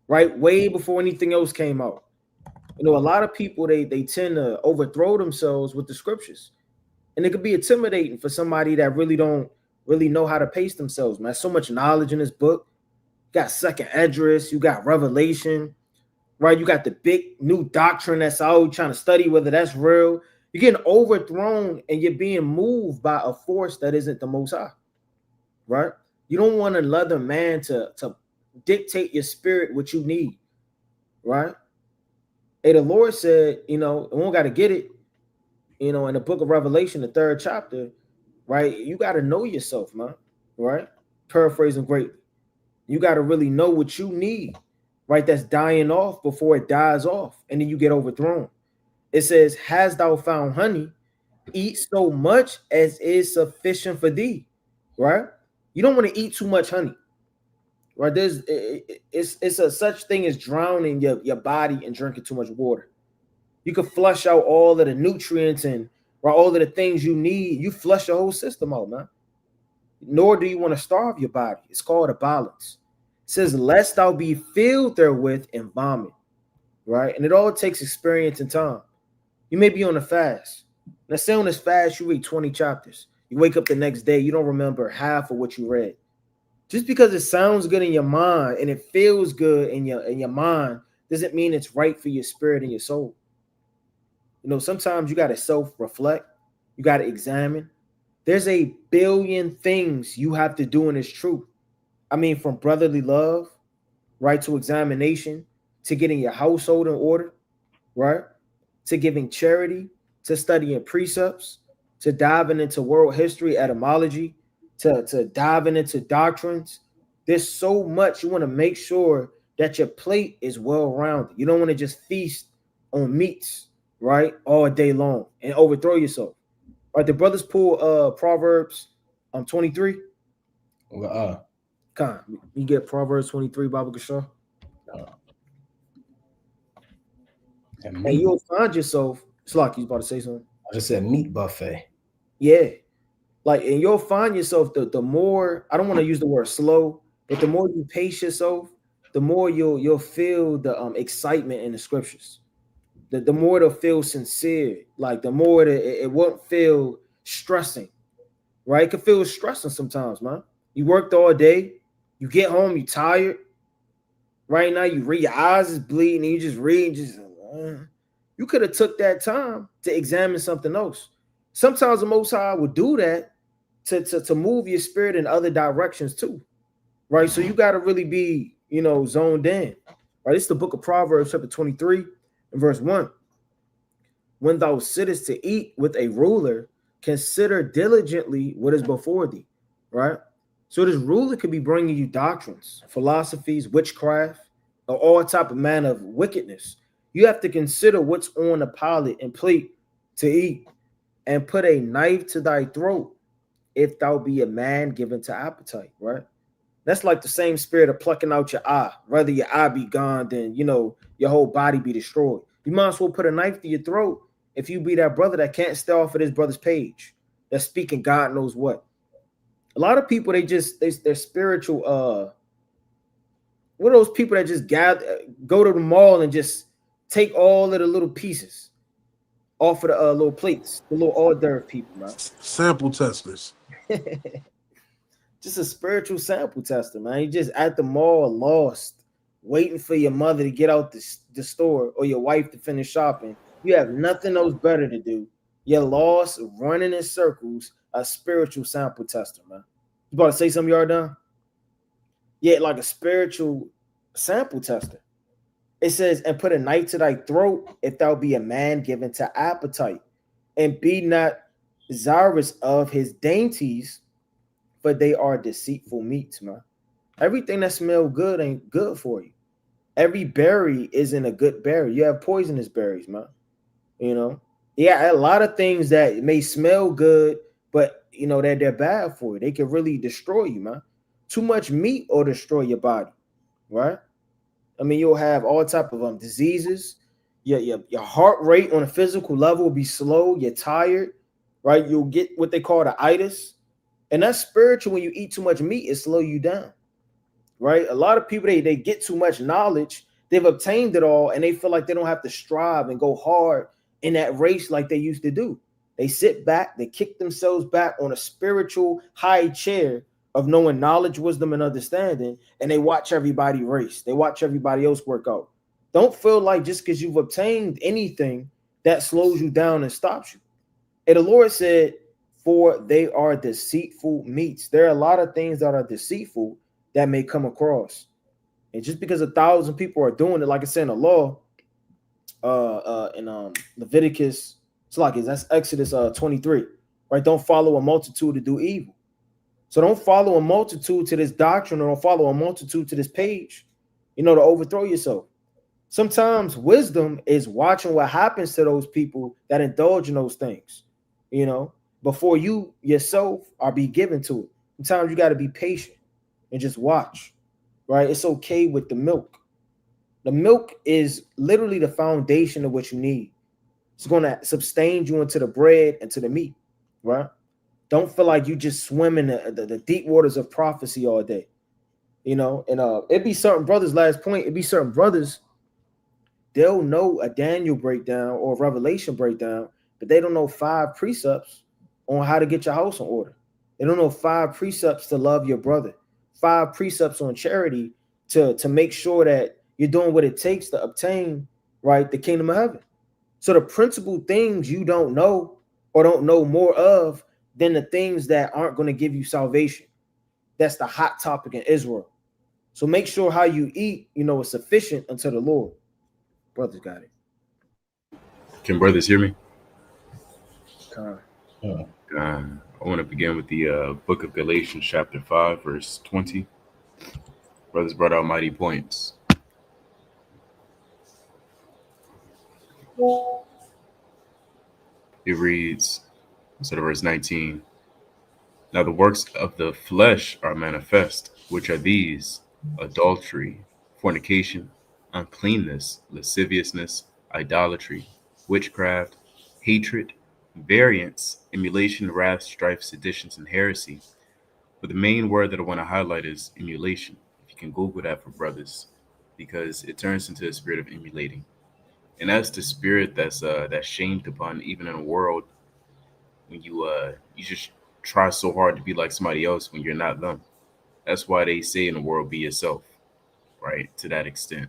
right? Way before anything else came out. A lot of people, they tend to overthrow themselves with the scriptures. And it could be intimidating for somebody that really don't really know how to pace themselves, man. So much knowledge in this book. You got second address, you got revelation, right? You got the big new doctrine that's out, trying to study whether that's real. You're getting overthrown and you're being moved by a force that isn't the Most High, right? You don't want another man to dictate your spirit what you need, right? Hey, the Lord said, we don't got to get it, in the book of Revelation, the 3rd chapter, right? You got to know yourself, man, right? Paraphrasing greatly. You got to really know what you need, right? That's dying off before it dies off, and then you get overthrown. It says, "Hast thou found honey? Eat so much as is sufficient for thee." Right? You don't want to eat too much honey. Right? It's a such thing as drowning your body and drinking too much water. You can flush out all of the nutrients and right, all of the things you need. You flush your whole system out, man. Nor do you want to starve your body. It's called a balance. It says, "Lest thou be filled therewith and vomit." Right? And it all takes experience and time. You may be on a fast. Let's say on this fast, you read 20 chapters. You wake up the next day, you don't remember half of what you read. Just because it sounds good in your mind and it feels good in your mind doesn't mean it's right for your spirit and your soul. You know, sometimes you got to self-reflect. You got to examine. There's a billion things you have to do in this truth. I mean, from brotherly love, right, to examination, to getting your household in order, right, to giving charity, to studying precepts, to diving into world history, etymology, to diving into doctrines. There's so much. You want to make sure that your plate is well-rounded. You don't want to just feast on meats, right, all day long and overthrow yourself. Right, the brothers pull Proverbs 23. You get Proverbs 23, Baba Gashar. And you'll find yourself, it's like he's about to say something. I just said meat buffet. Yeah. Like, and you'll find yourself the more, I don't want to use the word slow, but the more you pace yourself, the more you'll feel the excitement in the scriptures. The more it'll feel sincere, like the more it won't feel stressing, right? It can feel stressing sometimes, man. You worked all day, you get home, you tired. Right now, you read, your eyes is bleeding, and you just read, you could have took that time to examine something else. Sometimes the Most High would do that to move your spirit in other directions too, right? So you got to really be, zoned in. Right? It's the book of Proverbs, chapter 23, and verse 1. "When thou sittest to eat with a ruler, consider diligently what is before thee." Right? So this ruler could be bringing you doctrines, philosophies, witchcraft, or all type of manner of wickedness. You have to consider what's on the palate and plate to eat, and put a knife to thy throat if thou be a man given to appetite, right? That's like the same spirit of plucking out your eye. Rather your eye be gone than, your whole body be destroyed. You might as well put a knife to your throat if you be that brother that can't stay off of his brother's page, that's speaking God knows what. A lot of people, they're spiritual. What are those people that just go to the mall and just take all of the little pieces off of the little plates, the little hors d'oeuvre people, man. Sample testers. Just a spiritual sample tester, man. You just at the mall lost, waiting for your mother to get out the store or your wife to finish shopping. You have nothing else better to do. You're lost, running in circles, a spiritual sample tester, man. You about to say something, y'all done? Yeah, like a spiritual sample tester. It says, "And put a knife to thy throat if thou be a man given to appetite, and be not desirous of his dainties, for they are deceitful meats," man. Everything that smells good ain't good for you. Every berry isn't a good berry. You have poisonous berries, man. Yeah, a lot of things that may smell good, but they're bad for you. They can really destroy you, man. Too much meat will destroy your body, right? I mean, you'll have all type of diseases. Your heart rate on a physical level will be slow. You're tired, right? You'll get what they call the itis. And that's spiritual. When you eat too much meat, it slows you down, right? A lot of people, they get too much knowledge. They've obtained it all, and they feel like they don't have to strive and go hard in that race like they used to do. They sit back, they kick themselves back on a spiritual high chair of knowing knowledge, wisdom, and understanding, and they watch everybody race. They watch everybody else work out. Don't feel like just because you've obtained anything that slows you down and stops you. And the Lord said, "For they are deceitful meats." There are a lot of things that are deceitful that may come across. And just because 1,000 people are doing it, like I said in the law, in Leviticus, that's Exodus 23, right? Don't follow a multitude to do evil. So don't follow a multitude to this doctrine, or don't follow a multitude to this page, to overthrow yourself. Sometimes wisdom is watching what happens to those people that indulge in those things, before you yourself are be given to it. Sometimes you got to be patient and just watch, right? It's okay with the milk. The milk is literally the foundation of what you need. It's going to sustain you into the bread and to the meat, right? Don't feel like you just swim in the deep waters of prophecy all day, and it'd be certain brothers, last point, it'd be certain brothers, they'll know a Daniel breakdown or a Revelation breakdown, but they don't know 5 precepts on how to get your house in order. They don't know 5 precepts to love your brother, 5 precepts on charity to make sure that you're doing what it takes to obtain, right, the kingdom of heaven. So the principal things you don't know or don't know more of than the things that aren't going to give you salvation. That's the hot topic in Israel. So make sure how you eat, is sufficient unto the Lord. Brothers got it. Can brothers hear me? Con. I want to begin with the book of Galatians, chapter 5, verse 20. Brothers brought out mighty points. It reads, instead of verse 19, now the works of the flesh are manifest, which are these: adultery, fornication, uncleanness, lasciviousness, idolatry, witchcraft, hatred, variance, emulation, wrath, strife, seditions, and heresy. But the main word that I want to highlight is emulation. If you can Google that for brothers, because it turns into a spirit of emulating. And that's the spirit that's shamed upon even in a world when you just try so hard to be like somebody else when you're not them. That's why they say in the world, be yourself, right? To that extent.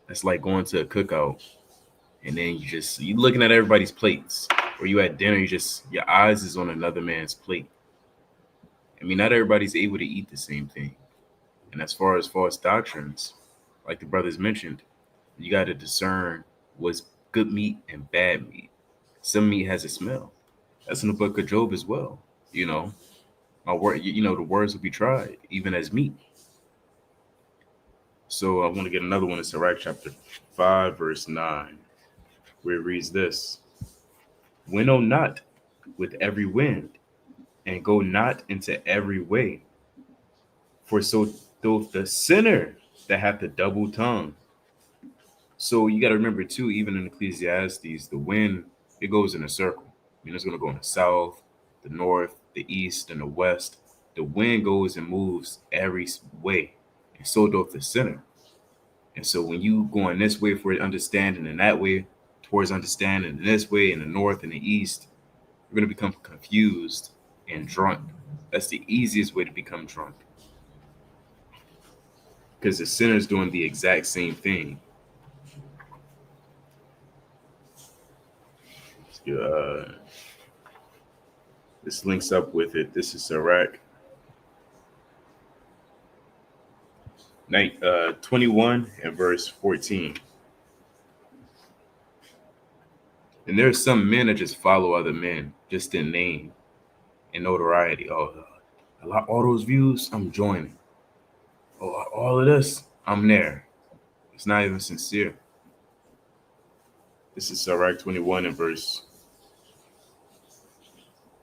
That's like going to a cookout and then you looking at everybody's plates, or you at dinner, your eyes is on another man's plate. I mean, not everybody's able to eat the same thing. And as far as false doctrines, like the brothers mentioned, you got to discern what's good meat and bad meat. Some meat has a smell. That's in the book of Job as well. My word, the words will be tried, even as meat. So I want to get another one in Sirach chapter 5, verse 9, where it reads this: Winnow not with every wind, and go not into every way. For so doth the sinner that hath the double tongue. So you got to remember too, even in Ecclesiastes, the wind, it goes in a circle. It's going to go in the south, the north, the east, and the west. The wind goes and moves every way, and so doth the sinner. And so when you going this way for understanding and that way towards understanding, and this way in the north and the east, you're going to become confused and drunk. That's the easiest way to become drunk, because the sinner's doing the exact same thing. This links up with it. This is Sirach 21 and verse 14. And there are some men that just follow other men just in name and notoriety. Oh, all those views, I'm joining. Oh, all of this, I'm there. It's not even sincere. This is Sirach 21 and verse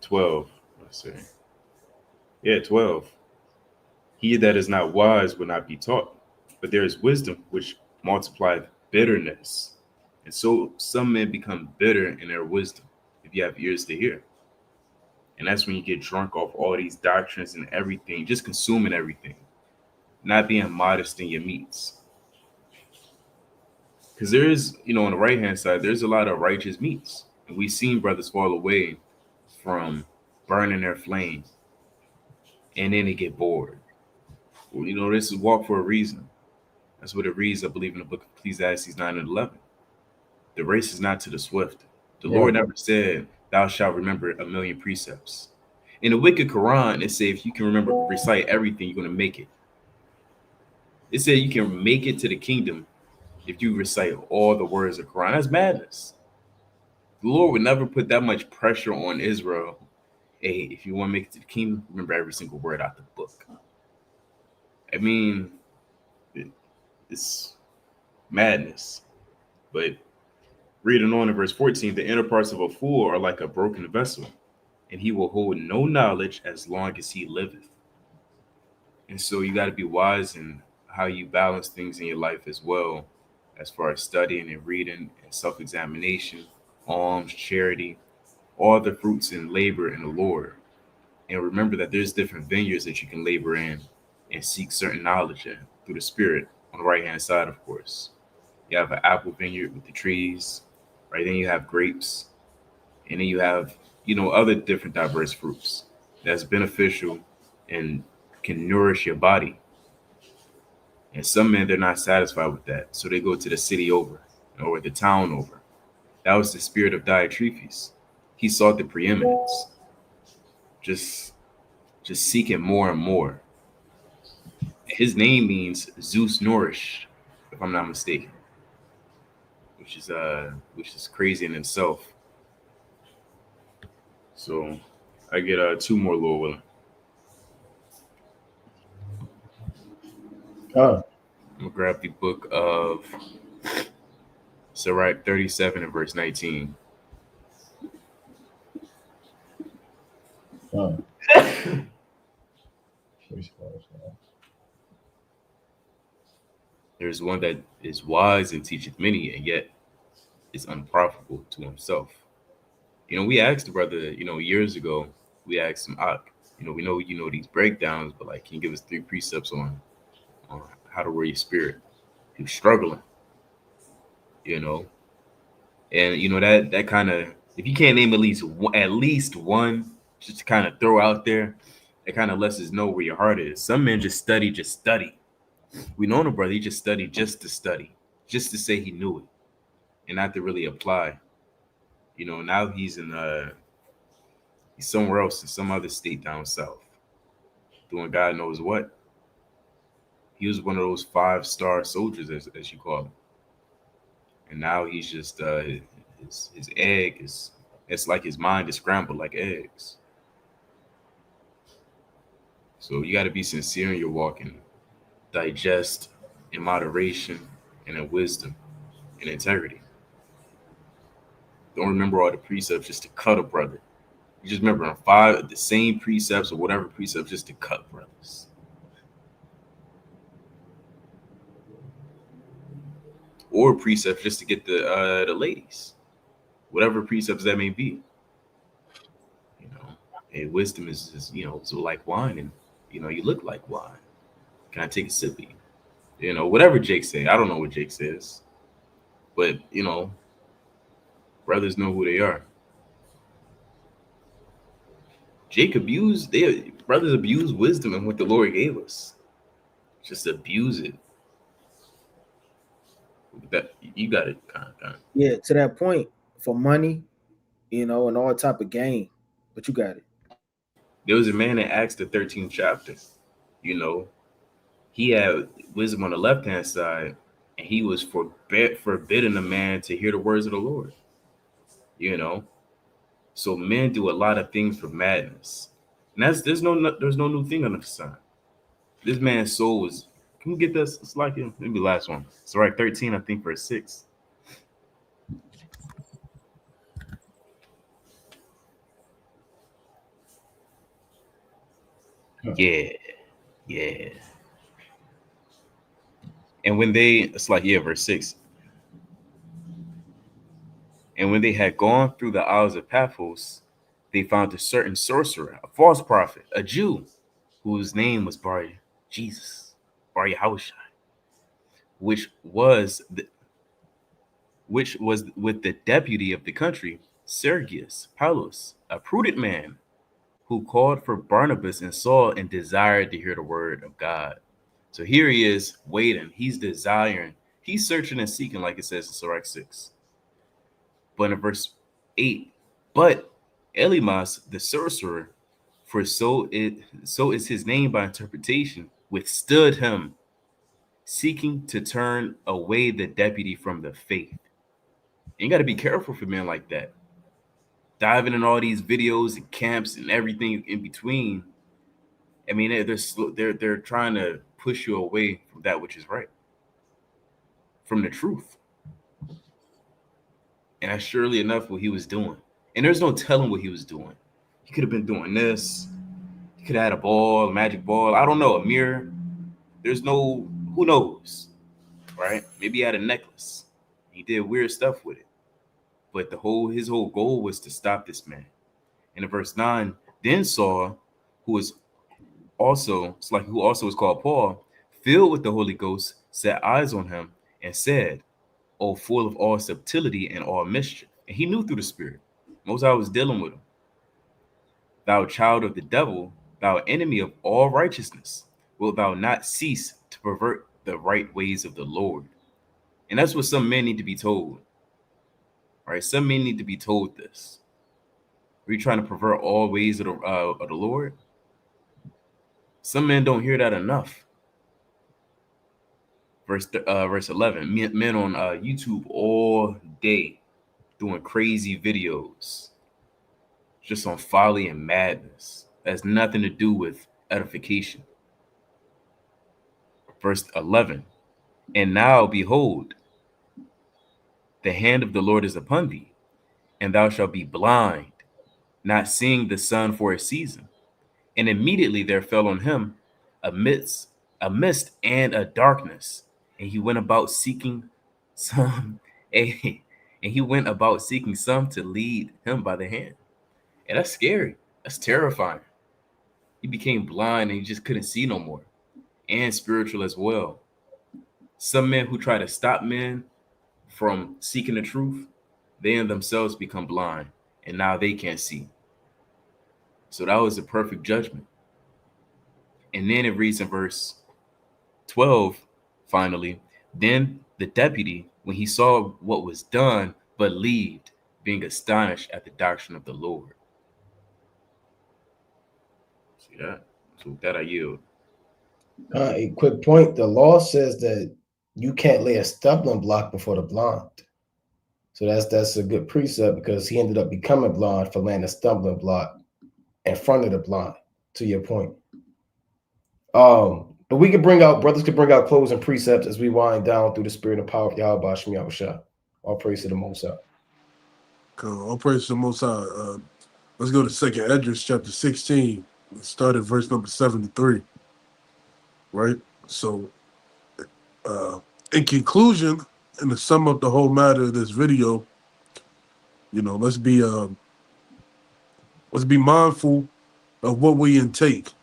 12. Let's say. Yeah, 12. He that is not wise will not be taught, but there is wisdom which multiplieth bitterness. And so some men become bitter in their wisdom, if you have ears to hear. And that's when you get drunk off all these doctrines and everything, just consuming everything, not being modest in your meats. Because there is, on the right-hand side, there's a lot of righteous meats. And we've seen brothers fall away from burning their flame, and then they get bored. Well, this is walk for a reason. That's what it reads, I believe, in the book of Ecclesiastes 9 and 11. The race is not to the swift. The Lord never said, thou shalt remember a million precepts. In the wicked Quran, it says if you can recite everything, you're going to make it. It said you can make it to the kingdom if you recite all the words of Quran. That's madness. The Lord would never put that much pressure on Israel hey, if you want to make it to the kingdom, remember every single word out the book. I mean, it's madness. But reading on in verse 14, the inner parts of a fool are like a broken vessel, and he will hold no knowledge as long as he liveth. And so you got to be wise in how you balance things in your life as well, as far as studying and reading and self-examination, alms, charity, all the fruits and labor in the Lord. And remember that there's different vineyards that you can labor in and seek certain knowledge in through the Spirit on the right hand side, of course. You have an apple vineyard with the trees, right? Then you have grapes, and then you have, other different diverse fruits that's beneficial and can nourish your body. And some men, they're not satisfied with that. So they go to the city over or the town over. That was the spirit of Diotrephes. He sought the preeminence, just seeking more and more. His name means Zeus nourished, if I'm not mistaken, which is crazy in itself. So I get two more, Lord willing. Oh, I'm gonna grab the book of Sirach 37 and verse 19. oh. There's one that is wise and teacheth many, and yet is unprofitable to himself. We asked the brother, years ago, we asked him, we know these breakdowns, but like, can you give us 3 precepts on how to wear your spirit? He was struggling, and that kind of, if you can't name at least one, just to kind of throw out there, it kind of lets us know where your heart is. Some men just study. We know the brother, he just studied just to study, just to say he knew it, and not to really apply. Now he's somewhere else in some other state down south, doing God knows what. He was one of those 5-star soldiers, as you call him, and now he's just his egg is. It's like his mind is scrambled like eggs. So you got to be sincere in your walk and digest in moderation and in wisdom and integrity. Don't remember all the precepts just to cut a brother. You just remember the same precepts or whatever precepts just to cut brothers. Or precepts just to get the ladies. Whatever precepts that may be. And wisdom is so like wine, and you look like wine. Can I take a sip of you? Whatever Jake say. I don't know what Jake says. But brothers know who they are. Brothers abuse wisdom and what the Lord gave us. Just abuse it. That you got it, kind of. Yeah, to that point, for money, and all type of gain. But you got it. There was a man in Acts the 13th chapter. He had wisdom on the left hand side, and he was forbidding a man to hear the words of the Lord. So men do a lot of things for madness, and there's no new thing under the sun. This man's soul was. Can we get this? It's like maybe last one. It's right, 13, I think, verse 6. Yeah. And when verse 6. And when they had gone through the isles of Paphos, they found a certain sorcerer, a false prophet, a Jew, whose name was Bar Yahushua, which was with the deputy of the country, Sergius Paulus, a prudent man, who called for Barnabas and Saul and desired to hear the word of God. So here he is waiting. He's desiring. He's searching and seeking, like it says in Sirach 6. But in verse 8, but Elimas, the sorcerer, for so is his name by interpretation, withstood him, seeking to turn away the deputy from the faith. And you got to be careful for men like that. diving in all these videos and camps and everything in between. I mean, they're trying to push you away from that which is right, from the truth. And that's surely enough what he was doing. And there's no telling what he was doing. He could have been doing this. He could have had a ball, a magic ball. I don't know, a mirror. There's no, who knows, right? Maybe he had a necklace. He did weird stuff with it. But his whole goal was to stop this man. And in verse 9, then Saul, who also was called Paul, filled with the Holy Ghost, set eyes on him and said, "O full of all subtlety and all mischief." And he knew through the Spirit. Most I was dealing with him. "Thou child of the devil, thou enemy of all righteousness, wilt thou not cease to pervert the right ways of the Lord?" And that's what some men need to be told. Right? Some men need to be told this. Are you trying to pervert all ways of the Lord? Some men don't hear that enough. Verse 11, men on YouTube all day doing crazy videos just on folly and madness. That has nothing to do with edification. Verse 11, and now behold, the hand of the Lord is upon thee, and thou shalt be blind, not seeing the sun for a season. And immediately there fell on him a mist and a darkness, and he went about seeking some to lead him by the hand. And that's scary. That's terrifying. He became blind and he just couldn't see no more, and spiritual as well. Some men who try to stop men from seeking the truth, they in themselves become blind, and now they can't see. So that was a perfect judgment. And then it reads in verse 12, finally, then the deputy, when he saw what was done, believed, being astonished at the doctrine of the Lord. See that? So with that I yield. A quick point. The law says that you can't lay a stumbling block before the blind. So that's a good precept, because he ended up becoming blind for laying a stumbling block in front of the blind, to your point. But brothers could bring out closing precepts as we wind down through the spirit and power of Yahweh Bashim Yahushua. All praise to the Most High. All praise to the Most High. Let's go to 2nd Esdras chapter 16. Let's start at verse number 73. Right? So, in conclusion, and to sum up the whole matter of this video, let's be mindful of what we intake.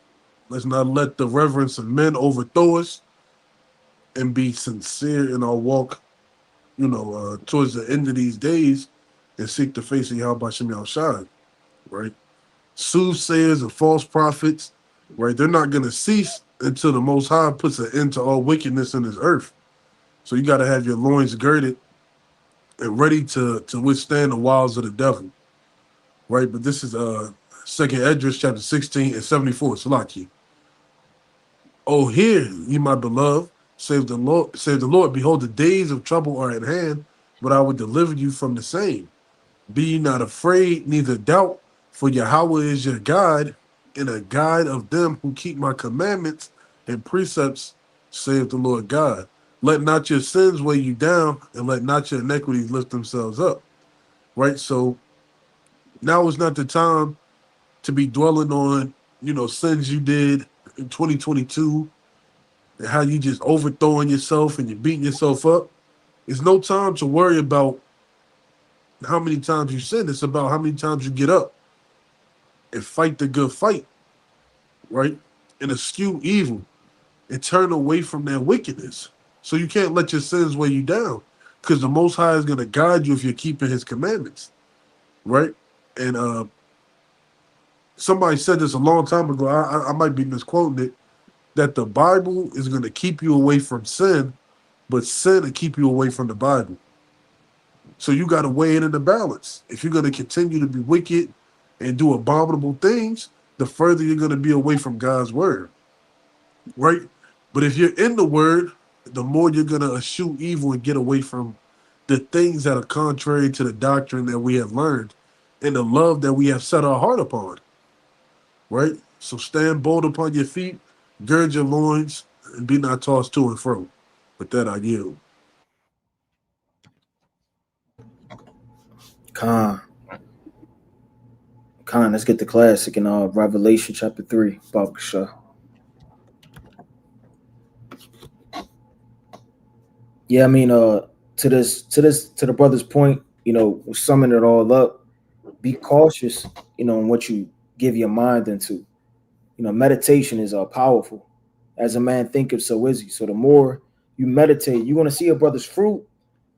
Let's not let the reverence of men overthrow us, and be sincere in our walk, towards the end of these days, and seek the face of Yahweh Shem Yahushua, right? Soothsayers and false prophets, right? They're not going to cease until the Most High puts an end to all wickedness in this earth. So you got to have your loins girded and ready to withstand the wiles of the devil, right? But this is 2nd Esdras chapter 16 and 74. Salaki. "Oh, hear ye, my beloved, save the Lord. Behold, the days of trouble are at hand, but I will deliver you from the same. Be ye not afraid, neither doubt, for Yahweh is your God, and a guide of them who keep my commandments and precepts, saith the Lord God. Let not your sins weigh you down, and let not your iniquities lift themselves up." Right? So now is not the time to be dwelling on, sins you did in 2022, and how you just overthrowing yourself and you're beating yourself up. It's no time to worry about how many times you sin. It's about how many times you get up and fight the good fight, right? And eschew evil and turn away from that wickedness. So you can't let your sins weigh you down, because the Most High is going to guide you if you're keeping his commandments, right? And somebody said this a long time ago, I might be misquoting it, that the Bible is going to keep you away from sin, but sin will keep you away from the Bible. So you got to weigh it in the balance. If you're going to continue to be wicked and do abominable things, the further you're going to be away from God's word, right? But if you're in the word, the more you're going to eschew evil and get away from the things that are contrary to the doctrine that we have learned, in the love that we have set our heart upon. Right? So stand bold upon your feet, gird your loins, and be not tossed to and fro. With that, I yield. Khan, let's get the classic in Revelation chapter 3, Baba Shah. Yeah, I mean, to the brother's point, summing it all up, be cautious, in what you give your mind into. Meditation is powerful. As a man thinketh, so is he. So the more you meditate, you're gonna see a brother's fruit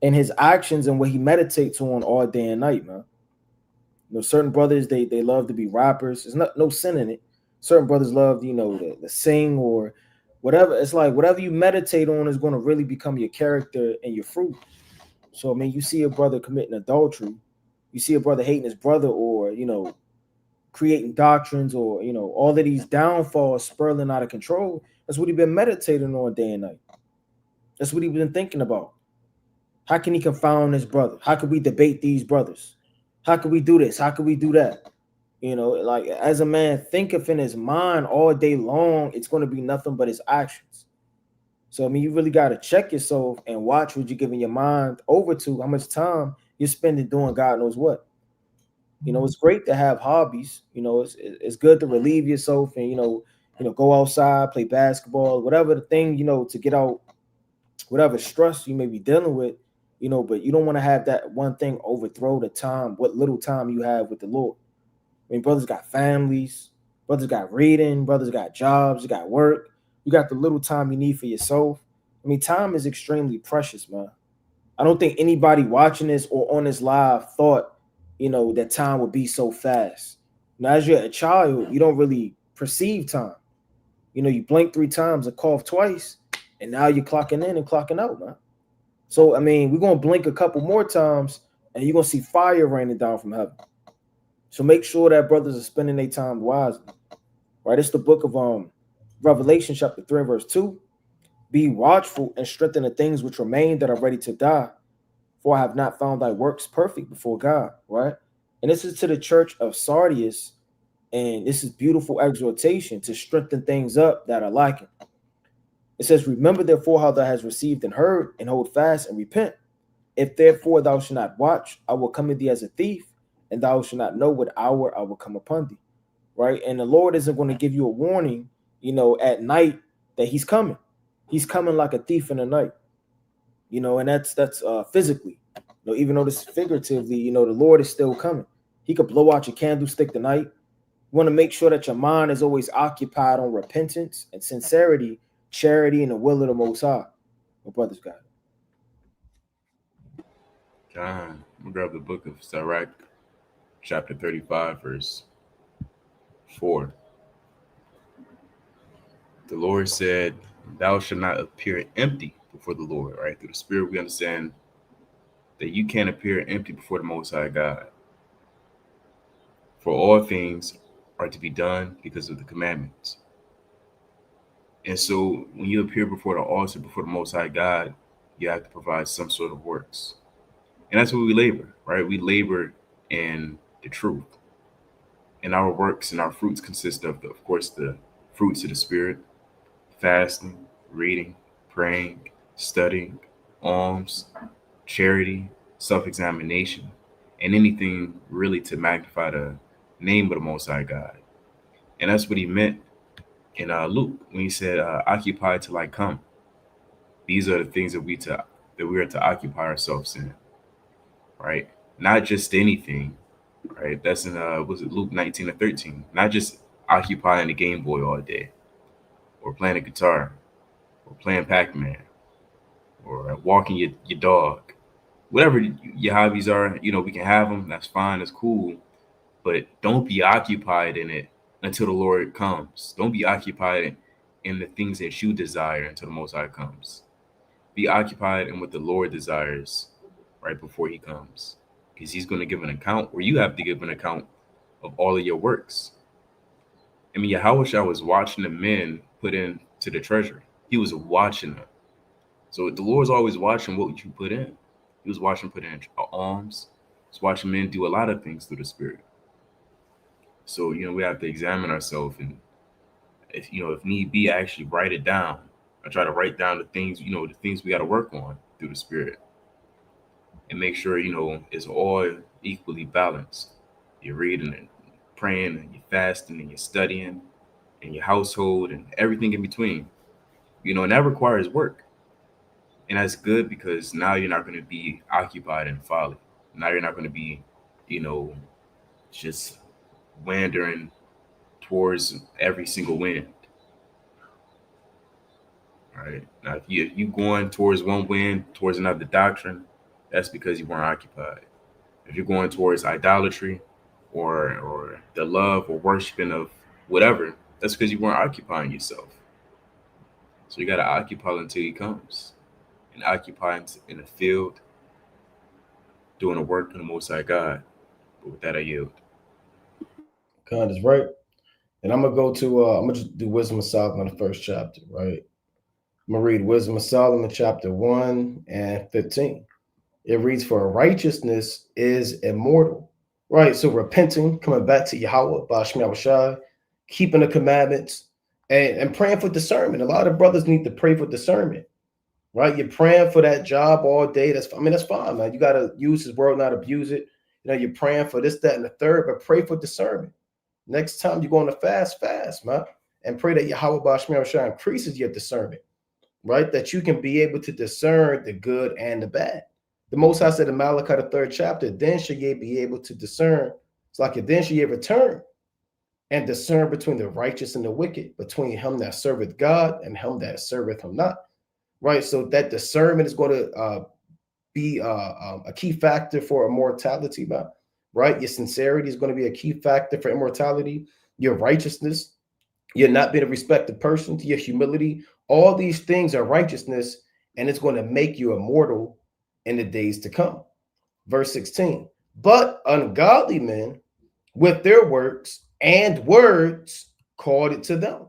in his actions and what he meditates on all day and night, man. Certain brothers they love to be rappers. There's no sin in it. Certain brothers love, to sing or whatever. It's like whatever you meditate on is going to really become your character and your fruit. So I mean, you see a brother committing adultery, you see a brother hating his brother, or creating doctrines, or all of these downfalls spiraling out of control. That's what he's been meditating on day and night. That's what he's been thinking about. How can he confound his brother? How can we debate these brothers? How can we do this? How can we do that? Like as a man thinketh in his mind all day long, it's going to be nothing but his actions. So I mean, you really got to check yourself and watch what you're giving your mind over to, how much time you're spending doing God knows what. It's great to have hobbies. It's good to relieve yourself and go outside, play basketball, whatever the thing, to get out whatever stress you may be dealing with, but you don't want to have that one thing overthrow the time, what little time you have with the Lord. I mean, brothers got families, brothers got reading, brothers got jobs, you got work, you got the little time you need for yourself. I mean, time is extremely precious, man. I don't think anybody watching this or on this live thought, that time would be so fast. Now, as you're a child, you don't really perceive time. You blink 3 times and cough twice, and now you're clocking in and clocking out, man. So, I mean, we're going to blink a couple more times, and you're going to see fire raining down from heaven. So make sure that brothers are spending their time wisely. Right? It's the book of Revelation chapter 3 verse 2. Be watchful and strengthen the things which remain that are ready to die, for I have not found thy works perfect before God. Right? And this is to the church of Sardius, and this is beautiful exhortation to strengthen things up that are lacking. It says, remember therefore how thou hast received and heard, and hold fast and repent. If therefore thou shalt not watch, I will come to thee as a thief, and thou shalt not know what hour I will come upon thee. Right? And the Lord isn't going to give you a warning, at night that he's coming. He's coming like a thief in the night. And that's physically. Even though this is figuratively, the Lord is still coming. He could blow out your candlestick tonight. You want to make sure that your mind is always occupied on repentance and sincerity, charity, and the will of the Most High. My brother's got it. John, I'm gonna grab the book of Sirach, chapter 35, verse 4. The Lord said, thou shalt not appear empty before the Lord. Right? Through the Spirit, we understand that you can't appear empty before the Most High God. For all things are to be done because of the commandments. And so when you appear before the altar, before the Most High God, you have to provide some sort of works. And that's what we labor, right? We labor in the truth. And our works and our fruits consist of course, the fruits of the Spirit: fasting, reading, praying, studying, alms, charity, self-examination, and anything really to magnify the name of the Most High God. And that's what he meant in Luke when he said, occupy till I come. These are the things that we are to occupy ourselves in, right? Not just anything, right? That's in was it Luke 19:13? Not just occupying the Game Boy all day, or playing a guitar, or playing Pac-Man, or walking your dog. Whatever your hobbies are, we can have them. That's fine. That's cool. But don't be occupied in it until the Lord comes. Don't be occupied in the things that you desire until the Most High comes. Be occupied in what the Lord desires right before he comes, because he's going to give an account, or you have to give an account of all of your works. I mean, Yahweh was watching the men put into the treasury. He was watching them. So the Lord's always watching what you put in. He was watching put in alms. It's watching men do a lot of things through the Spirit. So, we have to examine ourselves, and if need be, I actually write it down. I try to write down the things, the things we got to work on through the Spirit, and make sure, it's all equally balanced. You're reading and praying, and you're fasting, and you're studying, and your household, and everything in between. And that requires work. And that's good, because now you're not going to be occupied in folly. Now you're not going to be, just wandering towards every single wind. Right. Now, if you going towards one wind, towards another doctrine, that's because you weren't occupied. If you're going towards idolatry or the love or worshiping of whatever, that's because you weren't occupying yourself. So you got to occupy until he comes, and occupy in the field, doing the work of the Most High God. But with that, I yield. God is right. And I'm going to just do Wisdom of Solomon, the first chapter, right? I'm going to read Wisdom of Solomon, chapter 1 and 15. It reads, for righteousness is immortal, right? So repenting, coming back to Yahweh, Bashmi Awashai, keeping the commandments, and praying for discernment. A lot of brothers need to pray for discernment, right? You're praying for that job all day. That's fine, man. You got to use his word, not abuse it. You're praying for this, that, and the third, but pray for discernment. Next time you go on a fast, man, and pray that Yahweh Bashmi Awashai increases your discernment, right? That you can be able to discern the good and the bad. The Most High said in Malachi, the 3rd chapter, then shall ye be able to discern. It's like, then shall ye return and discern between the righteous and the wicked, between him that serveth God and him that serveth him not. Right? So that discernment is going to be a key factor for immortality, right? Your sincerity is going to be a key factor for immortality. Your righteousness, you're not being a respected person, to your humility. All these things are righteousness, and it's going to make you immortal in the days to come. Verse 16, but ungodly men with their works and words called it to them.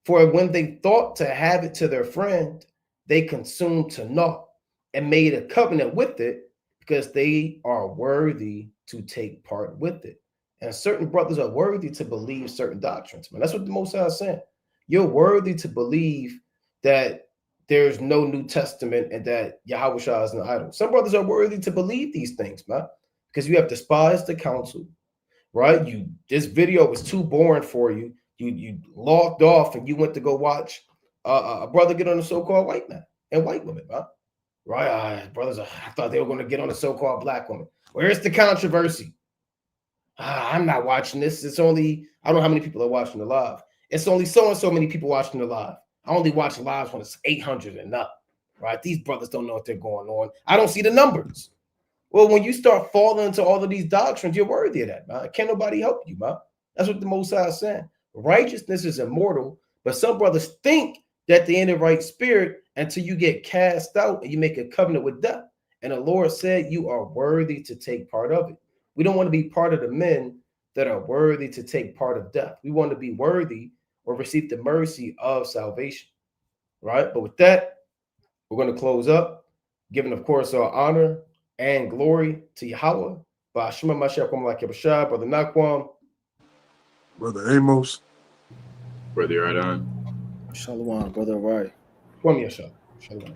For when they thought to have it to their friend, they consumed to naught and made a covenant with it, because they are worthy to take part with it. And certain brothers are worthy to believe certain doctrines, man. That's what the Most High is saying. You're worthy to believe that there's no New Testament and that Yahweh Shah is an idol. Some brothers are worthy to believe these things, man, because you have despised the counsel, right? This video was too boring for you. You logged off and you went to go watch a brother get on a so-called white man and white woman, man. Right? Brothers, I thought they were going to get on a so-called black woman. Where's the controversy? I'm not watching this. It's only, I don't know how many people are watching the live. It's only so and so many people watching the live. I only watch lives when it's 800 and up, right? These brothers don't know what they're going on. I don't see the numbers. Well, when you start falling into all of these doctrines, you're worthy of that, man. Can't nobody help you, man. That's what the Most High is saying. Righteousness is immortal, but some brothers think that they're in the right spirit until you get cast out and you make a covenant with death. And the Lord said you are worthy to take part of it. We don't want to be part of the men that are worthy to take part of death. We want to be worthy or receive the mercy of salvation, right? But with that, we're going to close up, giving, of course, our honor and glory to Yahweh. Brother Nakwam. Brother Amos. Brother Radon. Shalom, brother. Right. Shalom.